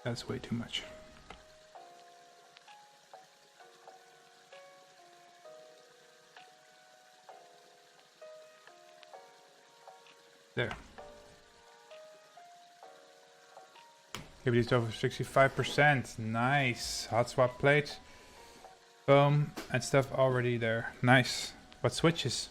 That's way too much. There. KBD's over 65%. Nice. Hot swap plate. Boom. And stuff already there. Nice. What switches?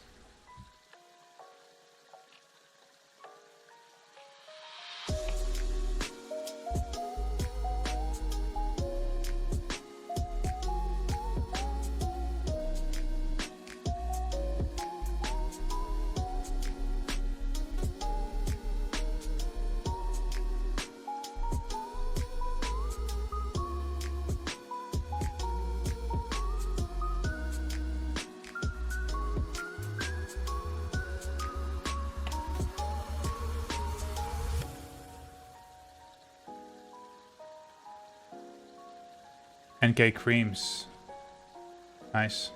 NK creams. Nice.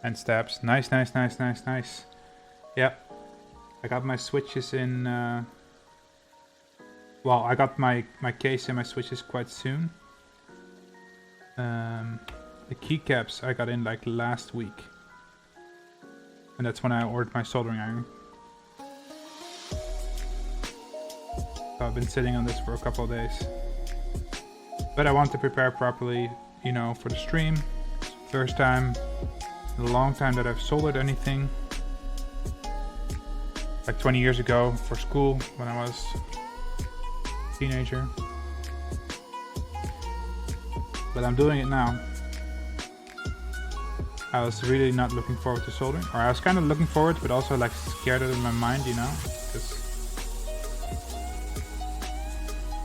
And stabs. Nice, nice, nice, nice, nice. Yeah. I got my switches in... well, I got my case and my switches quite soon. The keycaps I got in like last week. And that's when I ordered my soldering iron. So I've been sitting on this for a couple of days. But I want to prepare properly, you know, for the stream. First time in a long time that I've soldered anything. Like 20 years ago for school when I was a teenager. But I'm doing it now. I was really not looking forward to soldering. Or I was kind of looking forward, but also like scared it in my mind, you know. Because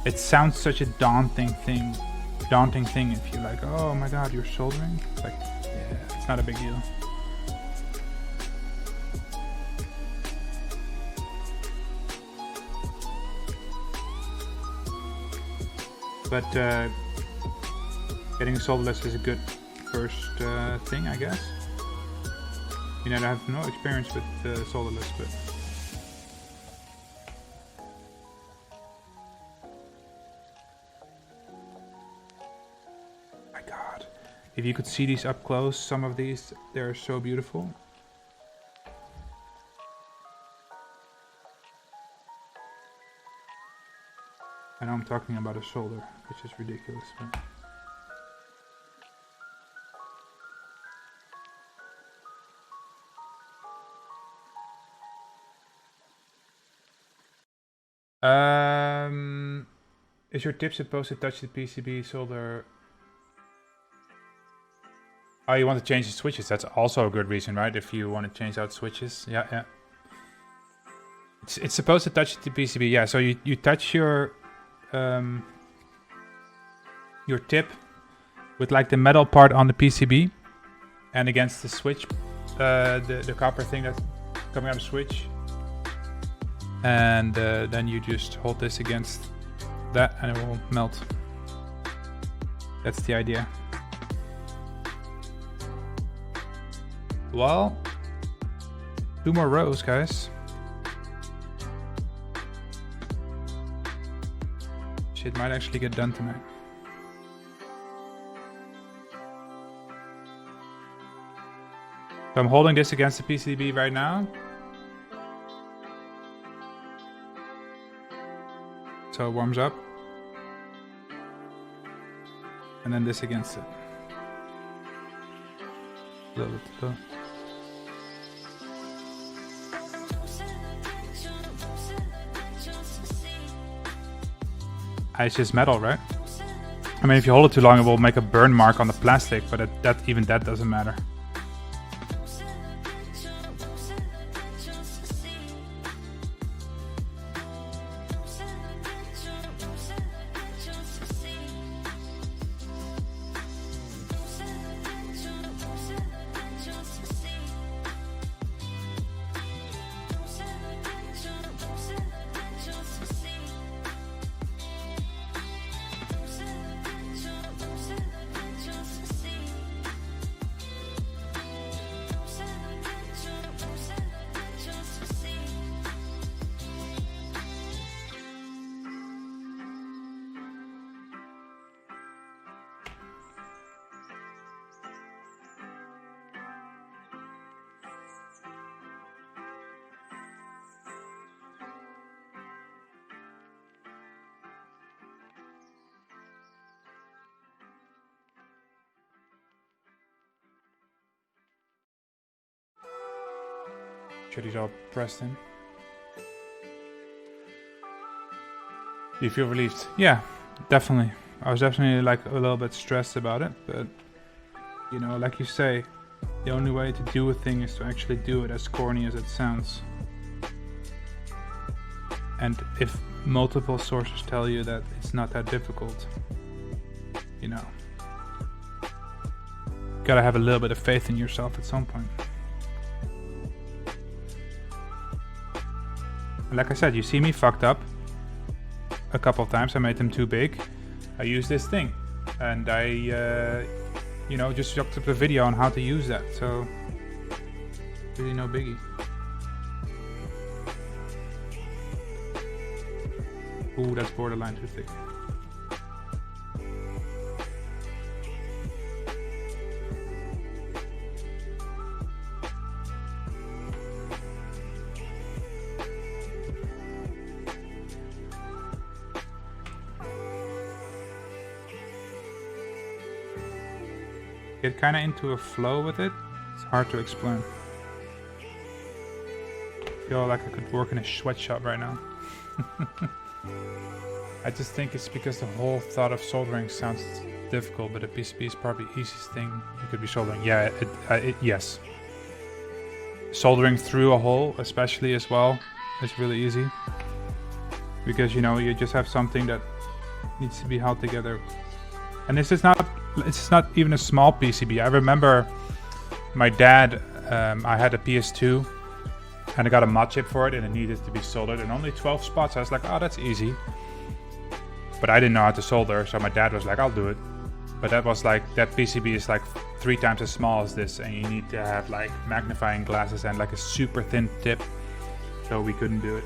it sounds such a daunting thing if you're like, oh my god, you're soldering? It's like, yeah, it's not a big deal. But getting solderless is a good first thing, I guess. You know, I have no experience with solderless, but if you could see these up close, some of these, they're so beautiful. I know I'm talking about a solder, which is ridiculous. But is your tip supposed to touch the PCB solder? Oh, you want to change the switches. That's also a good reason, right? If you want to change out switches. Yeah, yeah. It's supposed to touch the PCB. Yeah, so you touch your your tip with like the metal part on the PCB and against the switch, the copper thing that's coming out of the switch. And then you just hold this against that and it will melt. That's the idea. Well, 2 more rows, guys. Shit might actually get done tonight. So I'm holding this against the PCB right now. So it warms up. And then this against it. A little bit low. It's just metal, right? I mean, if you hold it too long, it will make a burn mark on the plastic, but even that doesn't matter. Sure these all pressed in. Do you feel relieved? Yeah, definitely. I was definitely like a little bit stressed about it, but you know, like you say, the only way to do a thing is to actually do it, as corny as it sounds. And if multiple sources tell you that it's not that difficult, you know, you gotta have a little bit of faith in yourself at some point. Like I said, you see me fucked up a couple of times. I made them too big. I used this thing, and I, you know, just looked up a video on how to use that. So, really no biggie. Ooh, that's borderline too thick. Get kind of into a flow with it. It's hard to explain. I feel like I could work in a sweatshop right now. I just think it's because the whole thought of soldering sounds difficult, but a PCB is probably the easiest thing you could be soldering. Yeah, yes. Soldering through a hole, especially as well, is really easy. Because, you know, you just have something that needs to be held together. And this is not, it's not even a small PCB. I remember my dad, I had a PS2 and I got a mod chip for it and it needed to be soldered in only 12 spots. I was like, oh, that's easy. But I didn't know how to solder, so my dad was like, I'll do it. But that was like, that PCB is like 3 times as small as this, and you need to have like magnifying glasses and like a super thin tip, so we couldn't do it.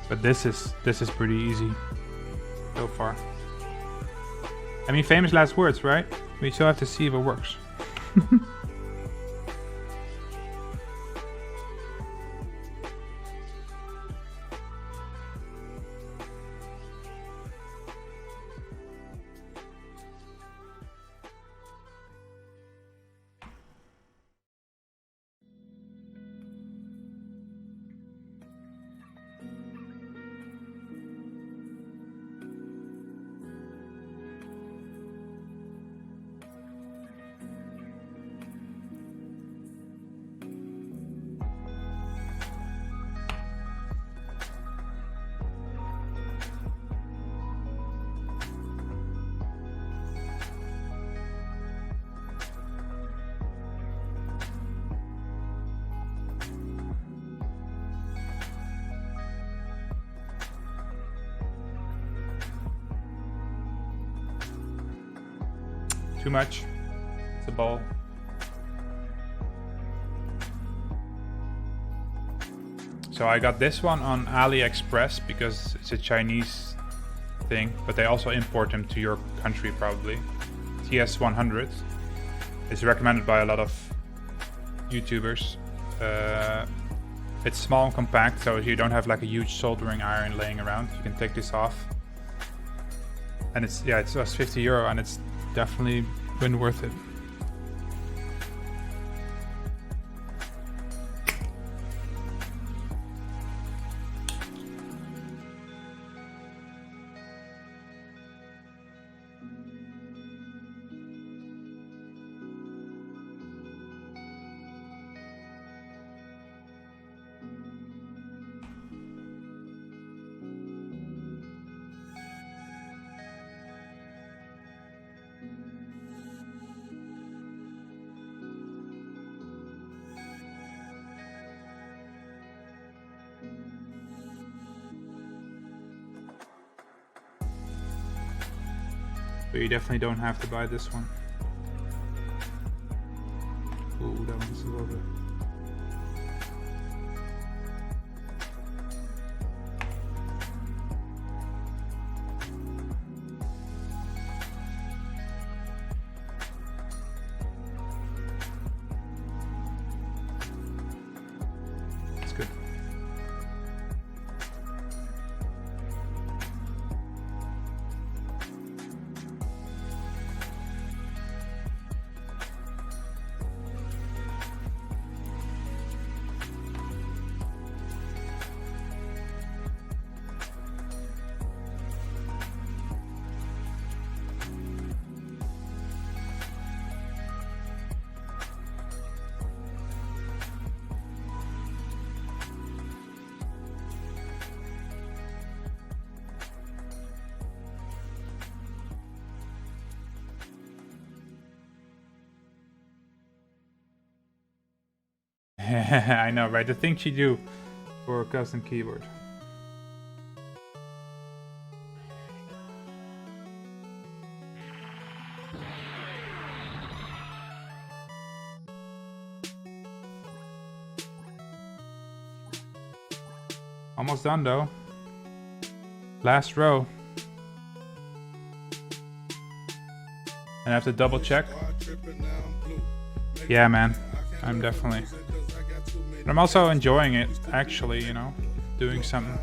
But this is pretty easy so far. I mean, famous last words, right? We still have to see if it works. Too much. It's a ball. So I got this one on AliExpress because it's a Chinese thing, but they also import them to your country probably. TS100. It's recommended by a lot of YouTubers. It's small and compact, so you don't have like a huge soldering iron laying around. You can take this off. And it's just 50 euro and it's definitely been worth it. But you definitely don't have to buy this one. Ooh, that one's a little bit. It's good. I know, right? The things you do for a custom keyboard. Almost done though. Last row. And I have to double check. Yeah, man. I'm definitely. But I'm also enjoying it, actually, you know, doing something.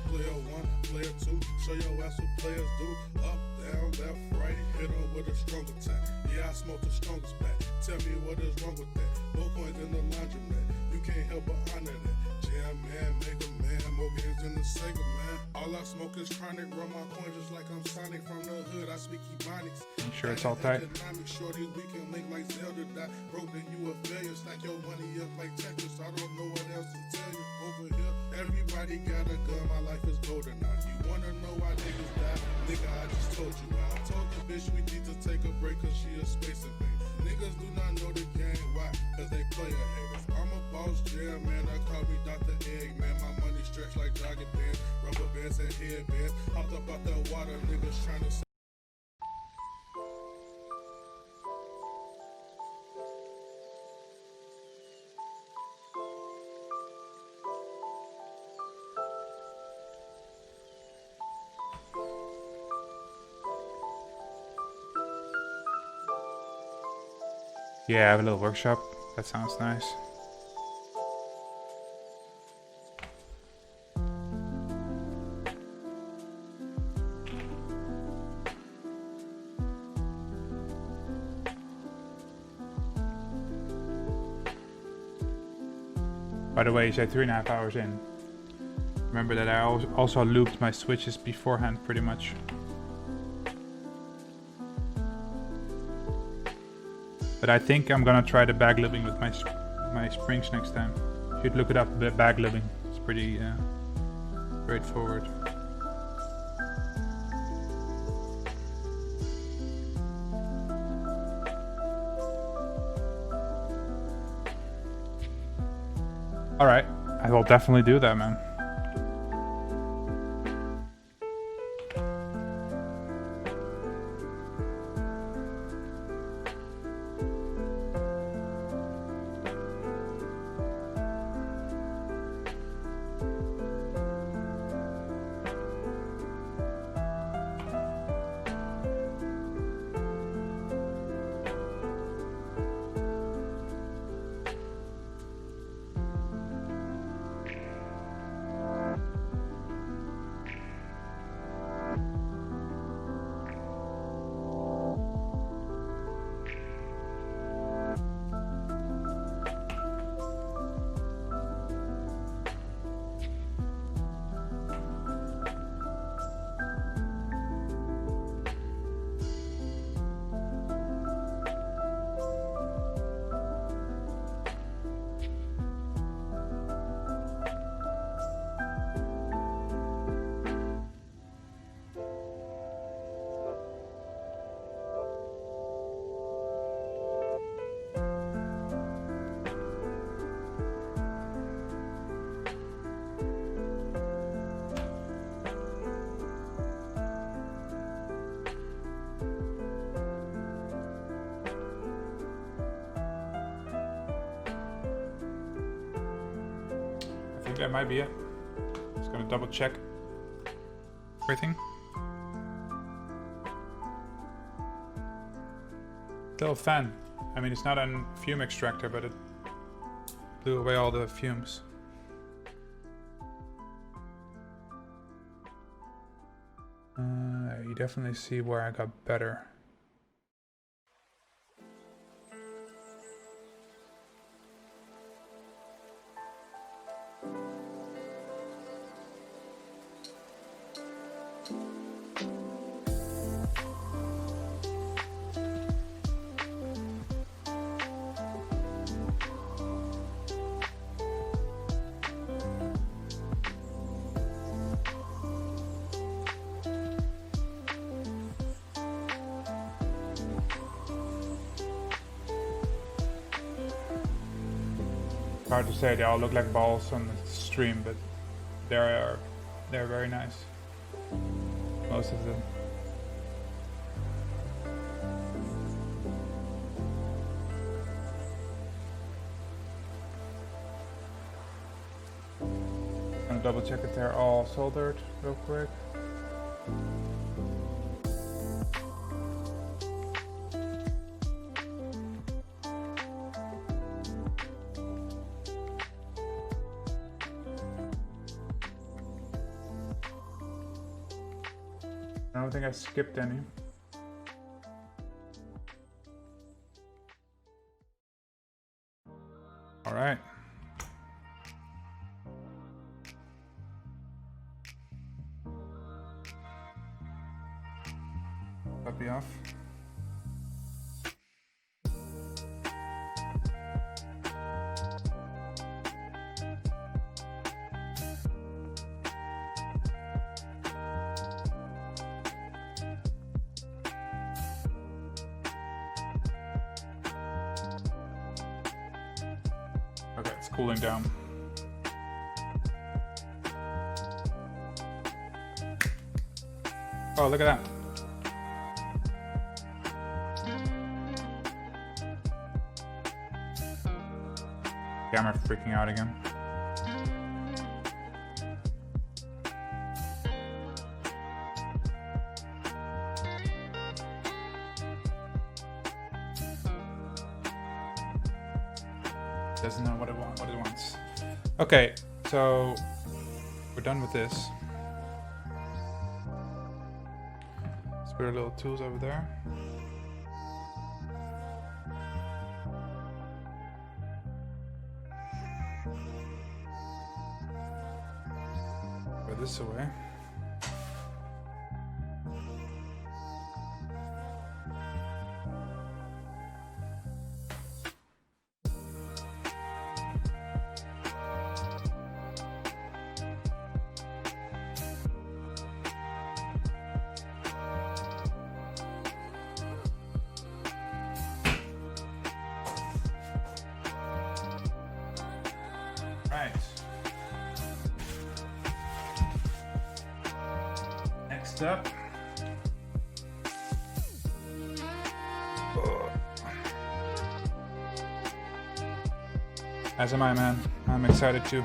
Player 1, player 2, show your ass what players do. Up, down, left, right, hit on with a strong attack. Yeah, I smoke the strongest back. Tell me what is wrong with that. No coins in the laundromat. You can't help but honor that. Jam man, make a man, more games than the Sega man. All I smoke is chronic, run my coin just like I'm Sonic. From the hood, I speak Ebonics. I'm sure it's all tight. Shorty, we can link like Zelda. Die broke, then you a failure. Stack your money up like Tetris. I don't know what else to tell you. Over here, everybody got a gun. My life is golden now. You wanna know why niggas die? Nigga, I just told you. I told the bitch we need to take a break cause she a space invader. Niggas do not know the game. Why? Cause they player haters. I'm a boss jam, man. I call me Dr. Eggman. My money stretched like jogging pants. Rubber bands and headbands. Hopped up out that water. Niggas trying to. Yeah, I have a little workshop. That sounds nice. By the way, you said 3.5 hours in. Remember that I also looped my switches beforehand pretty much. But I think I'm gonna try the bag looping with my springs next time. You should look it up, bag looping. It's pretty straightforward. Alright, I will definitely do that, man. that might be it. Just gonna double check everything. Still a fan. I mean, it's not a fume extractor, but it blew away all the fumes. You definitely see where I got better. Hard to say, they all look like balls on the stream, but they're very nice. Most of them. I'm gonna double check if they're all soldered real quick. I don't think I skipped any. All right. Puppy off. Okay, it's cooling down. Oh, look at that. Camera freaking out again. Doesn't know what it wants. Okay, so we're done with this. Let's put our little tools over there. Put this away. Right. Next up. As am I, man. I'm excited too.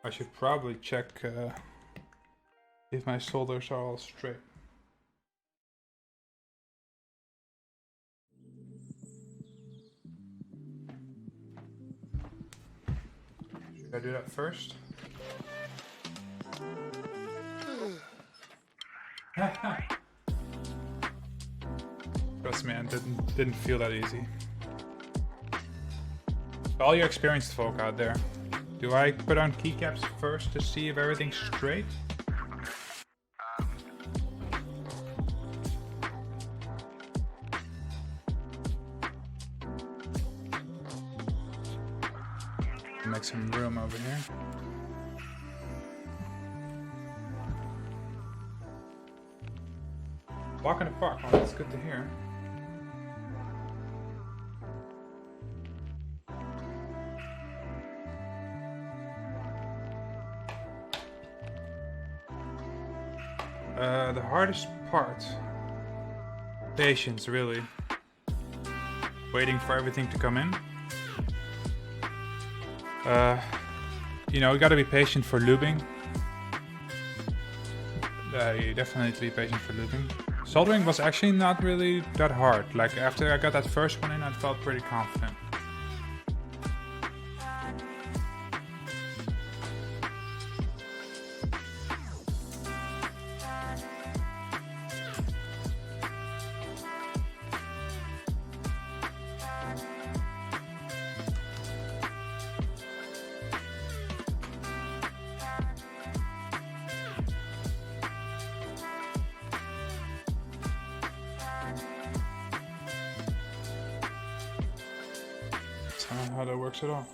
I should probably check if my solders are all straight. Should I do that first? Trust me, it didn't feel that easy. For all you experienced folk out there, do I put on keycaps first to see if everything's straight? Make some room over here. Walk in the park. Oh, that's good to hear. The hardest part, patience, really. Waiting for everything to come in. You know, you gotta be patient for lubing. You definitely be patient for lubing. Soldering was actually not really that hard. Like after I got that first one in, I felt pretty confident. How that works at all.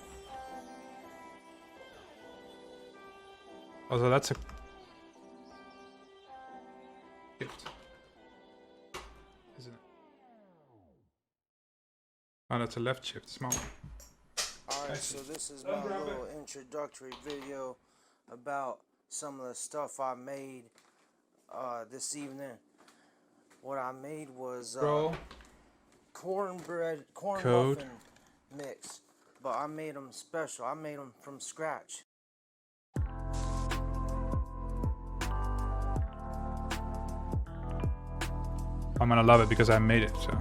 Although that's a shift, isn't it? Oh, that's a left shift, small. Alright, so this is my little introductory video about some of the stuff I made this evening. What I made was corn muffin mix, but I made them special. I made them from scratch. I'm gonna love it because I made it, so.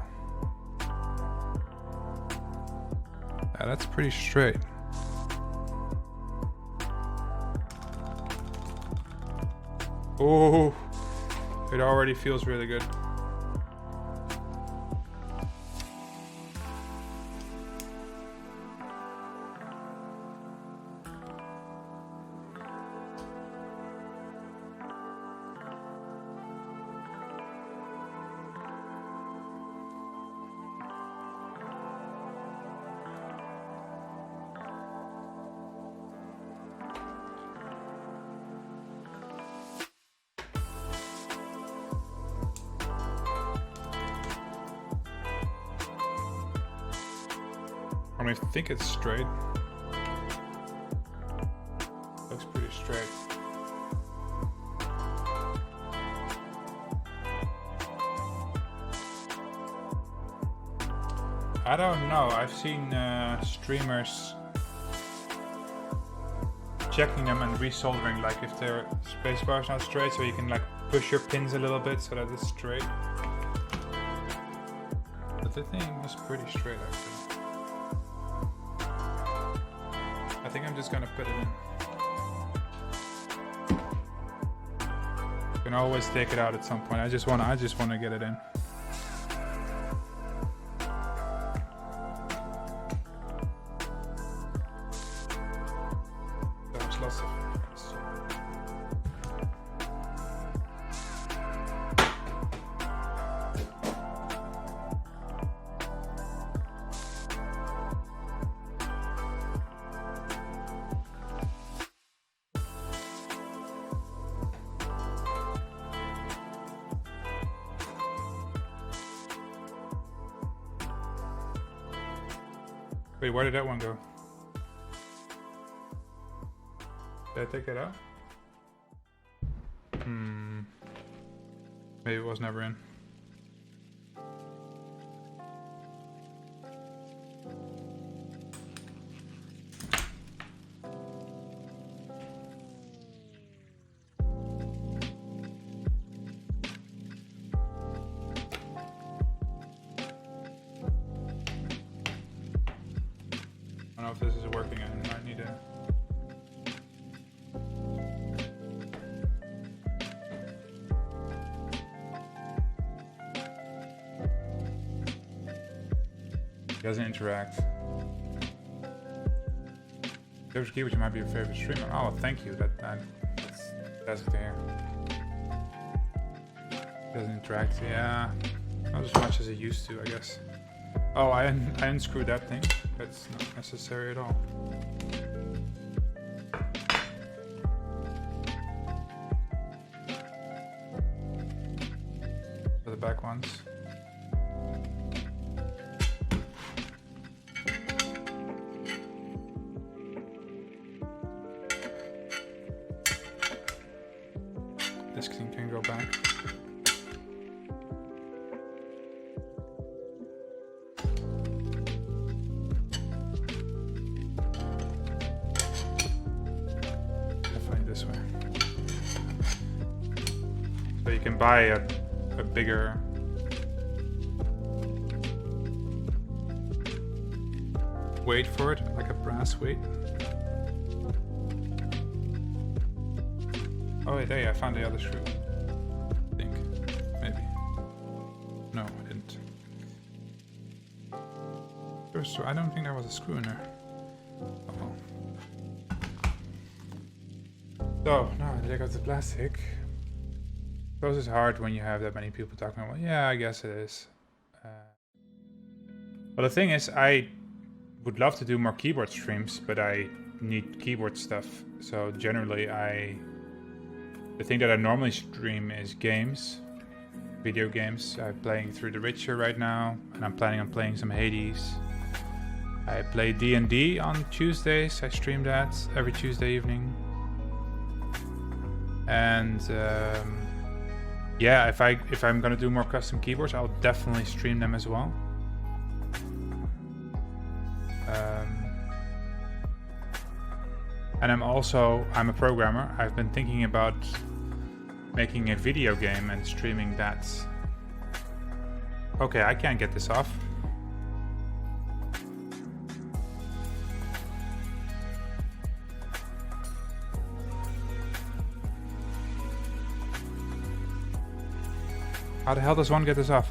Yeah, that's pretty straight. Oh, it already feels really good. I think it's straight. Looks pretty straight. I don't know. I've seen streamers checking them and resoldering, like if their spacebar is not straight, so you can like push your pins a little bit so that it's straight. But the thing is pretty straight actually. I think I'm just gonna put it in. You can always take it out at some point. I just wanna get it in. There's lots of Wait, where did that one go? Did I take that out? Maybe it was never in. I don't know if this is working. I might need to. It doesn't interact. There's Key, which might be your favorite streamer. Oh, thank you. That's it there. Doesn't interact. Yeah, not as much as it used to, I guess. Oh, I unscrewed that thing. That's not necessary at all. this thing can go back. Definitely this way. So you can buy a bigger... weight for it, like a brass weight. Oh wait, hey, I found the other screw. I think. Maybe. No, I didn't. I don't think there was a screw in there. Oh well. So, now I take out the plastic. Suppose it's hard when you have that many people talking about, well, yeah, I guess it is. Well, the thing is, I would love to do more keyboard streams, but I need keyboard stuff. So generally, the thing that I normally stream is games, video games. I'm playing through The Witcher right now, and I'm planning on playing some Hades. I play D&D on Tuesdays. I stream that every Tuesday evening. And yeah, if I'm gonna do more custom keyboards, I'll definitely stream them as well. And I'm a programmer. I've been thinking about making a video game and streaming that. Okay, I can't get this off. How the hell does one get this off?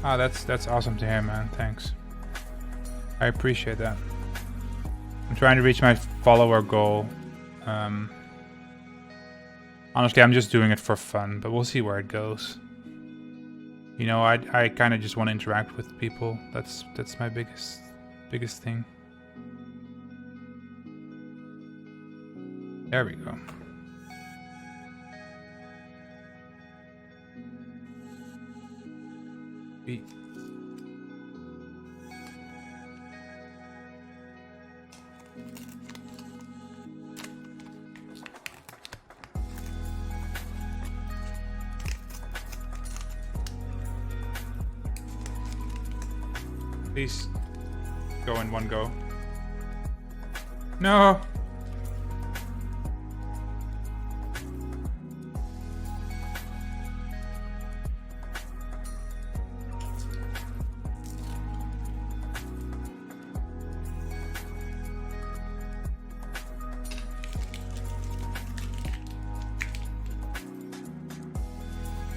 Ah, that's awesome to hear, man. Thanks. I appreciate that. I'm trying to reach my follower goal. Honestly, I'm just doing it for fun, but we'll see where it goes. You know, I kind of just want to interact with people. That's my biggest thing. There we go. Beat. Please go in one go. No!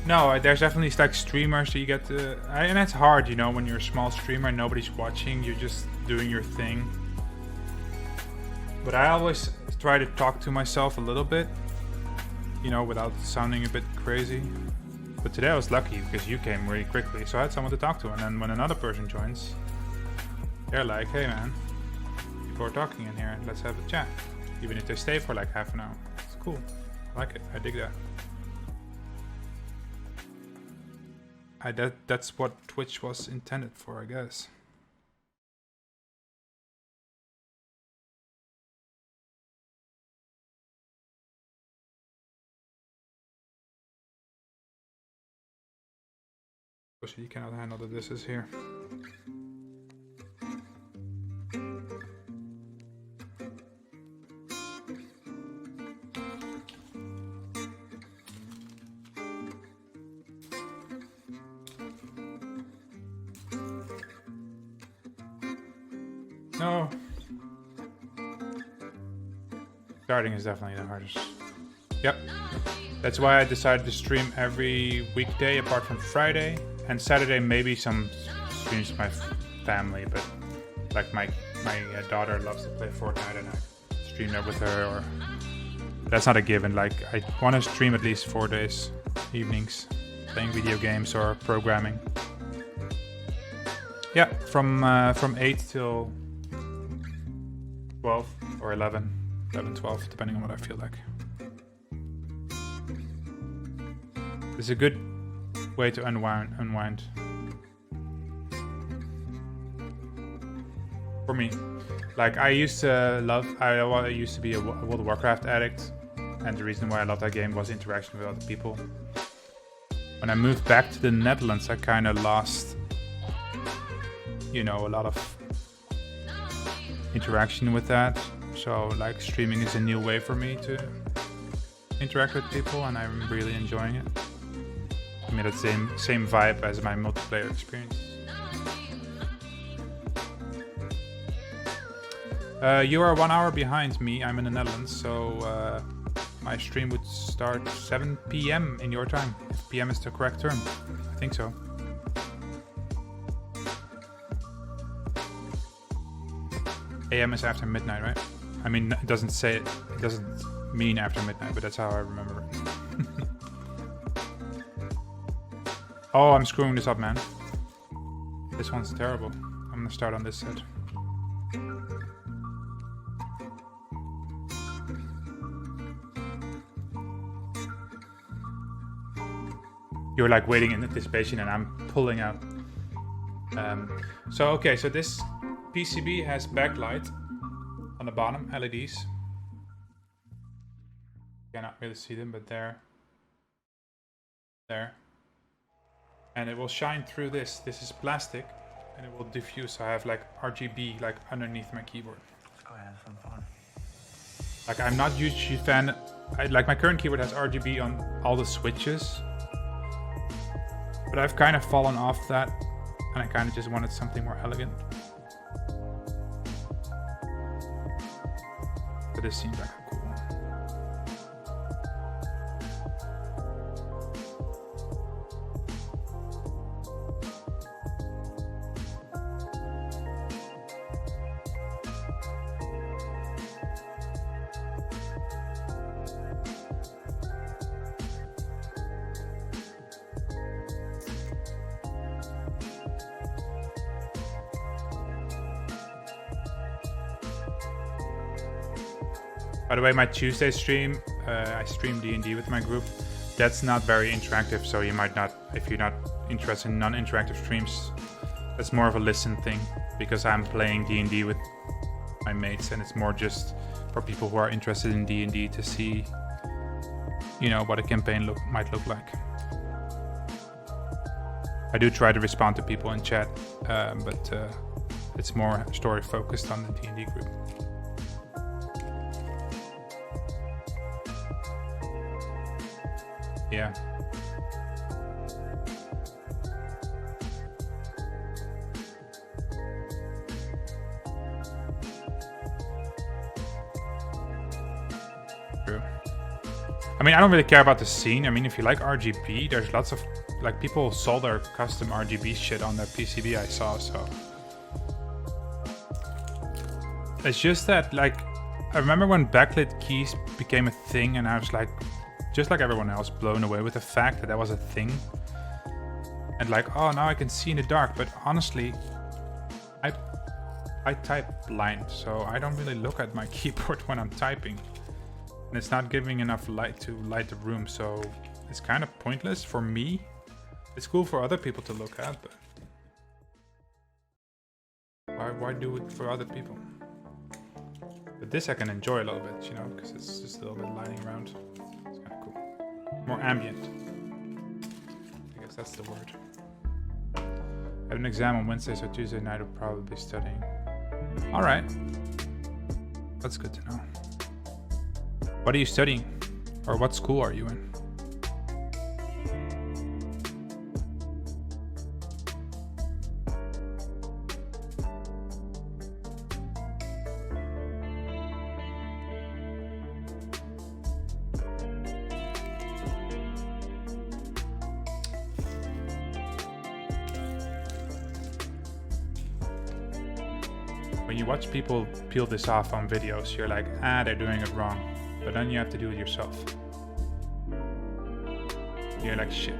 No, there's definitely like streamers that you get to, and it's hard, you know, when you're a small streamer and nobody's watching, you're just doing your thing. But I always try to talk to myself a little bit, you know, without sounding a bit crazy. But today I was lucky because you came really quickly, so I had someone to talk to. And then when another person joins, they're like, hey man, people are talking in here, let's have a chat. Even if they stay for like half an hour. It's cool. I like it. I dig that. That's what Twitch was intended for, I guess. So you cannot handle that this is here. No. Starting is definitely the hardest. Yep. That's why I decided to stream every weekday apart from Friday. And Saturday maybe some streams with my family, but like my daughter loves to play Fortnite and I stream that with her, or that's not a given. Like I want to stream at least 4 days, evenings, playing video games or programming. Yeah, from 8 till 12 or 11, 12, depending on what I feel like. It's a good way to unwind. For me, like I used to be a World of Warcraft addict, and the reason why I loved that game was interaction with other people. When I moved back to the Netherlands, I kind of lost, you know, a lot of interaction with that. So like streaming is a new way for me to interact with people, and I'm really enjoying it. I mean, that same vibe as my multiplayer experience. You are 1 hour behind me. I'm in the Netherlands, so my stream would start 7 PM in your time. If PM is the correct term. I think so. AM is after midnight, right? I mean, it doesn't say it. It doesn't mean after midnight, but that's how I remember it. Oh, I'm screwing this up, man. This one's terrible. I'm gonna start on this set. You're like waiting in anticipation and I'm pulling out. So this PCB has backlight on the bottom, LEDs. You cannot really see them, but there. And it will shine through this. This is plastic and it will diffuse. So I have like RGB like underneath my keyboard. Let's go have some fun. Like I'm not usually a fan. Like my current keyboard has RGB on all the switches. But I've kind of fallen off that, and I kind of just wanted something more elegant. But this seems like a cool one. By the way, my Tuesday stream, I stream D&D with my group. That's not very interactive, so you might not, if you're not interested in non-interactive streams, that's more of a listen thing, because I'm playing D&D with my mates, and it's more just for people who are interested in D&D to see, you know, what a campaign might look like. I do try to respond to people in chat, but it's more story focused on the D&D group. Yeah. True. I mean, I don't really care about the scene. I mean, if you like RGB, there's lots of, like, people sold their custom RGB shit on their PCB I saw, so. It's just that, like, I remember when backlit keys became a thing and I was like, just like everyone else, blown away with the fact that that was a thing. And like, oh, now I can see in the dark. But honestly, I type blind, so I don't really look at my keyboard when I'm typing. And it's not giving enough light to light the room, so it's kind of pointless for me. It's cool for other people to look at, but why do it for other people? But this I can enjoy a little bit, you know, because it's just a little bit lighting around. More ambient. I guess that's the word. I have an exam on Wednesday, so Tuesday night I'll probably be studying. Alright. That's good to know. What are you studying? Or what school are you in? When you watch people peel this off on videos, you're like, ah, they're doing it wrong. But then you have to do it yourself. You're like, shit.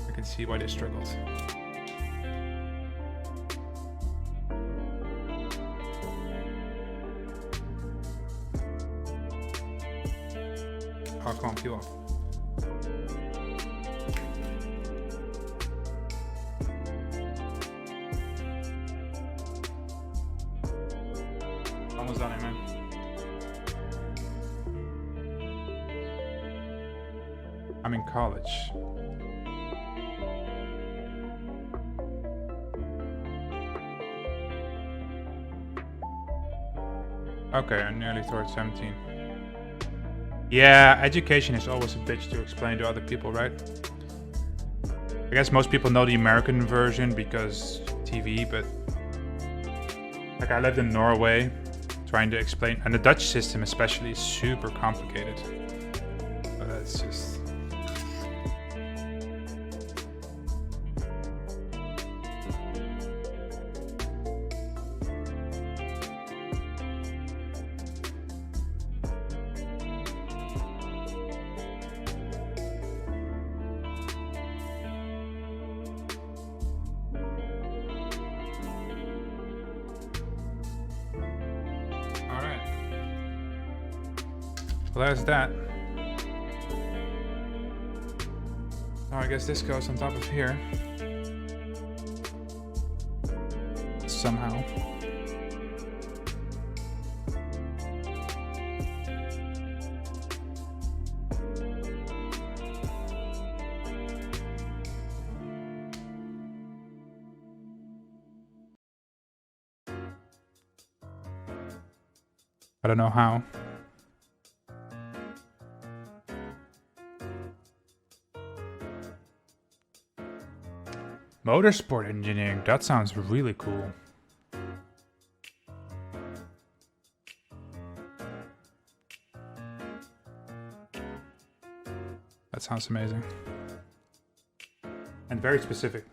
I can see why they struggled. Oh, come on, peel off. Almost done it, man. I'm in college. Okay, I'm nearly towards 17. Yeah, education is always a bitch to explain to other people, right? I guess most people know the American version because TV, but like I lived in Norway trying to explain, and the Dutch system especially is super complicated. But that's just... Well, there's that. Oh, I guess this goes on top of here. Somehow. I don't know how. Motorsport engineering, that sounds really cool. That sounds amazing. And very specific.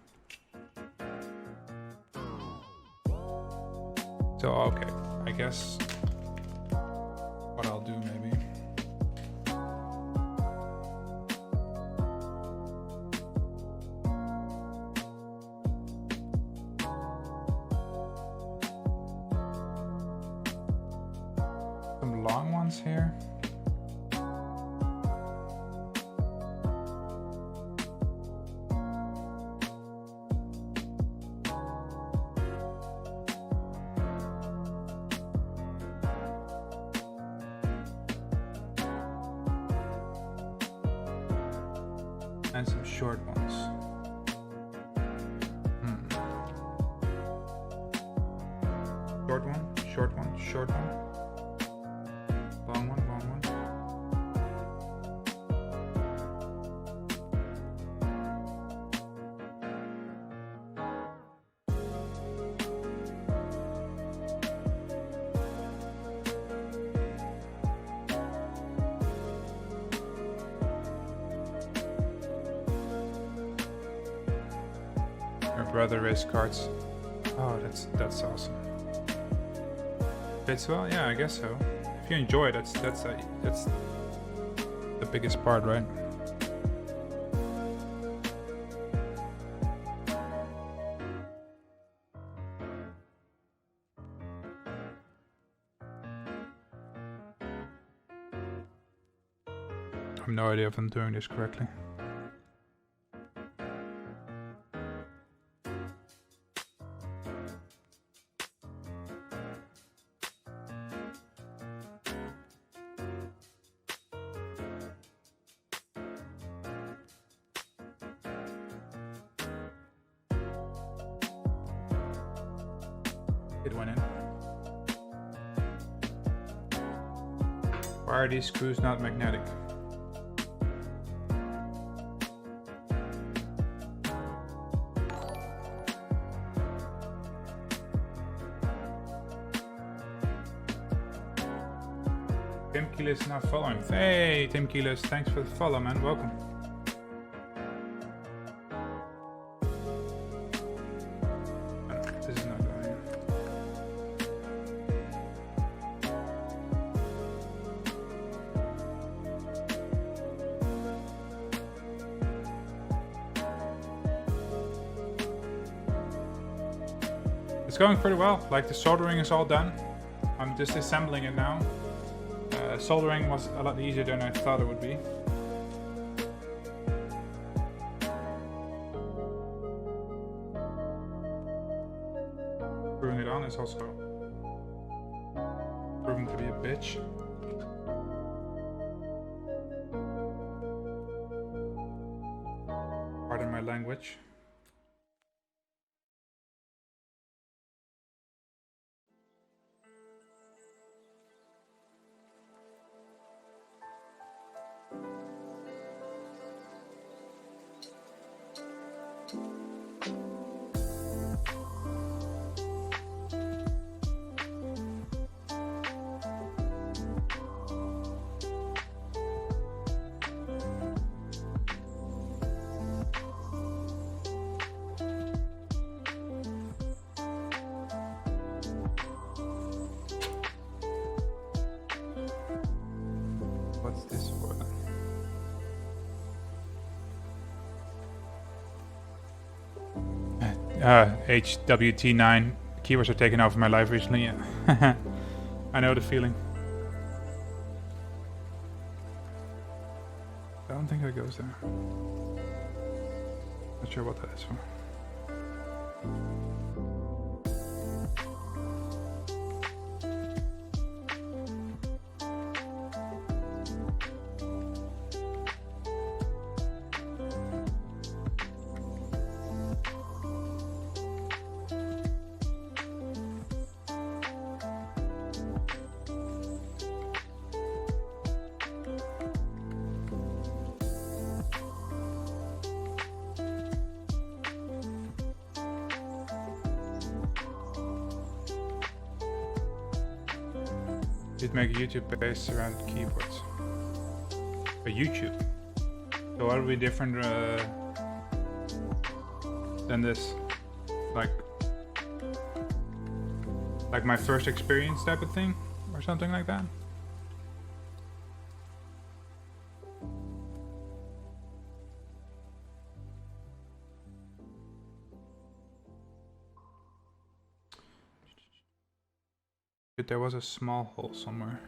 So, okay, I guess what I'll do maybe. Some long ones here. And some short ones. Short one, short one, short one. Long one, long one. Your brother race carts. Oh, that's awesome. Fits well? Yeah, I guess so. If you enjoy it, that's the biggest part, right? I have no idea if I'm doing this correctly. It went in. Why are these screws not magnetic? Tim Keelis now following. Hey, Tim Keelis, thanks for the follow, man. Welcome. This is not going in. It's going pretty well. Like the soldering is all done. I'm just assembling it now. Soldering was a lot easier than I thought it would be. Screwing it on is also bitch. Pardon my language. What's this for then? HWT9 keywords are taking over my life recently. Yeah. I know the feeling. I don't think that goes there. Not sure what that is for. You'd make a YouTube based around keyboards. A YouTube. So what would be different than this? Like my first experience type of thing? Or something like that? There was a small hole somewhere.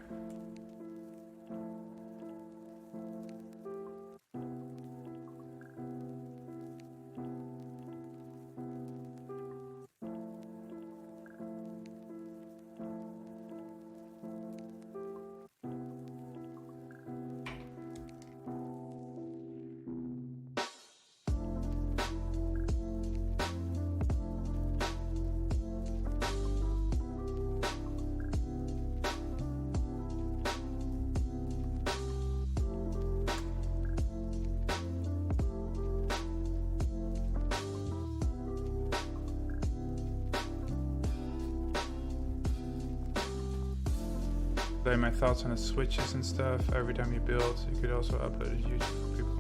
Play my thoughts on the switches and stuff. Every time you build, you could also upload it to YouTube for people.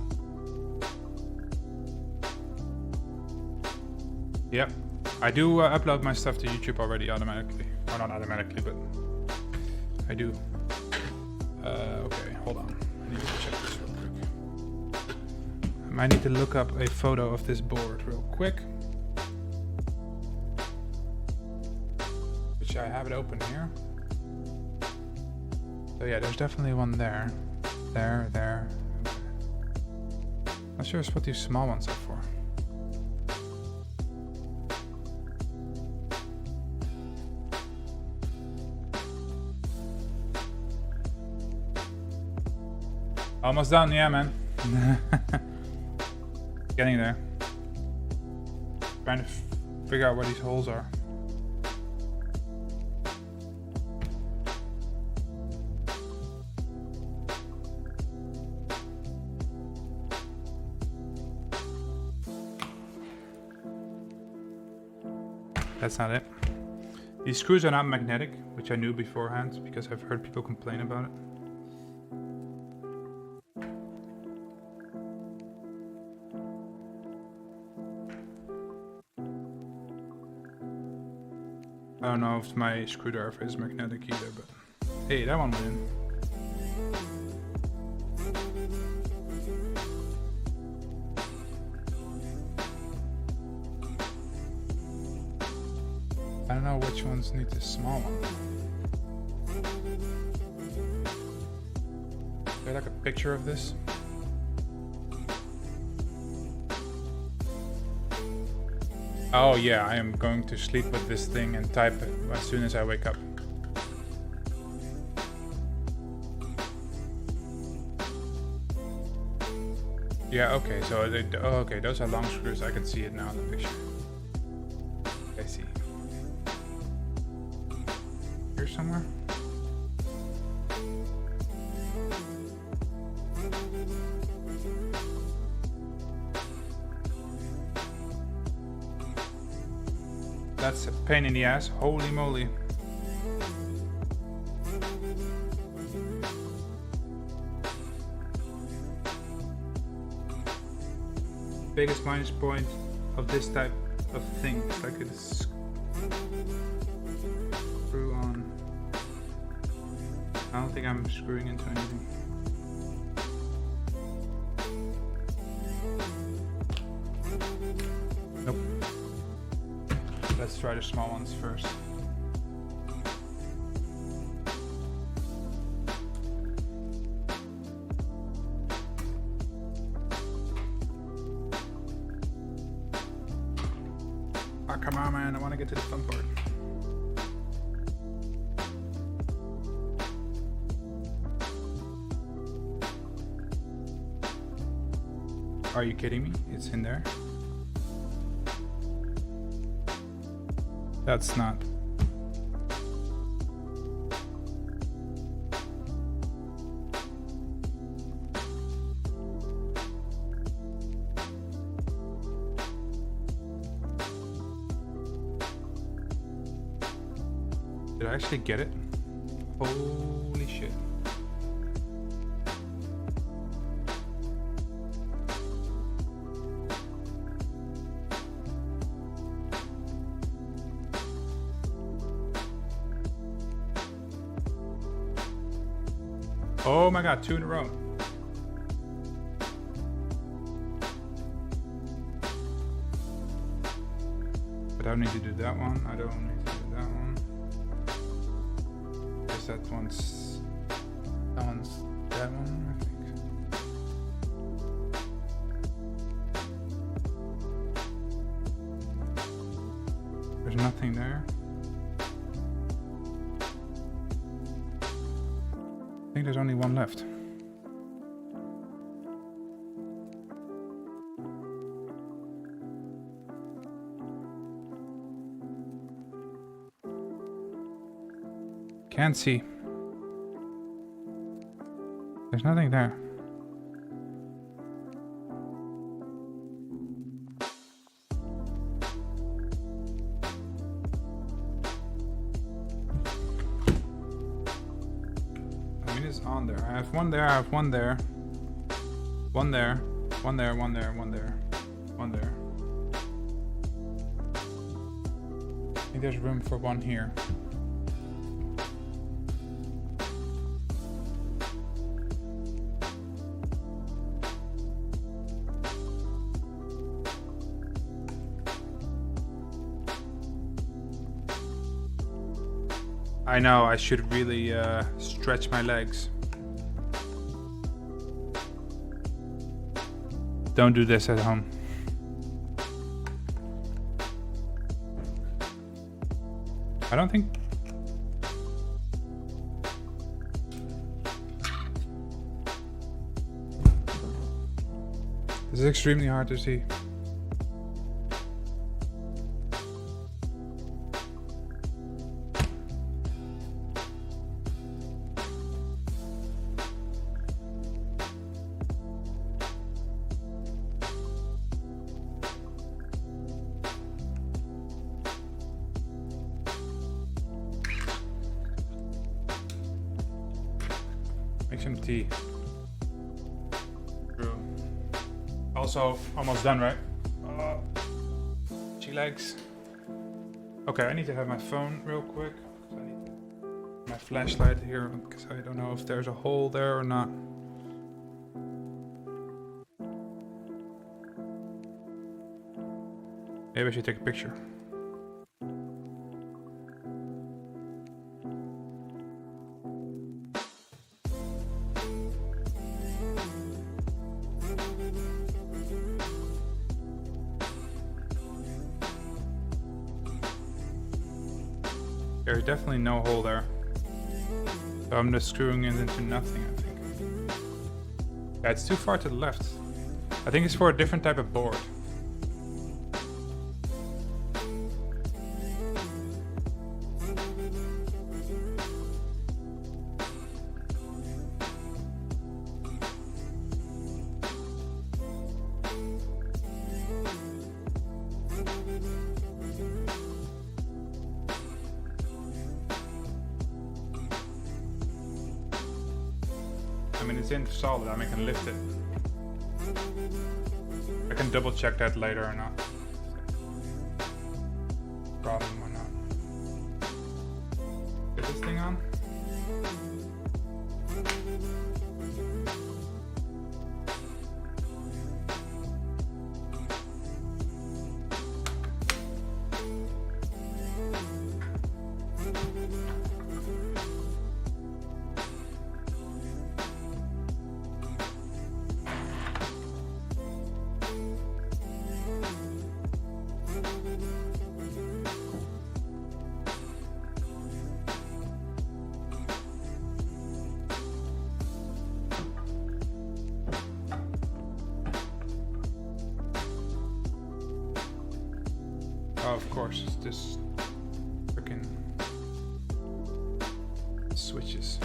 Yep, I do upload my stuff to YouTube already automatically. Or not automatically, but I do. Okay, hold on. I need to check this real quick. I might need to look up a photo of this board real quick. Which I have it open here. So yeah, there's definitely one there. There. Not sure what these small ones are for. Almost done, yeah, man. Getting there. Trying to figure out where these holes are. That's not it. These screws are not magnetic, which I knew beforehand because I've heard people complain about it. I don't know if my screwdriver is magnetic either, but hey, that one went in. I don't know which ones need the small one. Is there like a picture of this? Oh yeah, I am going to sleep with this thing and type it as soon as I wake up. Yeah, okay, so okay, those are long screws. I can see it now in the picture. I see. Here somewhere? That's a pain in the ass, holy moly. Biggest minus point of this type of thing. It's like a screw on. I don't think I'm screwing into anything. Nope. Let's try the small ones first. Ah, come on, man, I want to get to the fun part. Are you kidding me? It's in there. That's not. Did I actually get it? Holy shit. Oh my god, 2 in a row. But I don't need to do that one. I don't need to do that one. Guess that one's that one, I think. There's nothing there. I think there's only one left. Can't see. There's nothing there. It's on there. I have one there, I have one there. One there. One there, one there, one there. One there. I think there's room for one here. I know, I should really stretch my legs. Don't do this at home. I don't think... This is extremely hard to see. Make some tea. True. Also, almost done, right? Itchy legs. Okay, I need to have my phone real quick. I need my flashlight here because I don't know if there's a hole there or not. Maybe I should take a picture. There's definitely no hole there. So I'm just screwing it into nothing, I think. Yeah, it's too far to the left. I think it's for a different type of board. I mean, it's in solid, I mean, I can lift it. I can double check that later or not. Problem or not. Get this thing on. Oh, of course, it's this freaking switches.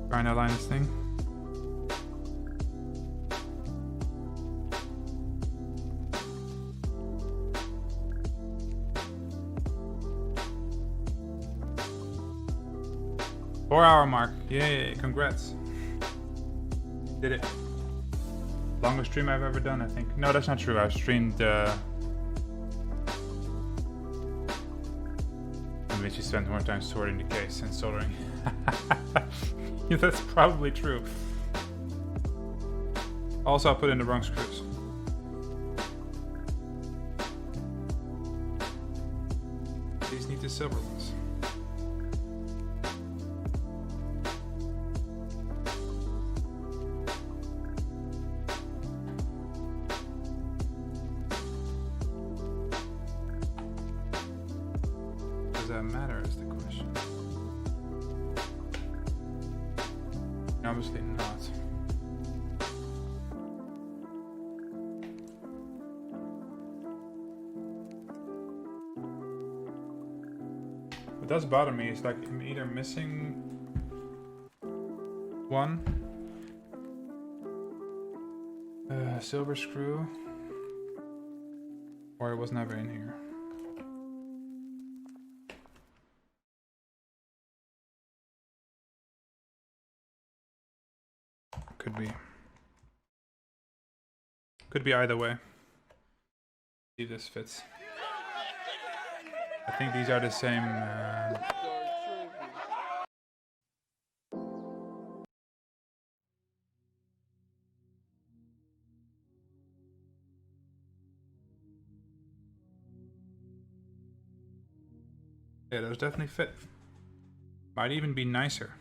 Trying to align this thing. Four-hour mark. Yay, congrats. Did it. Longest stream I've ever done, I think. No, that's not true. I've streamed in which you spent more time sorting the case and soldering. Yeah, that's probably true. Also, I put in the wrong screws. These need the silver ones. Does that matter is the question. Obviously not. What does bother me is like I'm either missing one silver screw or it was never in here. Could be either way. See if this fits. I think these are the same. Yeah, those definitely fit. Might even be nicer.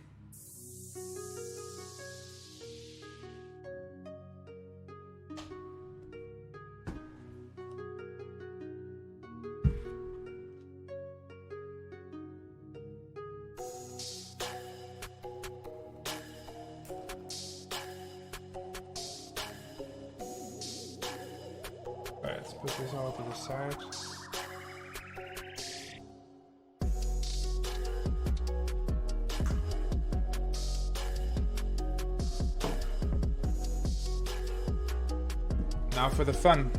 Alright, let's put this all to the side. Now for the fun.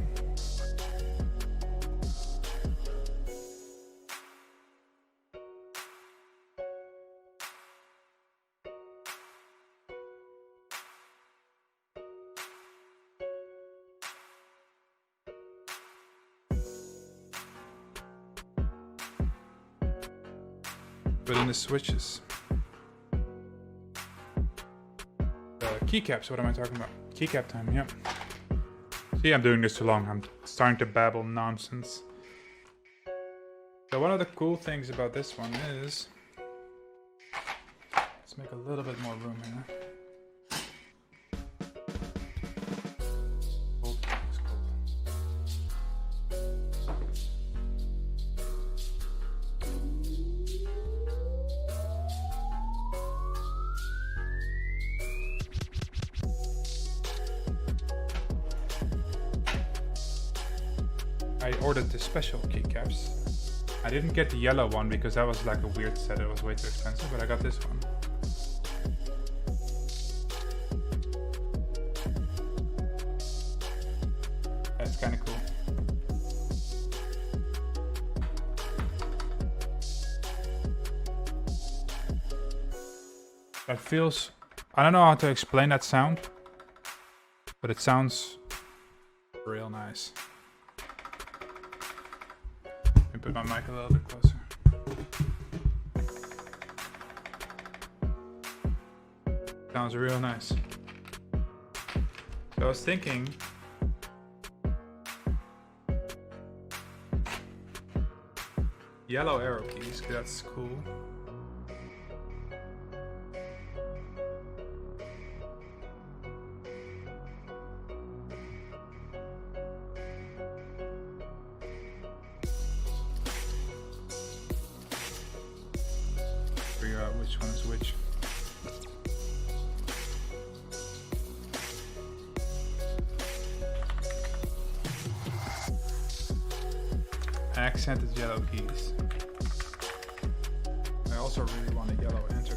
Put in the switches. Keycaps, what am I talking about? Keycap time, yep. See, I'm doing this too long. I'm starting to babble nonsense. So one of the cool things about this one is... Let's make a little bit more room here. I ordered the special keycaps. I didn't get the yellow one because that was like a weird set. It was way too expensive, but I got this one. That's kind of cool. That feels... I don't know how to explain that sound, but it sounds real nice. Let me put my mic a little bit closer. Sounds real nice. So I was thinking... yellow arrow keys, 'cause that's cool. Figure out which one is which. Accented yellow keys. I also really want a yellow enter.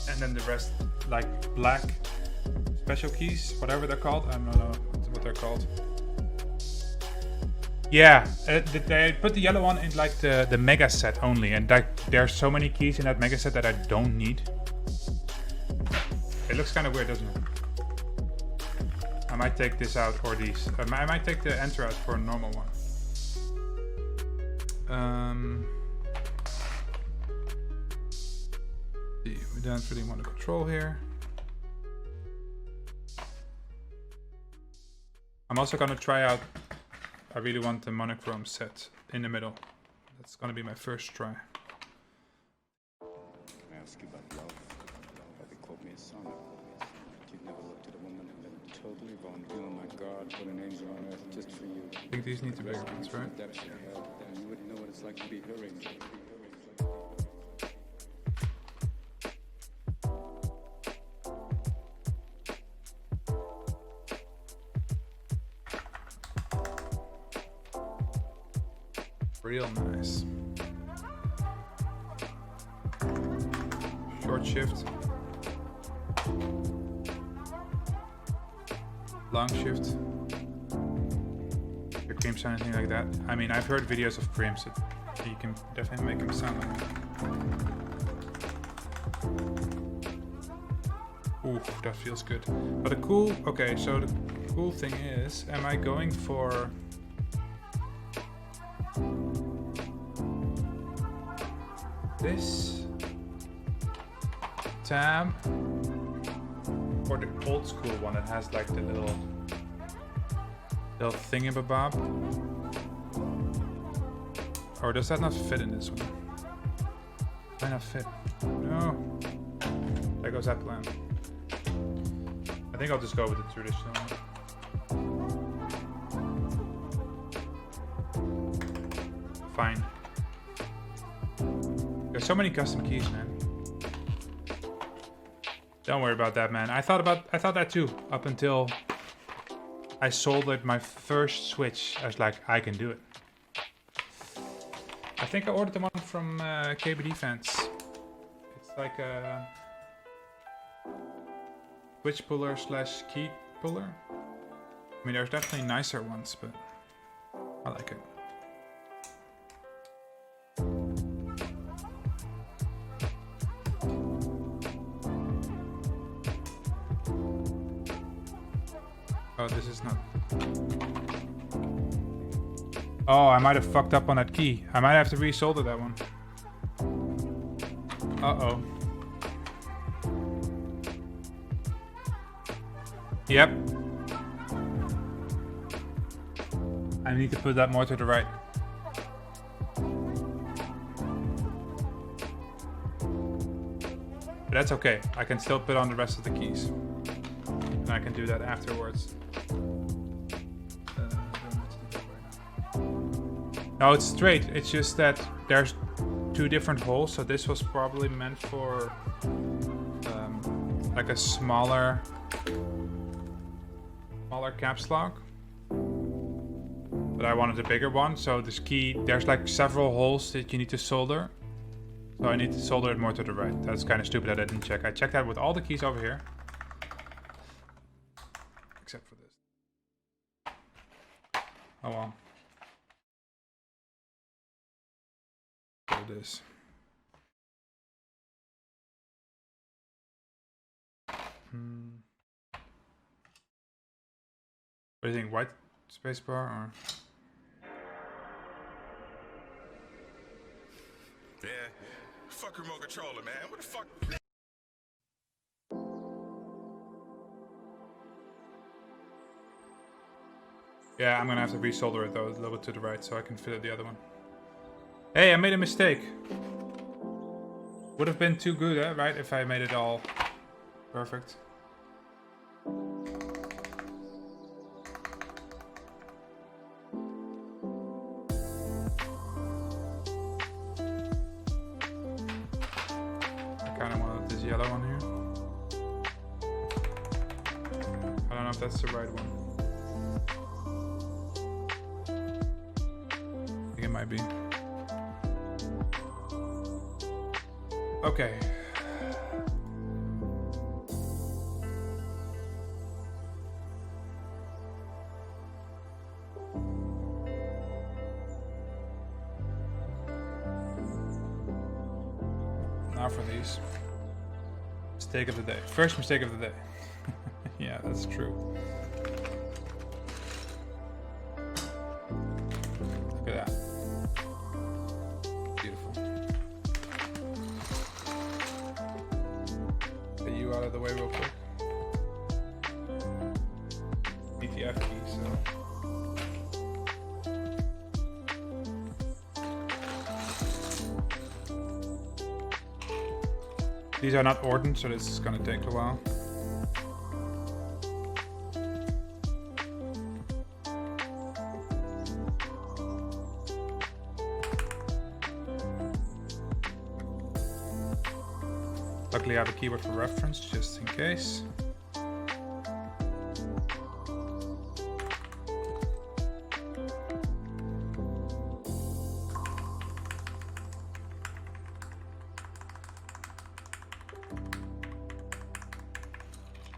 And then the rest, like black special keys, whatever they're called. I don't know what they're called. Yeah, they put the yellow one in like the mega set only, and there are so many keys in that mega set that I don't need. It looks kind of weird, doesn't it? I might take this out or these. I might take the enter out for a normal one. See, we don't really want to control here. I'm also gonna try out. I really want the monochrome set in the middle. That's gonna be my first try. Ask you about love. They called me a son. You've never looked at a woman and been totally vulnerable. Oh my God, what an angel on earth just for you. I think these need to be bigger ones, right? That she held, and you wouldn't know what it's like to be her angel. Real nice. Short shift. Long shift. Your crimps or anything like that. I mean, I've heard videos of crimps that you can definitely make them sound like that. Ooh, that feels good. But the cool, okay, so the cool thing is, am I going for this tab or the old school one that has like the little thingy-bob? Or does that not fit in this one? Why not fit? No. There goes that plan. I think I'll just go with the traditional one. Fine. There's so many custom keys, man. Don't worry about that, man. I thought that too up until I soldered my first switch. I was like, I can do it. I think I ordered the one from KBD fans. It's like a switch puller slash key puller. I mean, there's definitely nicer ones, but I like it. Oh, this is not... Oh, I might have fucked up on that key. I might have to resolder that one. Uh-oh. Yep. I need to put that more to the right. But that's okay. I can still put on the rest of the keys. And I can do that afterwards. No, it's straight. It's just that there's two different holes, so this was probably meant for like a smaller caps lock. But I wanted a bigger one, so this key, there's like several holes that you need to solder. So I need to solder it more to the right. That's kind of stupid that I didn't check. I checked that with all the keys over here. Except for this. Oh well. So it is. What do you think? White spacebar or? Yeah, fuck remote controller, man. What the fuck? Yeah, I'm gonna have to resolder it though, a little bit to the right, so I can fit it the other one. Hey, I made a mistake. Would have been too good, right? If I made it all perfect. Yellow one here. I don't know if that's the right one. I think it might be. Okay. Now for these. Mistake of the day. First mistake of the day. Yeah, that's true. Look at that. Beautiful. Get you out of the way real quick. Beat the F key, so. These are not ordered, so this is gonna take a while. Luckily I have a keyboard for reference, just in case.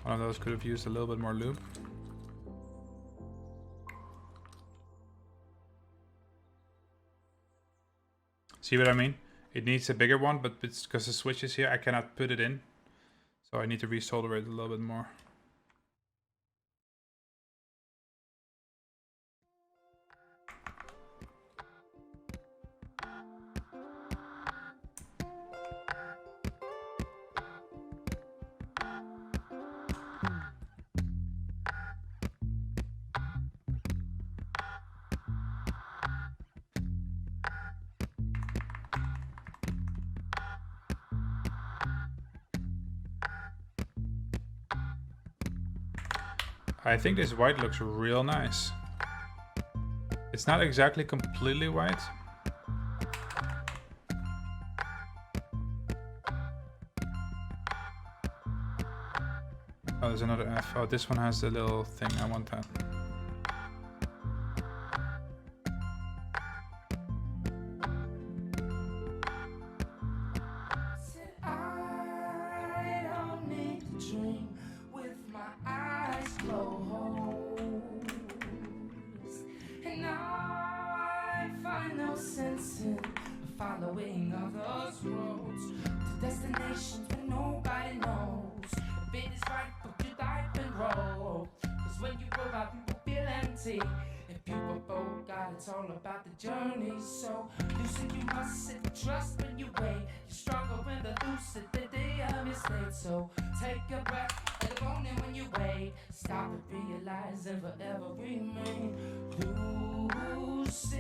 One of those could have used a little bit more lube. See what I mean? It needs a bigger one, but because the switch is here, I cannot put it in. So I need to resolder it a little bit more. I think this white looks real nice. It's not exactly completely white. Oh, there's another F. Oh, this one has the little thing. I want that. Following all those roads to destinations where nobody knows if it is right, but you dive and roll. Cause when you go out, people feel empty. If you were bold, God, it's all about the journey. So loosen you must sit, trust when you wait. You're stronger when the lucid the day of your state. So take a breath at the morning when you wait. Stop and realize and forever remain lucid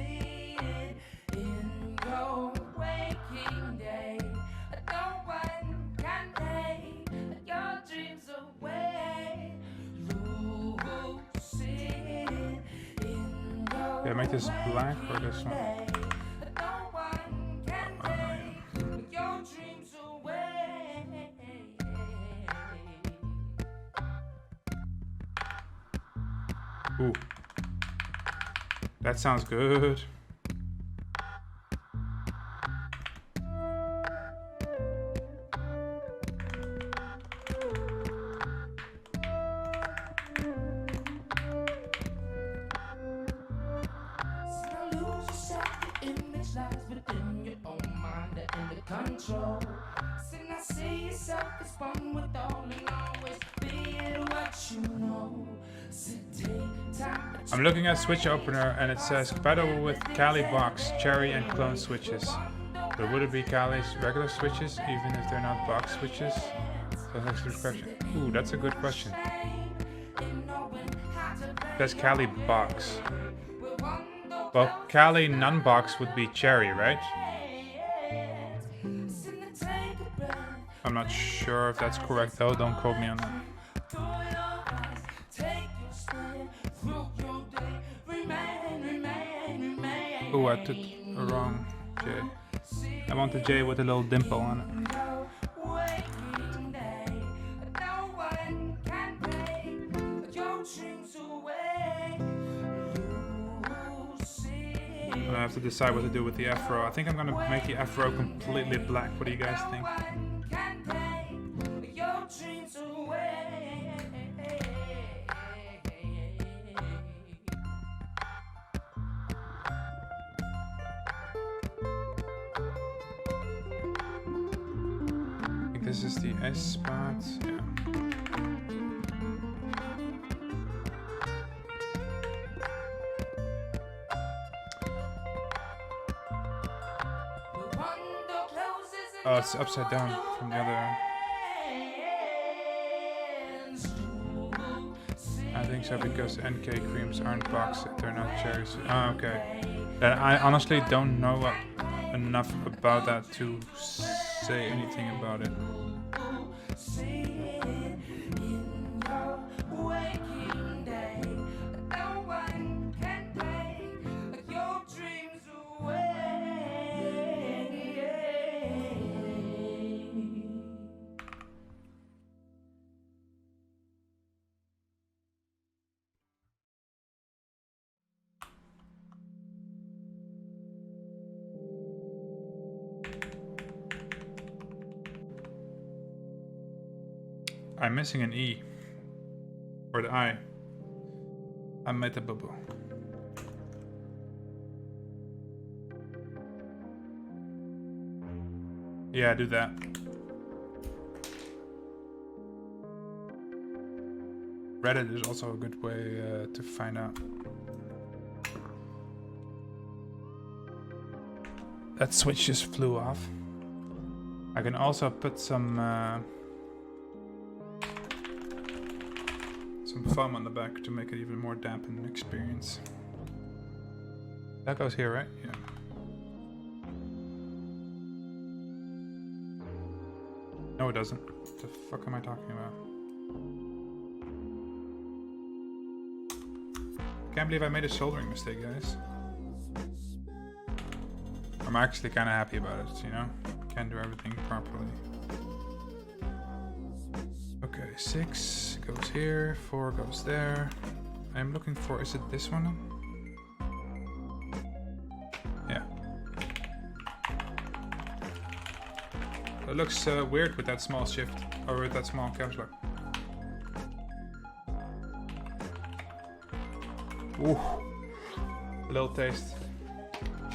in your waking day. No one can take your dreams away. Lucid in your Yeah, make this black or this one. no one can take That sounds good. I'm looking at switch opener and it says compatible with Kali box, cherry and clone switches. But would it be Kali's regular switches even if they're not box switches? That's a good question. Ooh, that's a good question. That's Kali box. Well, Kali non-box would be cherry, right? I'm not sure if that's correct though, don't quote me on that. Oh, I took a wrong J. I want the J with a little dimple on it. I have to decide what to do with the afro. I think I'm gonna make the afro completely black. What do you guys think? I think this is the S spot. Yeah. Oh, it's upside down from the other. I think so because NK creams aren't boxed, they're not cherries. Oh, okay. Then I honestly don't know enough about that to say anything about it. I'm missing an E. Or the I. I made a bubble. Yeah, do that. Reddit is also a good way to find out. That switch just flew off. I can also put some foam on the back to make it even more dampened experience. That goes here, right? Yeah. No, it doesn't. What the fuck am I talking about? Can't believe I made a soldering mistake, guys. I'm actually kind of happy about it, you know? Can't do everything properly. Okay, 6 goes here, 4 goes there. I'm looking for, is it this one? Yeah. It looks weird with that small shift, or with that small caps lock. Ooh, a little taste.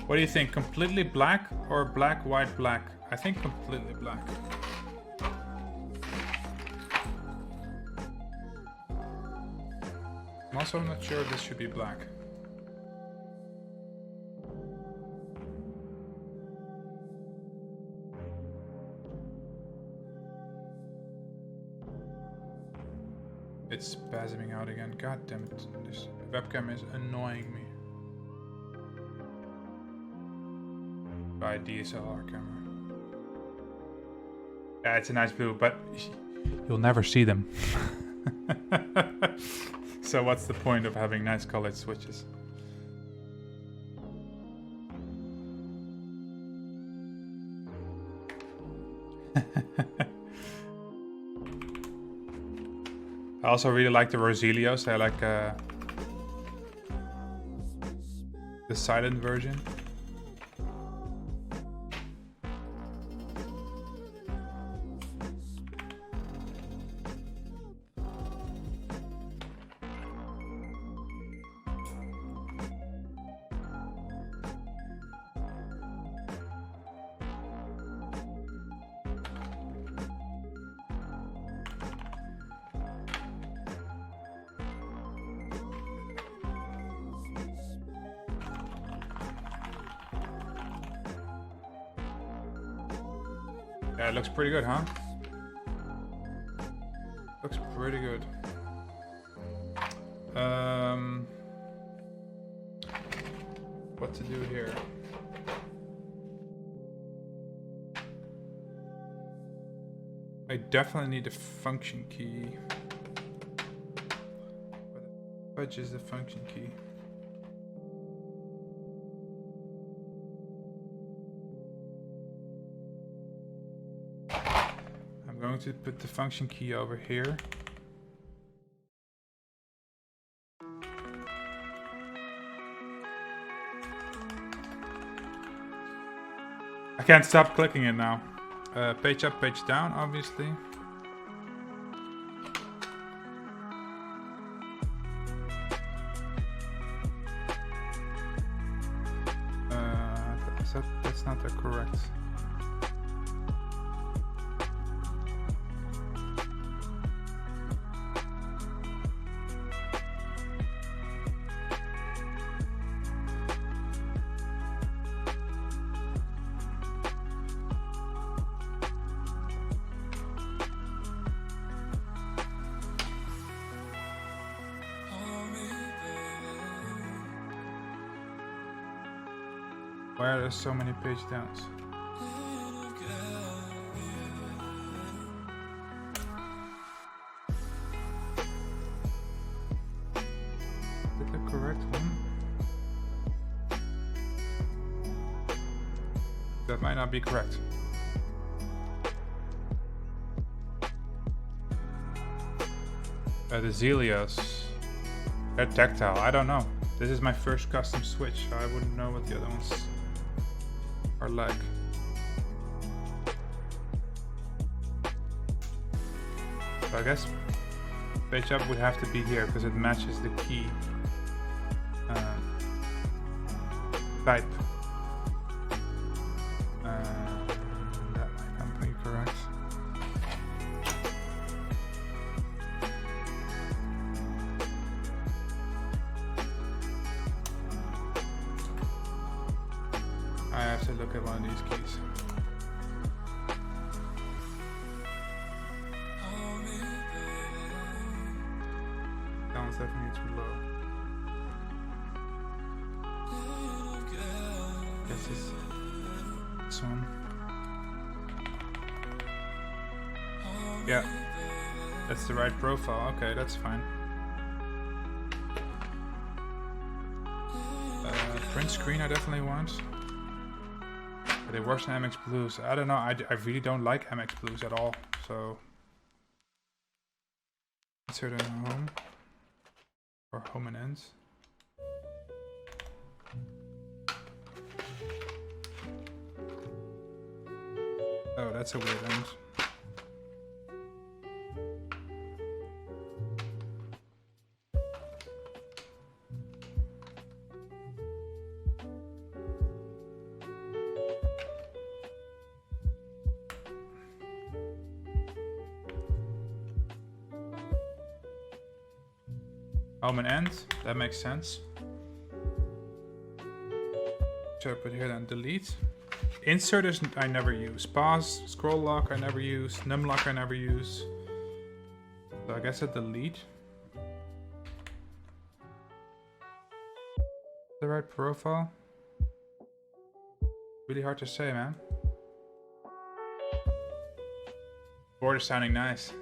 What do you think? Completely black or black, white, black? I think completely black. I'm also not sure this should be black. It's spasming out again. God damn it. This webcam is annoying me. By DSLR camera. Yeah, it's a nice blue, but you'll never see them. So what's the point of having nice colored switches? I also really like the Zealios. They're like The silent version. Yeah, it looks pretty good, huh? Looks pretty good. What to do here? I definitely need a function key. Which is the function key? I'm going to put the function key over here. I can't stop clicking it now. Page up, page down, obviously. That's not the correct. Why are there so many page downs? Is it the correct one? That might not be correct. The Tealios. They're tactile. I don't know. This is my first custom Switch, so I wouldn't know what the other ones are like. So I guess page up would have to be here because it matches the key type. That might not be correct. I have to look at one of these keys. That one's definitely too low. This is this one. Yeah, that's the right profile. Okay, that's fine. Print screen I definitely want. But it works in MX Blues. I don't know. I really don't like MX Blues at all. So insert in home or home and ends. Oh, that's a weird end. Home and end, that makes sense. Should I put here then delete? Insert is I never use. Pause, scroll lock I never use. Num lock I never use. So I guess a delete. The right profile? Really hard to say, man. Board is sounding nice.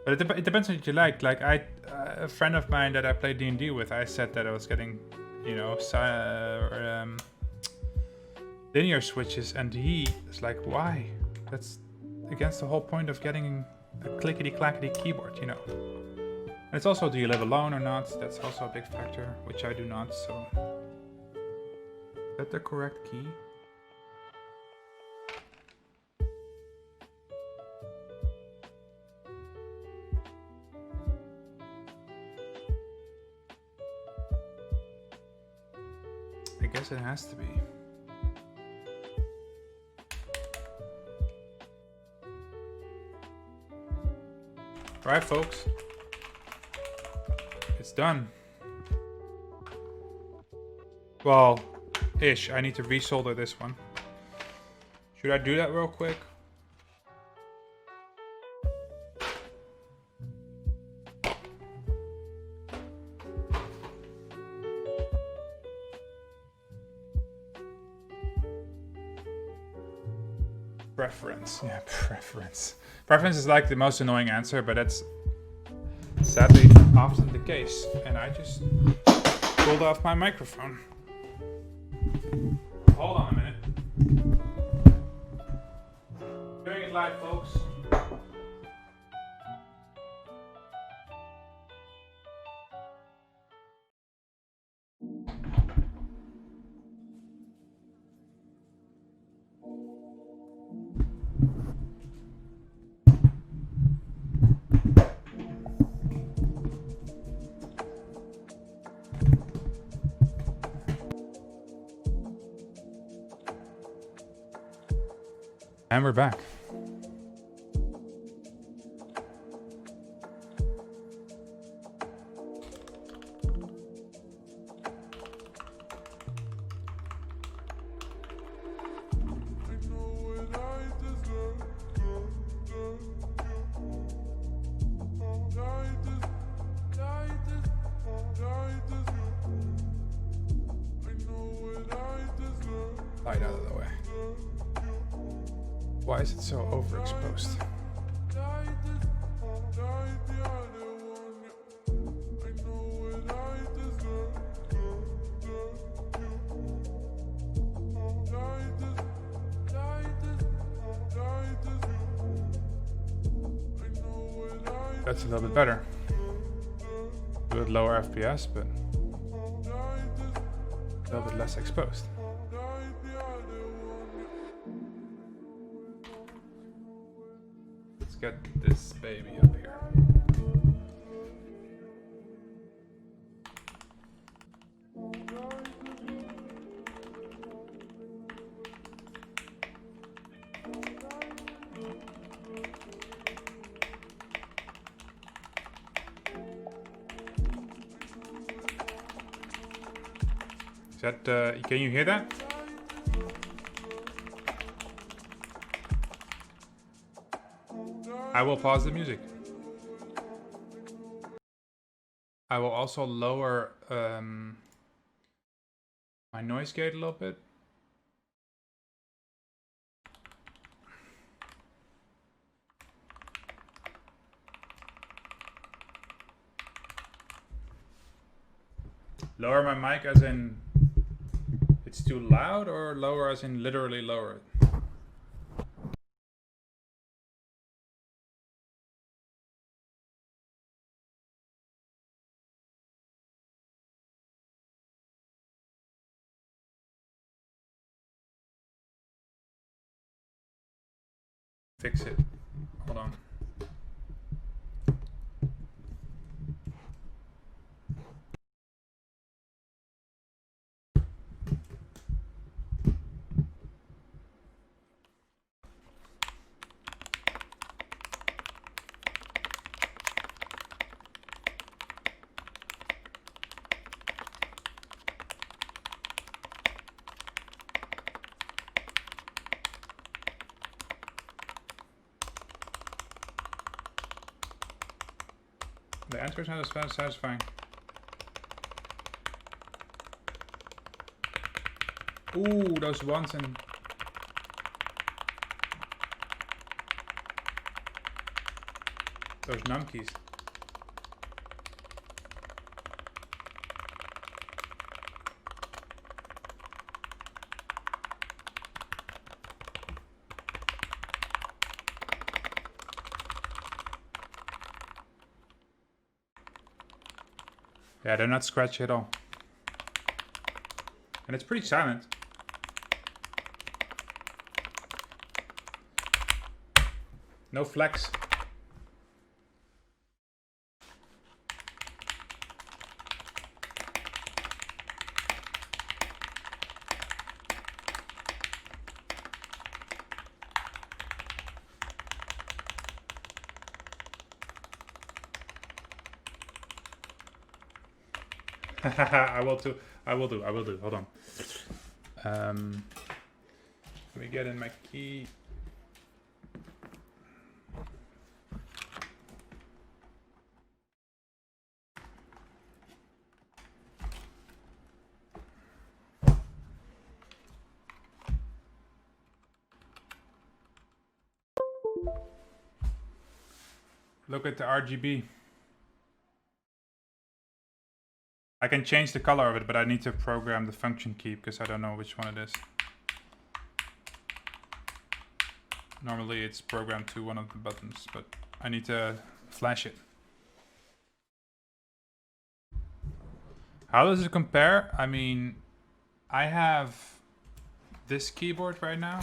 But it depends on what you like. Like a friend of mine that I play D&D with, I said that I was getting, you know, linear switches, and he is like, why? That's against the whole point of getting a clickety-clackety keyboard, you know. And it's also, do you live alone or not? That's also a big factor, which I do not, so. Is that the correct key? I guess it has to be. Alright, folks. It's done. Well, ish. I need to resolder this one. Should I do that real quick? Preference. Yeah, preference. Preference is like the most annoying answer, but that's sadly often the case. And I just pulled off my microphone. Hold on a minute. Doing it live, folks. And we're back. Light out of the way. Why is it so overexposed? That's a little bit better. A little lower FPS, but a little bit less exposed. Get this baby up here. Is that, can you hear that? I will pause the music. I will also lower my noise gate a little bit. Lower my mic as in it's too loud, or lower as in literally lower it? Fix it. Hold on. The answer is not as satisfying. Ooh, those ones and those numkeys. Yeah, they're not scratchy at all. And it's pretty silent. No flex. I will do. Hold on. Let me get in my key. Look at the RGB. I can change the color of it, but I need to program the function key because I don't know which one it is. Normally it's programmed to one of the buttons, but I need to flash it. How does it compare? I mean, I have this keyboard right now.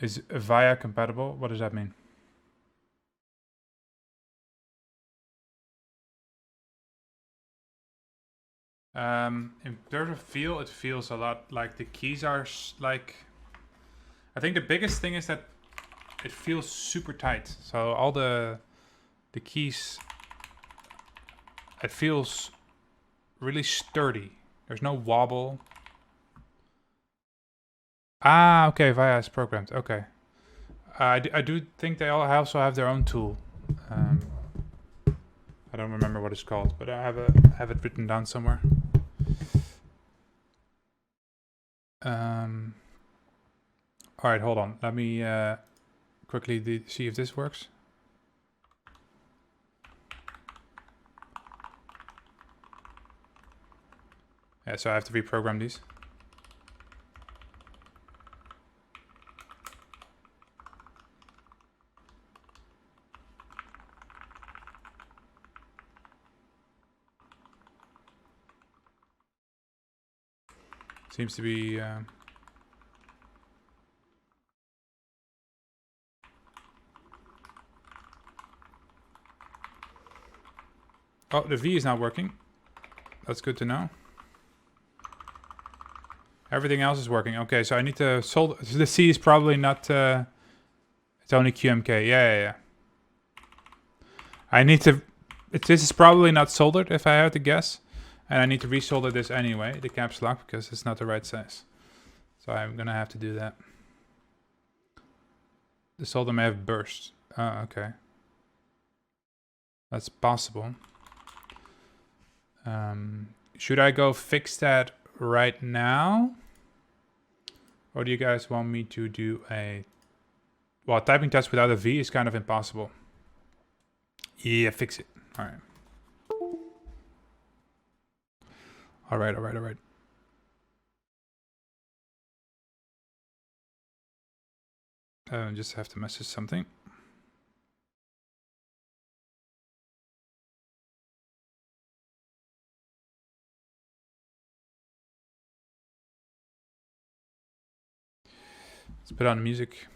Is VIA compatible? What does that mean? In terms of feel, it feels a lot like the keys are like... I think the biggest thing is that it feels super tight. So all the keys, it feels really sturdy. There's no wobble. Ah, okay, VIA is programmed. Okay. I do think they all also have their own tool. I don't remember what it's called, but I have it written down somewhere. All right, hold on. Let me quickly see if this works. Yeah, so I have to reprogram these. Seems to be... Oh, the V is not working. That's good to know. Everything else is working. Okay, so I need to solder... The C is probably not... it's only QMK. Yeah. I need to... This is probably not soldered, if I had to guess. And I need to resolder this anyway, the caps lock, because it's not the right size. So I'm gonna have to do that. The solder may have burst. Oh, okay. That's possible. Should I go fix that right now? Or do you guys want me to do a... Well, typing test without a V is kind of impossible. Yeah, fix it. All right. All right. Just have to message something. Let's put on music.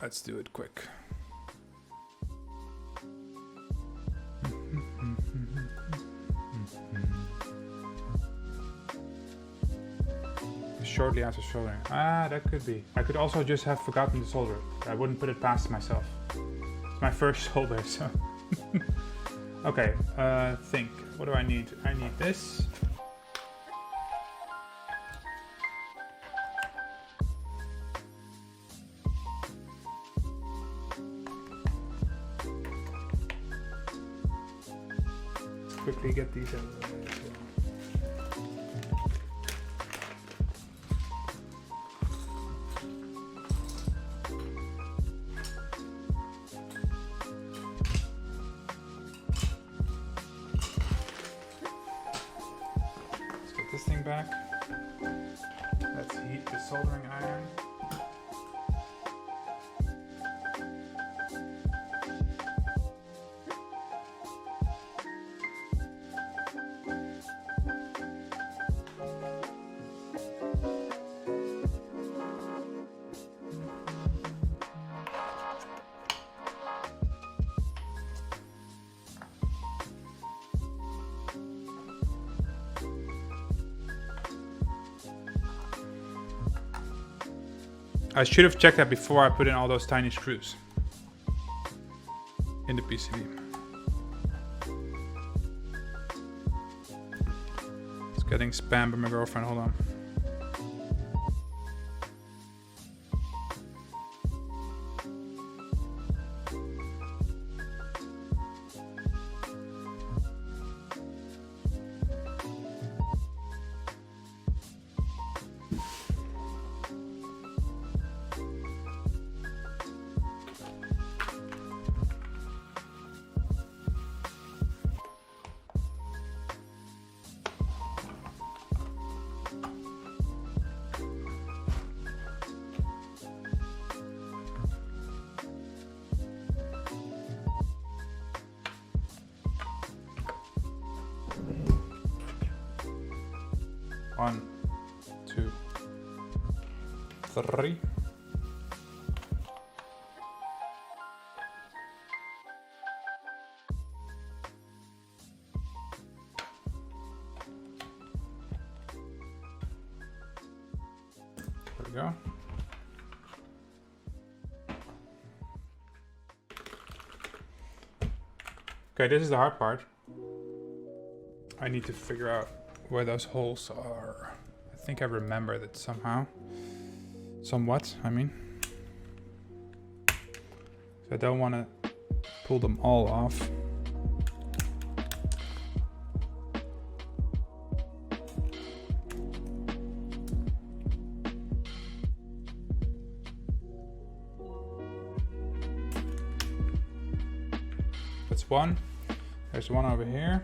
Let's do it quick. Shortly after soldering. Ah, that could be. I could also just have forgotten to solder it. I wouldn't put it past myself. It's my first solder, so... Okay, think. What do I need? I need this. Let's quickly get these out of the way as well. this thing back. Let's heat the soldering iron. I should have checked that before I put in all those tiny screws in the PCB. It's getting spammed by my girlfriend, hold on. One, two, three. There we go. Okay, this is the hard part. I need to figure out where those holes are. I think I remember that somehow. Somewhat, I mean. So I don't want to pull them all off. That's one. There's one over here.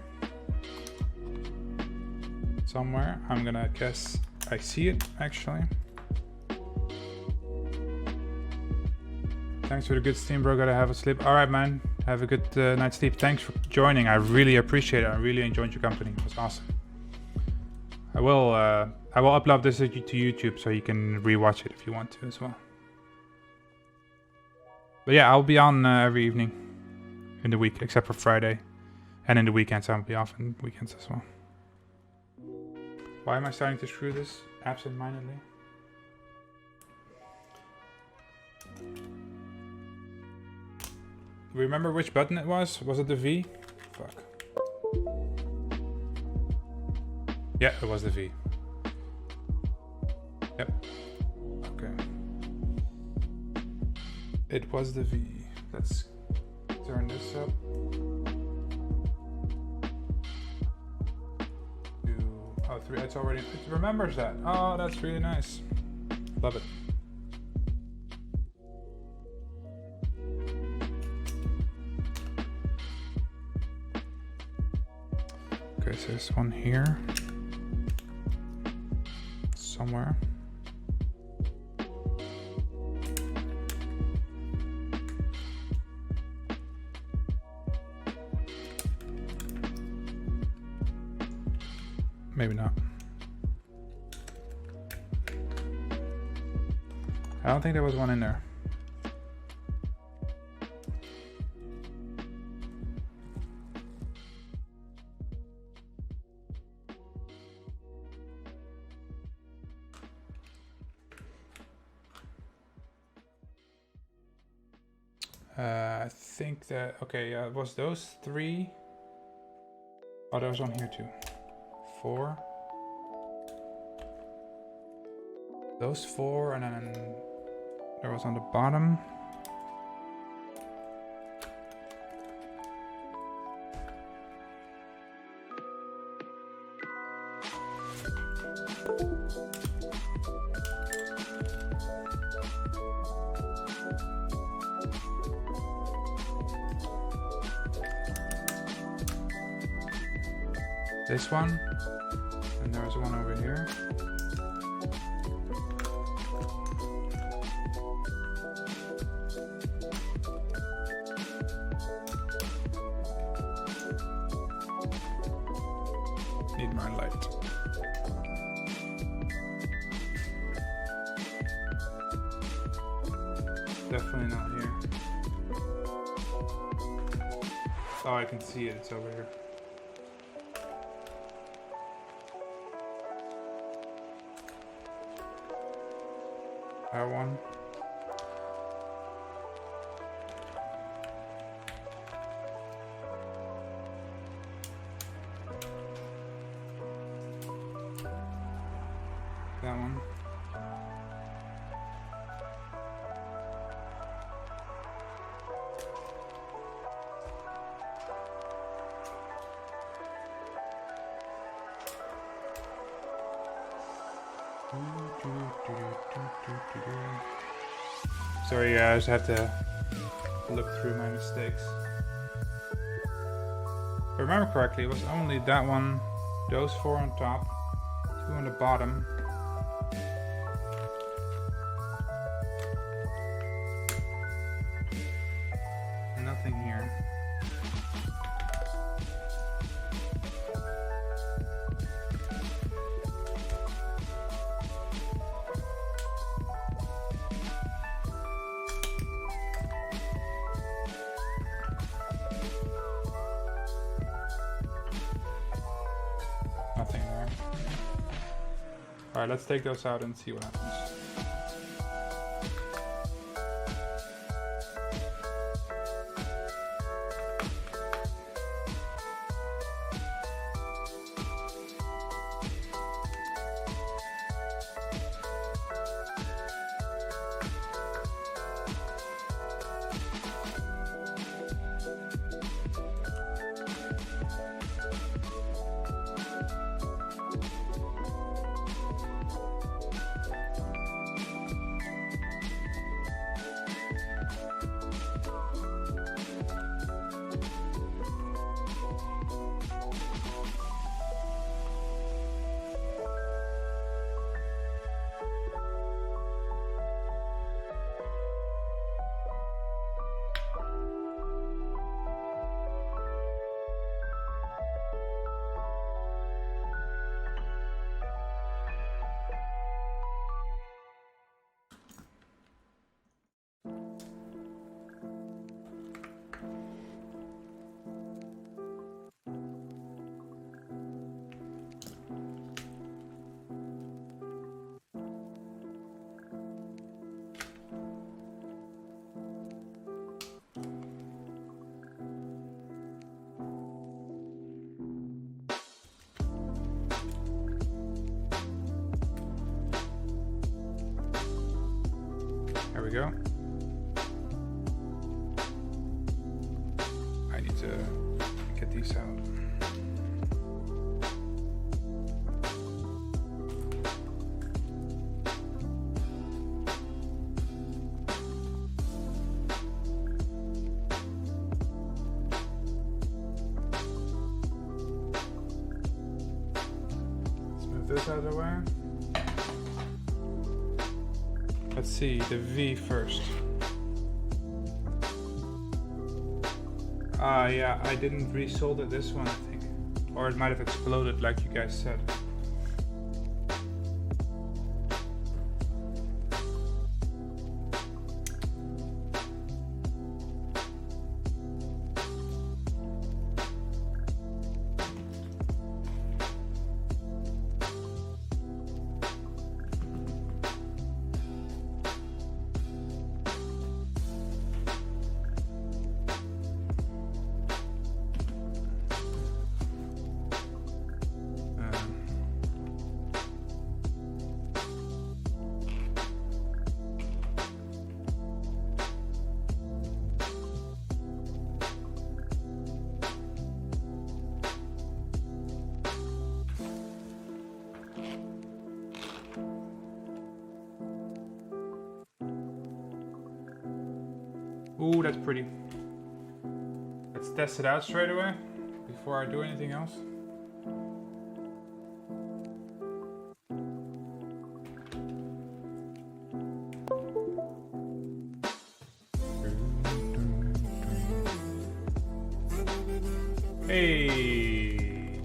Somewhere. I'm gonna guess I see it actually. Thanks for the good stream, bro. Gotta have a sleep. All right, man. Have a good night's sleep. Thanks for joining. I really appreciate it. I really enjoyed your company. It was awesome. I will upload this to YouTube so you can rewatch it if you want to as well. But yeah, I'll be on every evening in the week except for Friday, and in the weekends I'll be off in weekends as well. Why am I starting to screw this absent-mindedly? Remember which button it was? Was it the V? Fuck. Yeah, it was the V. Yep. Okay. It was the V. Let's turn this up. Oh, 3, it's already, it remembers that. Oh, that's really nice. Love it. Okay, so there's one here. Somewhere. Maybe not. I don't think there was one in there. I think that, okay, it was those 3. Oh, there was one here too. 4. Those 4, and then there was on the bottom. This one, and there There's one over here. Need my light. Definitely not here. Oh, I can see it. It's over here. That one. That one. Sorry guys, I have to look through my mistakes. If I remember correctly, it was only that one, those 4 on top, 2 on the bottom. Nothing here. Nothing there. Alright, let's take those out and see what happens. There we go. I need to get these out. Let's move this out of the way. Let's see, the V first. Yeah, I didn't resolder this one, I think. Or it might have exploded like you guys said. Ooh, that's pretty. Let's test it out straight away before I do anything else. Hey.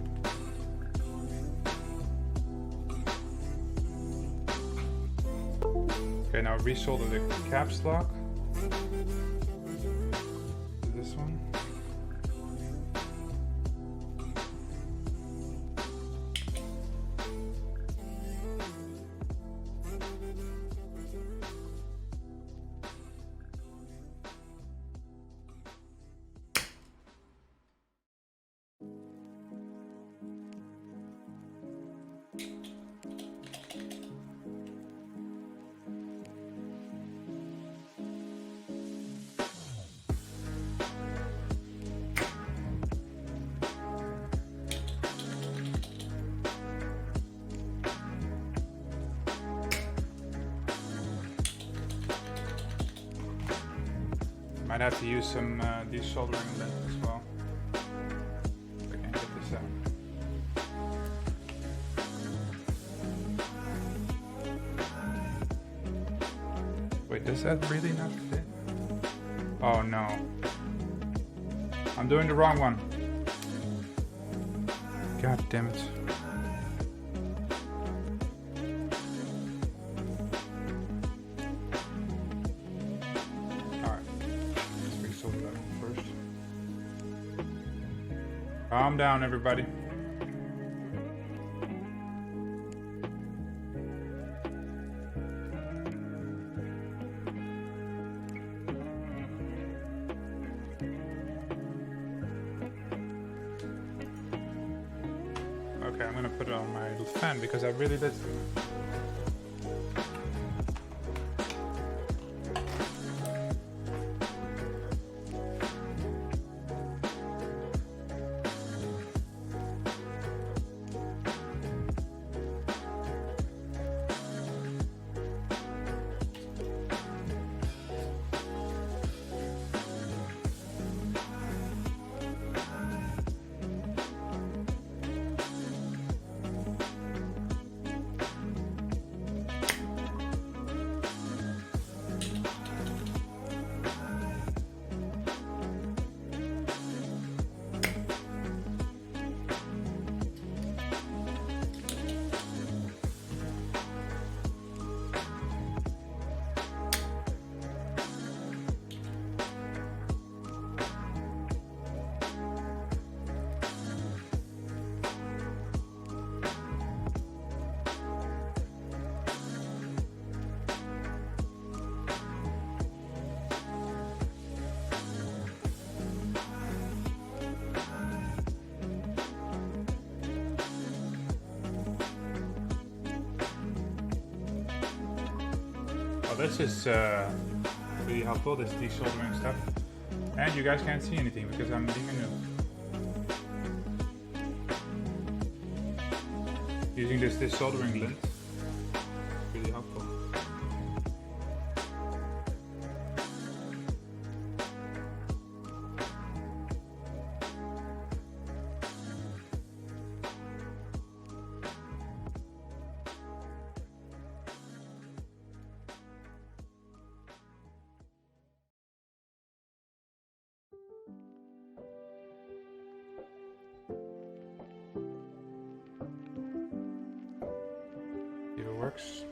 Okay, now resolder the caps lock. This one. Might have to use some desoldering lint as well. If I can get this out. Wait, does that really not fit? Oh no. I'm doing the wrong one. God damn it. Calm down, everybody. Okay, I'm gonna put it on my little fan because I really did. This is really helpful, this desoldering stuff. And you guys can't see anything because I'm being a noob. Using this desoldering lint, really helpful. Works.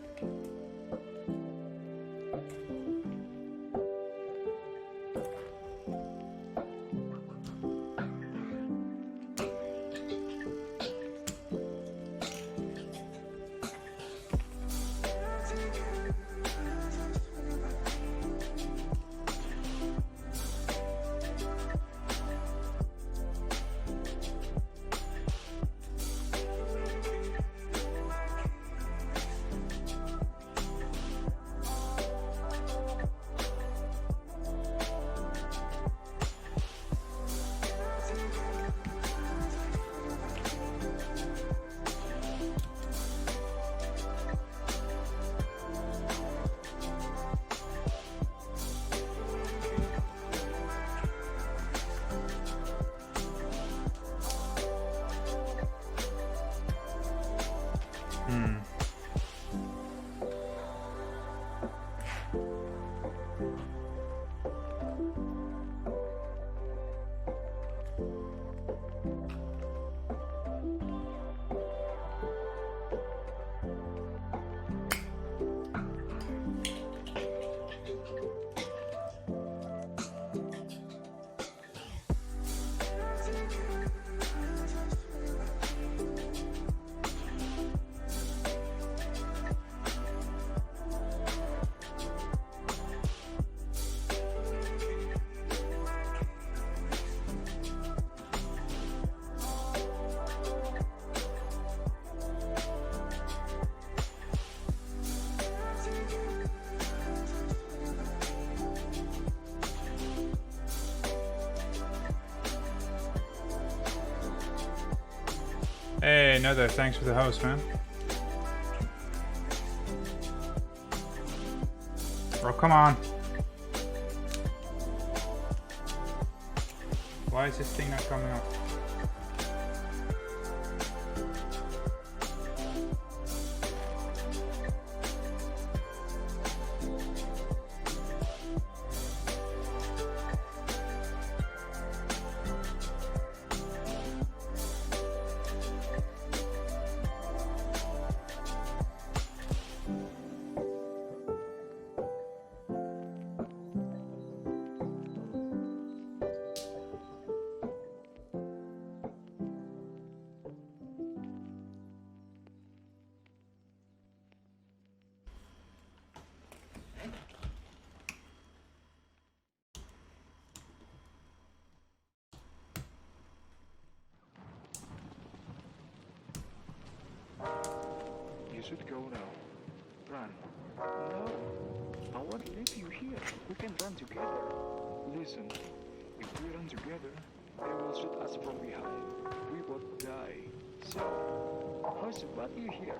Hey, Nether, thanks for the host, man. Bro, come on. Why is this thing not coming up? You should go now. Run. No. I won't leave you here. We can run together. Listen. If we run together, they will shoot us from behind. We both die. So, how's about you here?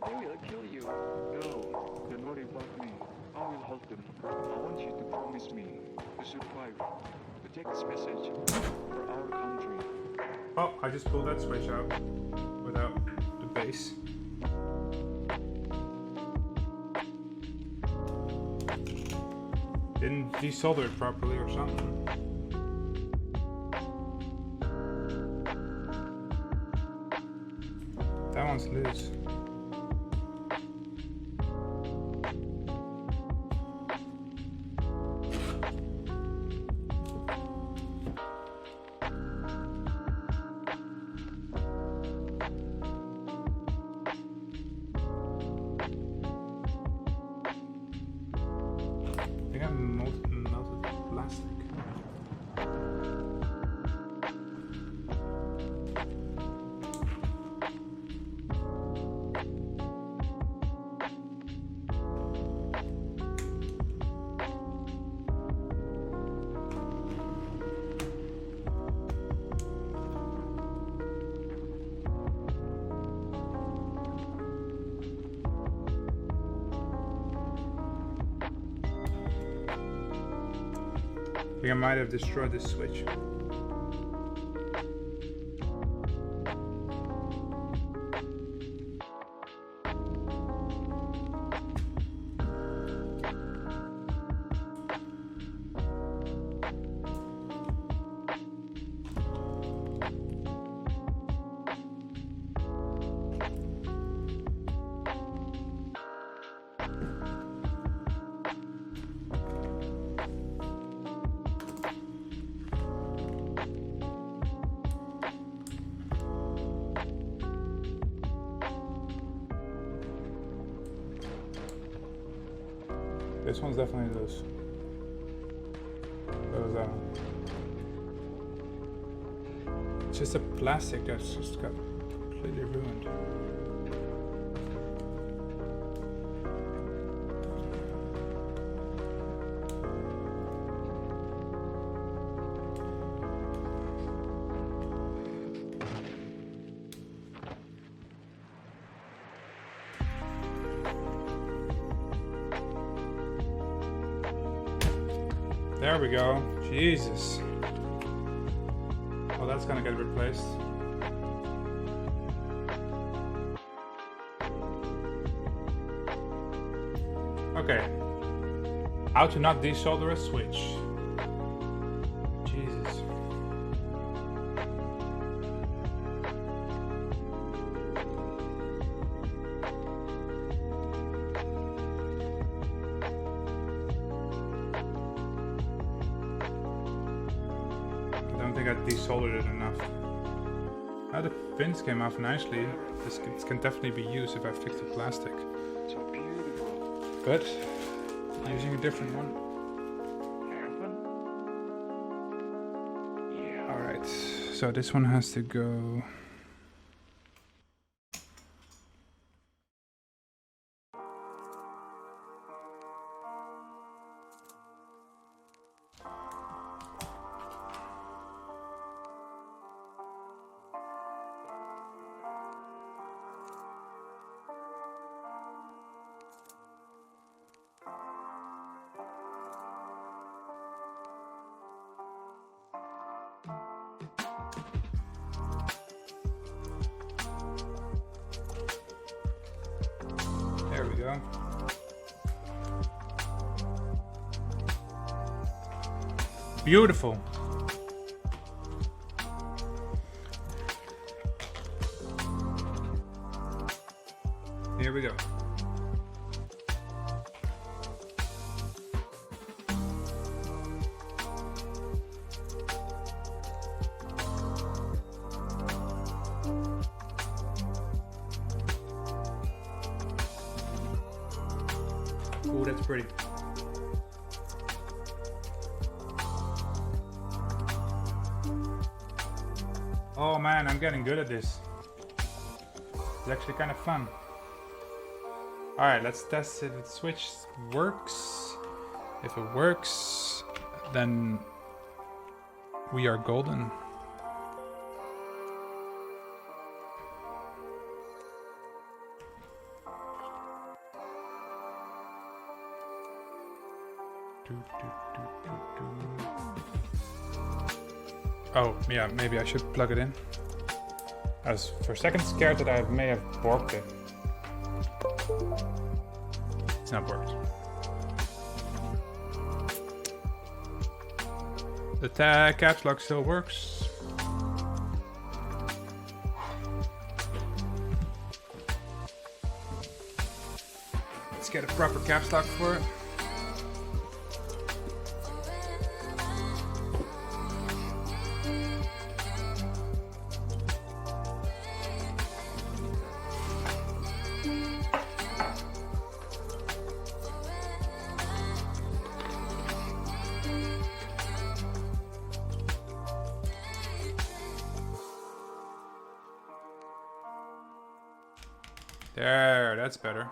They will kill you. No. Don't worry about me. I will hold them. I want you to promise me to survive. To take this message for our country. Oh, I just pulled that switch out without the base. Didn't desolder it properly or something. That one's loose. I think I melted plastic. I think I might have destroyed this switch. This one's definitely loose. What was that one? It's just a plastic that's just got completely ruined. There we go. Jesus. Oh, that's gonna get replaced. Okay. How to not desolder a switch. Jesus. I don't think I desoldered it enough. Now the pins came off nicely. This can definitely be used if I fix the plastic. So beautiful. But using a different one. Yeah. Alright, so this one has to go. go. Beautiful. Here we go. Ooh, that's pretty. Oh man, I'm getting good at this. It's actually kind of fun. Alright, let's test if the switch works. If it works, then we are golden. Oh, yeah, maybe I should plug it in. I was for a second scared that I may have borked it. It's not worked. The caps lock still works. Let's get a proper caps lock for it. There, that's better.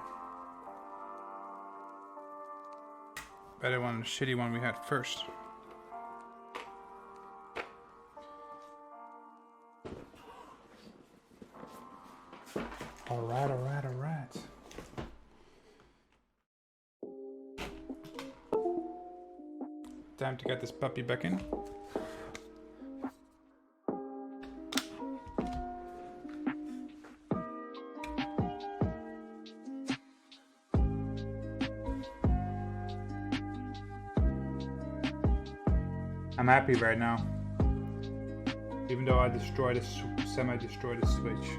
Better one, shitty one we had first. Alright, alright, alright. Time to get this puppy back in. I'm happy right now, even though I semi-destroyed the switch.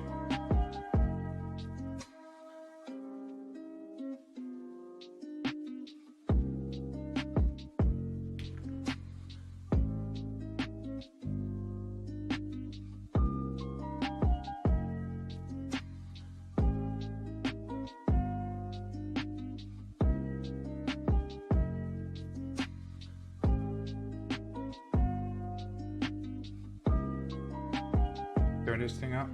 Turn this thing up.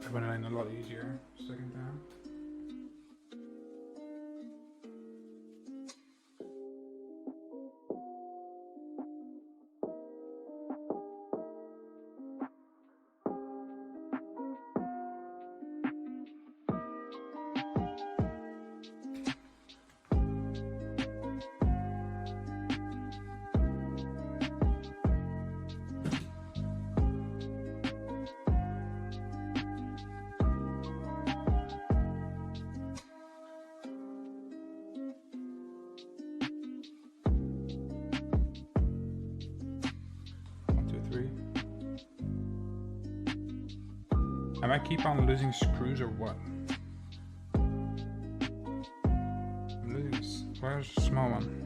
That went in a lot easier second time. I might keep on losing screws or what? I'm losing this. Where's the small one?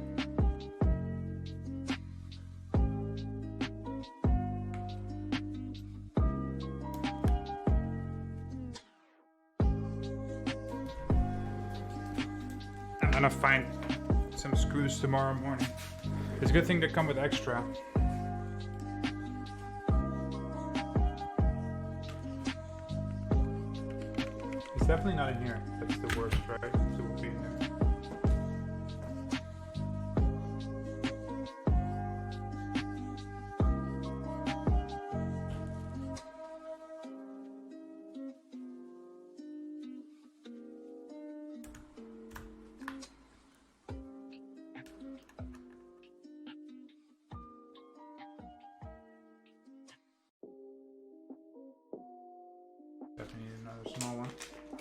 I'm gonna find some screws tomorrow morning. It's a good thing they come with extra. Definitely not in here. That's the worst, right? So we'll be in there. definitely need another small one.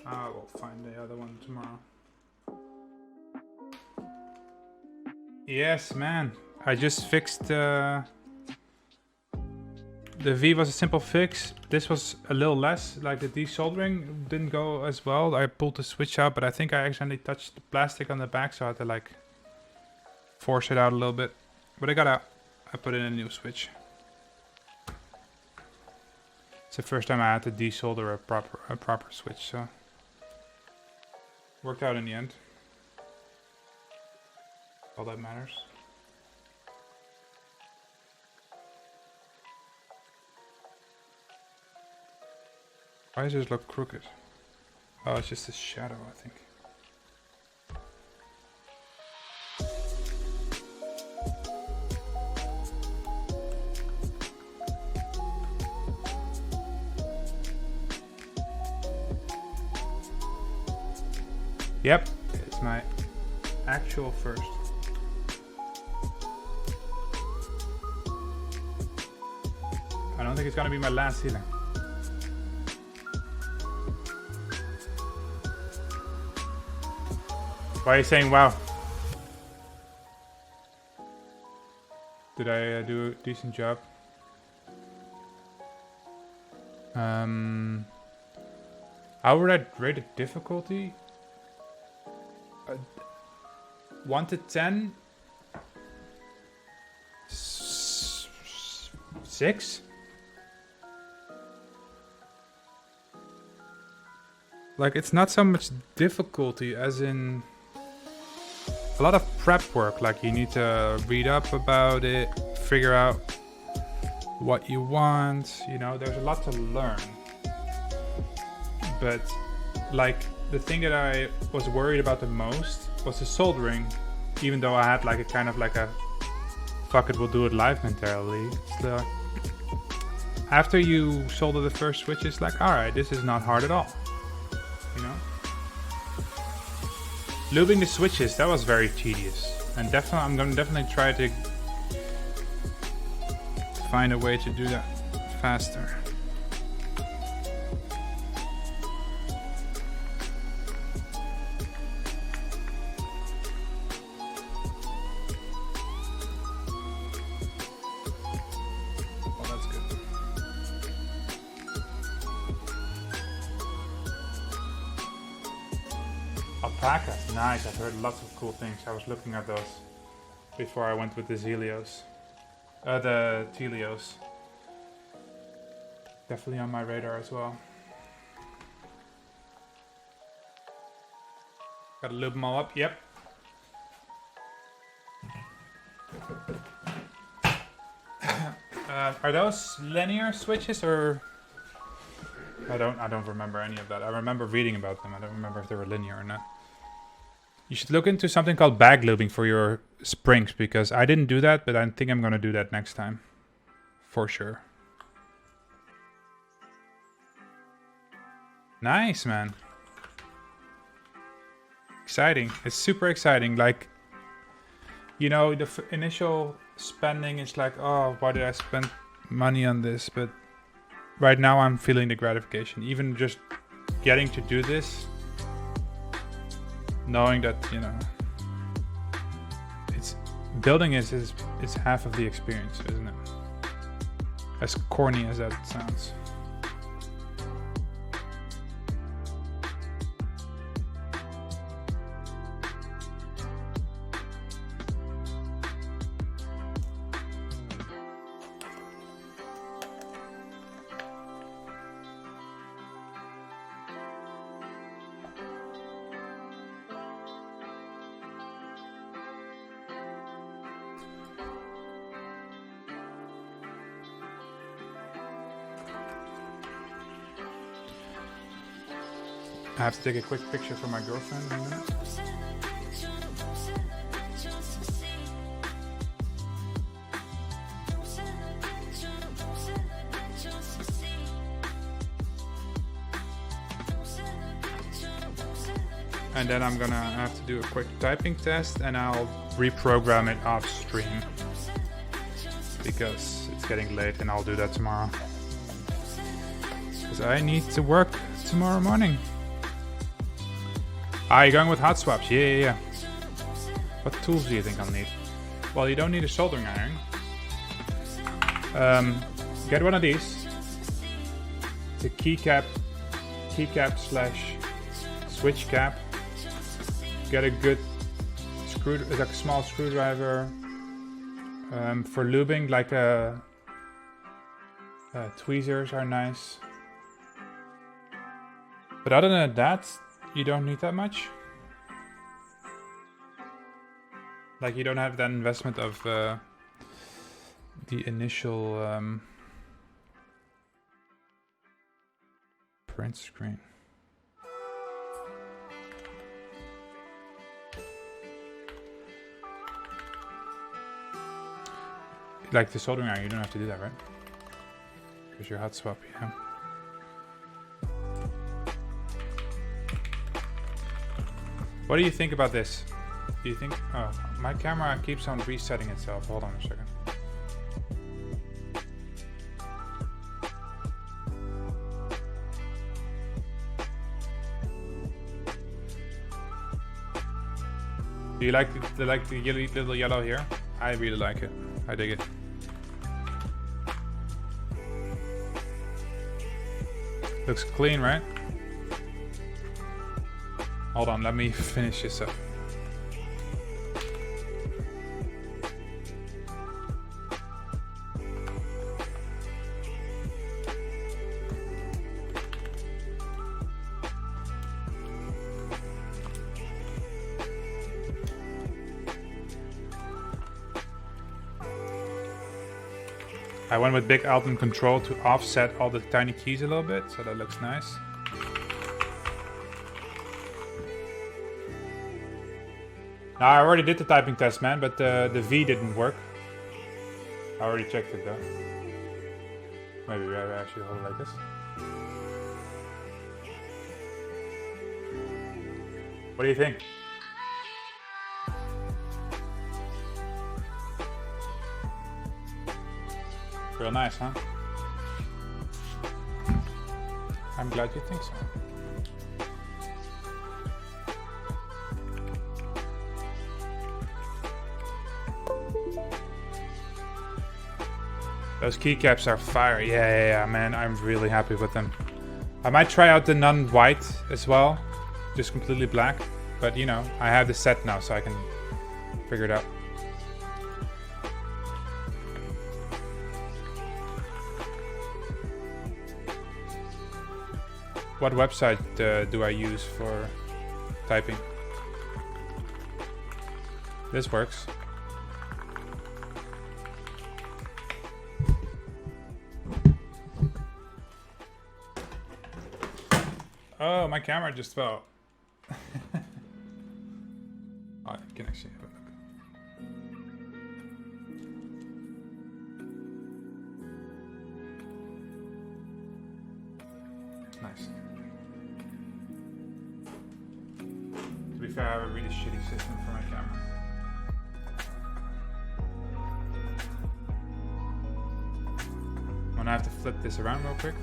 I will find the other one tomorrow. Yes, man. I just fixed the V was a simple fix. This was a little less. Like the desoldering didn't go as well. I pulled the switch out, but I think I accidentally touched the plastic on the back, so I had to like force it out a little bit. But I got out. I put in a new switch. It's the first time I had to desolder a proper switch, so worked out in the end. All that matters. Why does this look crooked? Oh, it's just a shadow, I think. Yep, it's my actual first. I don't think it's gonna be my last either. Why are you saying wow? Did I do a decent job? How would I rate the difficulty? 1 to 10? 6? Like, it's not so much difficulty as in a lot of prep work. Like, you need to read up about it, figure out what you want, you know, there's a lot to learn. But like, the thing that I was worried about the most was the soldering, even though I had like a kind of like a fuck it, we'll do it live mentality. Still, after you solder the first switch, it's like, alright, this is not hard at all. You know? Lubing the switches, that was very tedious. And definitely, I'm gonna definitely try to find a way to do that faster. Alpacas, nice. I've heard lots of cool things. I was looking at those before I went with the Zealios. The Tealios. Definitely on my radar as well. Gotta lube them all up, yep. Are those linear switches or? I don't remember any of that. I remember reading about them. I don't remember if they were linear or not. You should look into something called bag lubing for your springs, because I didn't do that, but I think I'm gonna do that next time. For sure. Nice, man. Exciting. It's super exciting. Like, you know, the initial spending is like, oh, why did I spend money on this? But right now I'm feeling the gratification. Even just getting to do this, knowing that, you know, it's building is half of the experience, isn't it? As corny as that sounds. I have to take a quick picture for my girlfriend in a minute. And then I'm gonna have to do a quick typing test and I'll reprogram it off stream because it's getting late, and I'll do that tomorrow. Because I need to work tomorrow morning. Ah, you're going with hot swaps? Yeah. What tools do you think I'll need? Well, you don't need a soldering iron. Get one of these. It's a keycap slash switch cap. Get a good like a small screwdriver. For lubing, like tweezers are nice. But other than that, you don't need that much. Like, you don't have that investment of the initial print screen. Like the soldering iron, you don't have to do that, right? Because you're hot swap, yeah. What do you think about this? Do you think... Oh, my camera keeps on resetting itself. Hold on a second. Do you like the little yellow here? I really like it. I dig it. Looks clean, right? Hold on, let me finish this up. I went with big Alt and Control to offset all the tiny keys a little bit, so that looks nice. Now, I already did the typing test, man, but the V didn't work. I already checked it though. Maybe I actually hold it like this. What do you think? Real nice, huh? I'm glad you think so. Those keycaps are fire. Yeah, man. I'm really happy with them. I might try out the non-white as well. Just completely black. But, you know, I have the set now, so I can figure it out. What website do I use for typing? This works. Oh, my camera just fell. Oh, I can actually have a look. Nice. To be fair, I have a really shitty system for my camera. I'm gonna have to flip this around real quick.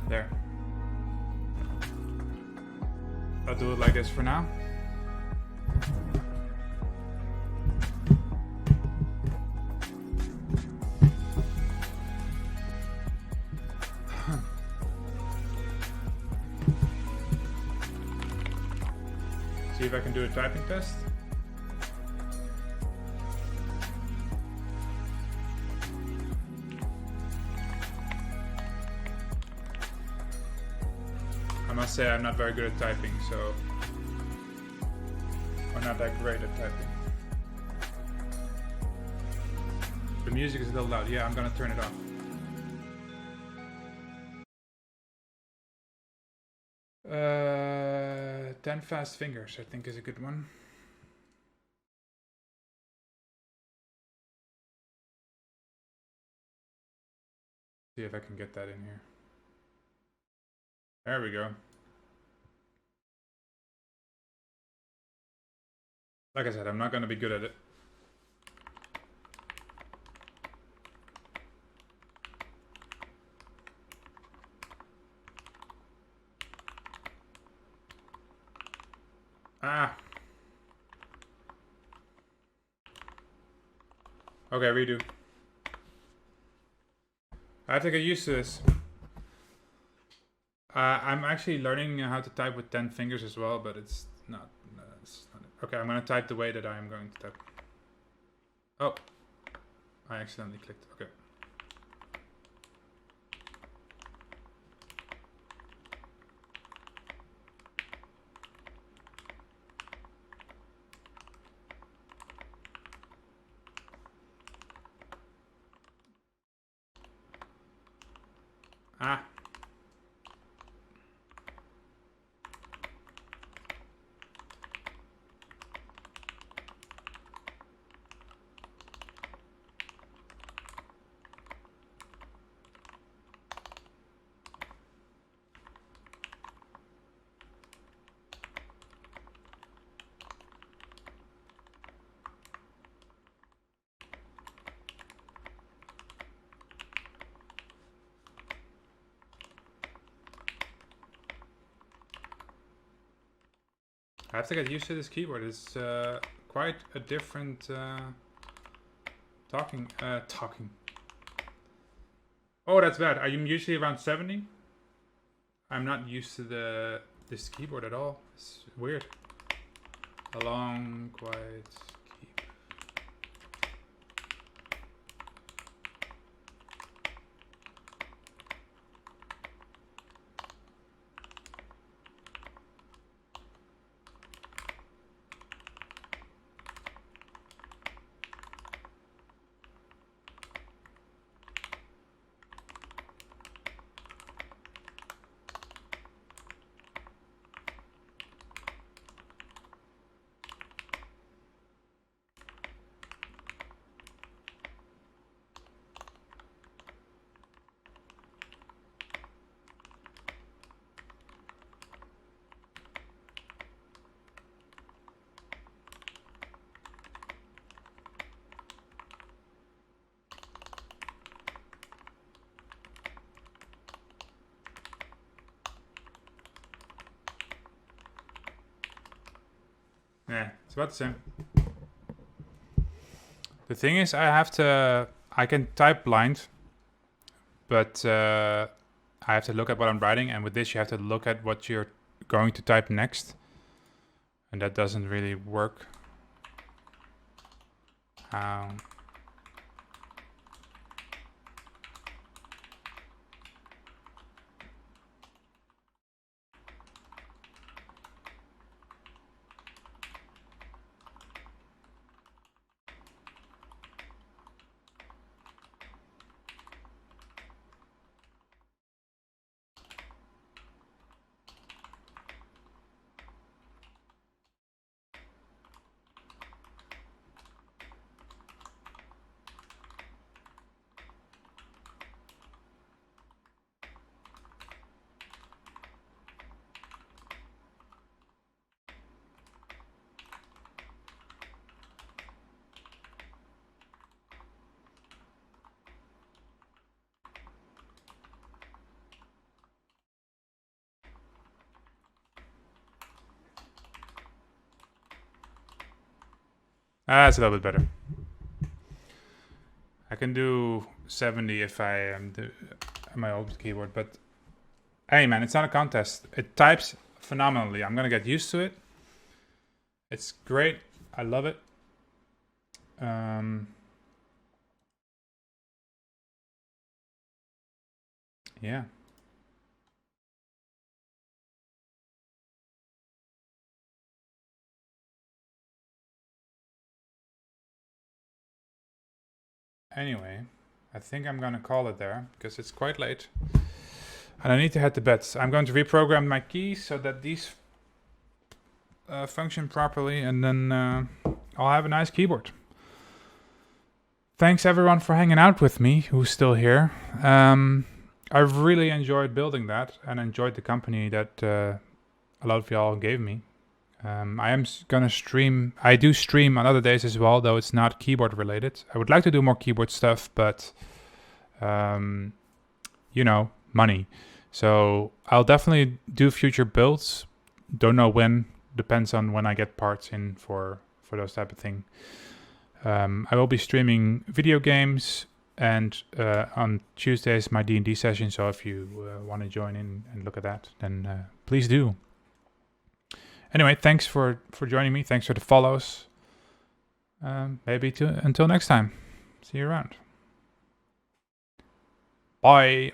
There. I'll do it like this for now. See if I can do a typing test. I must say I'm not very good at typing, so... I'm not that great at typing. The music is a little loud. Yeah, I'm gonna turn it off. Uh, 10 Fast Fingers, I think, is a good one. See if I can get that in here. There we go. Like I said, I'm not going to be good at it. Ah. Okay, redo. I have to get used to this. I'm actually learning how to type with 10 fingers as well, but it's not it. Okay, I'm going to type the way that I am going to type. Oh. I accidentally clicked. Okay. Ah. I have to get used to this keyboard. It's quite a different talking. Oh, that's bad. I'm usually around 70. I'm not used to this keyboard at all. It's weird. A long, quiet keep. Yeah, it's about the same. The thing is, I can type blind, but I have to look at what I'm writing, and with this you have to look at what you're going to type next, and that doesn't really work. That's a little bit better. I can do 70 if I am my old keyboard, but hey man, it's not a contest. It types phenomenally. I'm gonna get used to it. It's great. I love it. Yeah. Anyway, I think I'm gonna call it there because it's quite late and I need to head to bed. I'm going to reprogram my keys so that these function properly, and then I'll have a nice keyboard. Thanks everyone for hanging out with me who's still here. I've really enjoyed building that and enjoyed the company that a lot of y'all gave me. I am gonna stream. I do stream on other days as well, though it's not keyboard related. I would like to do more keyboard stuff, but you know, money. So I'll definitely do future builds. Don't know when. Depends on when I get parts in for those type of thing. I will be streaming video games, and on Tuesdays my D&D session. So if you want to join in and look at that, then please do. Anyway, thanks for joining me. Thanks for the follows. Maybe until next time. See you around. Bye.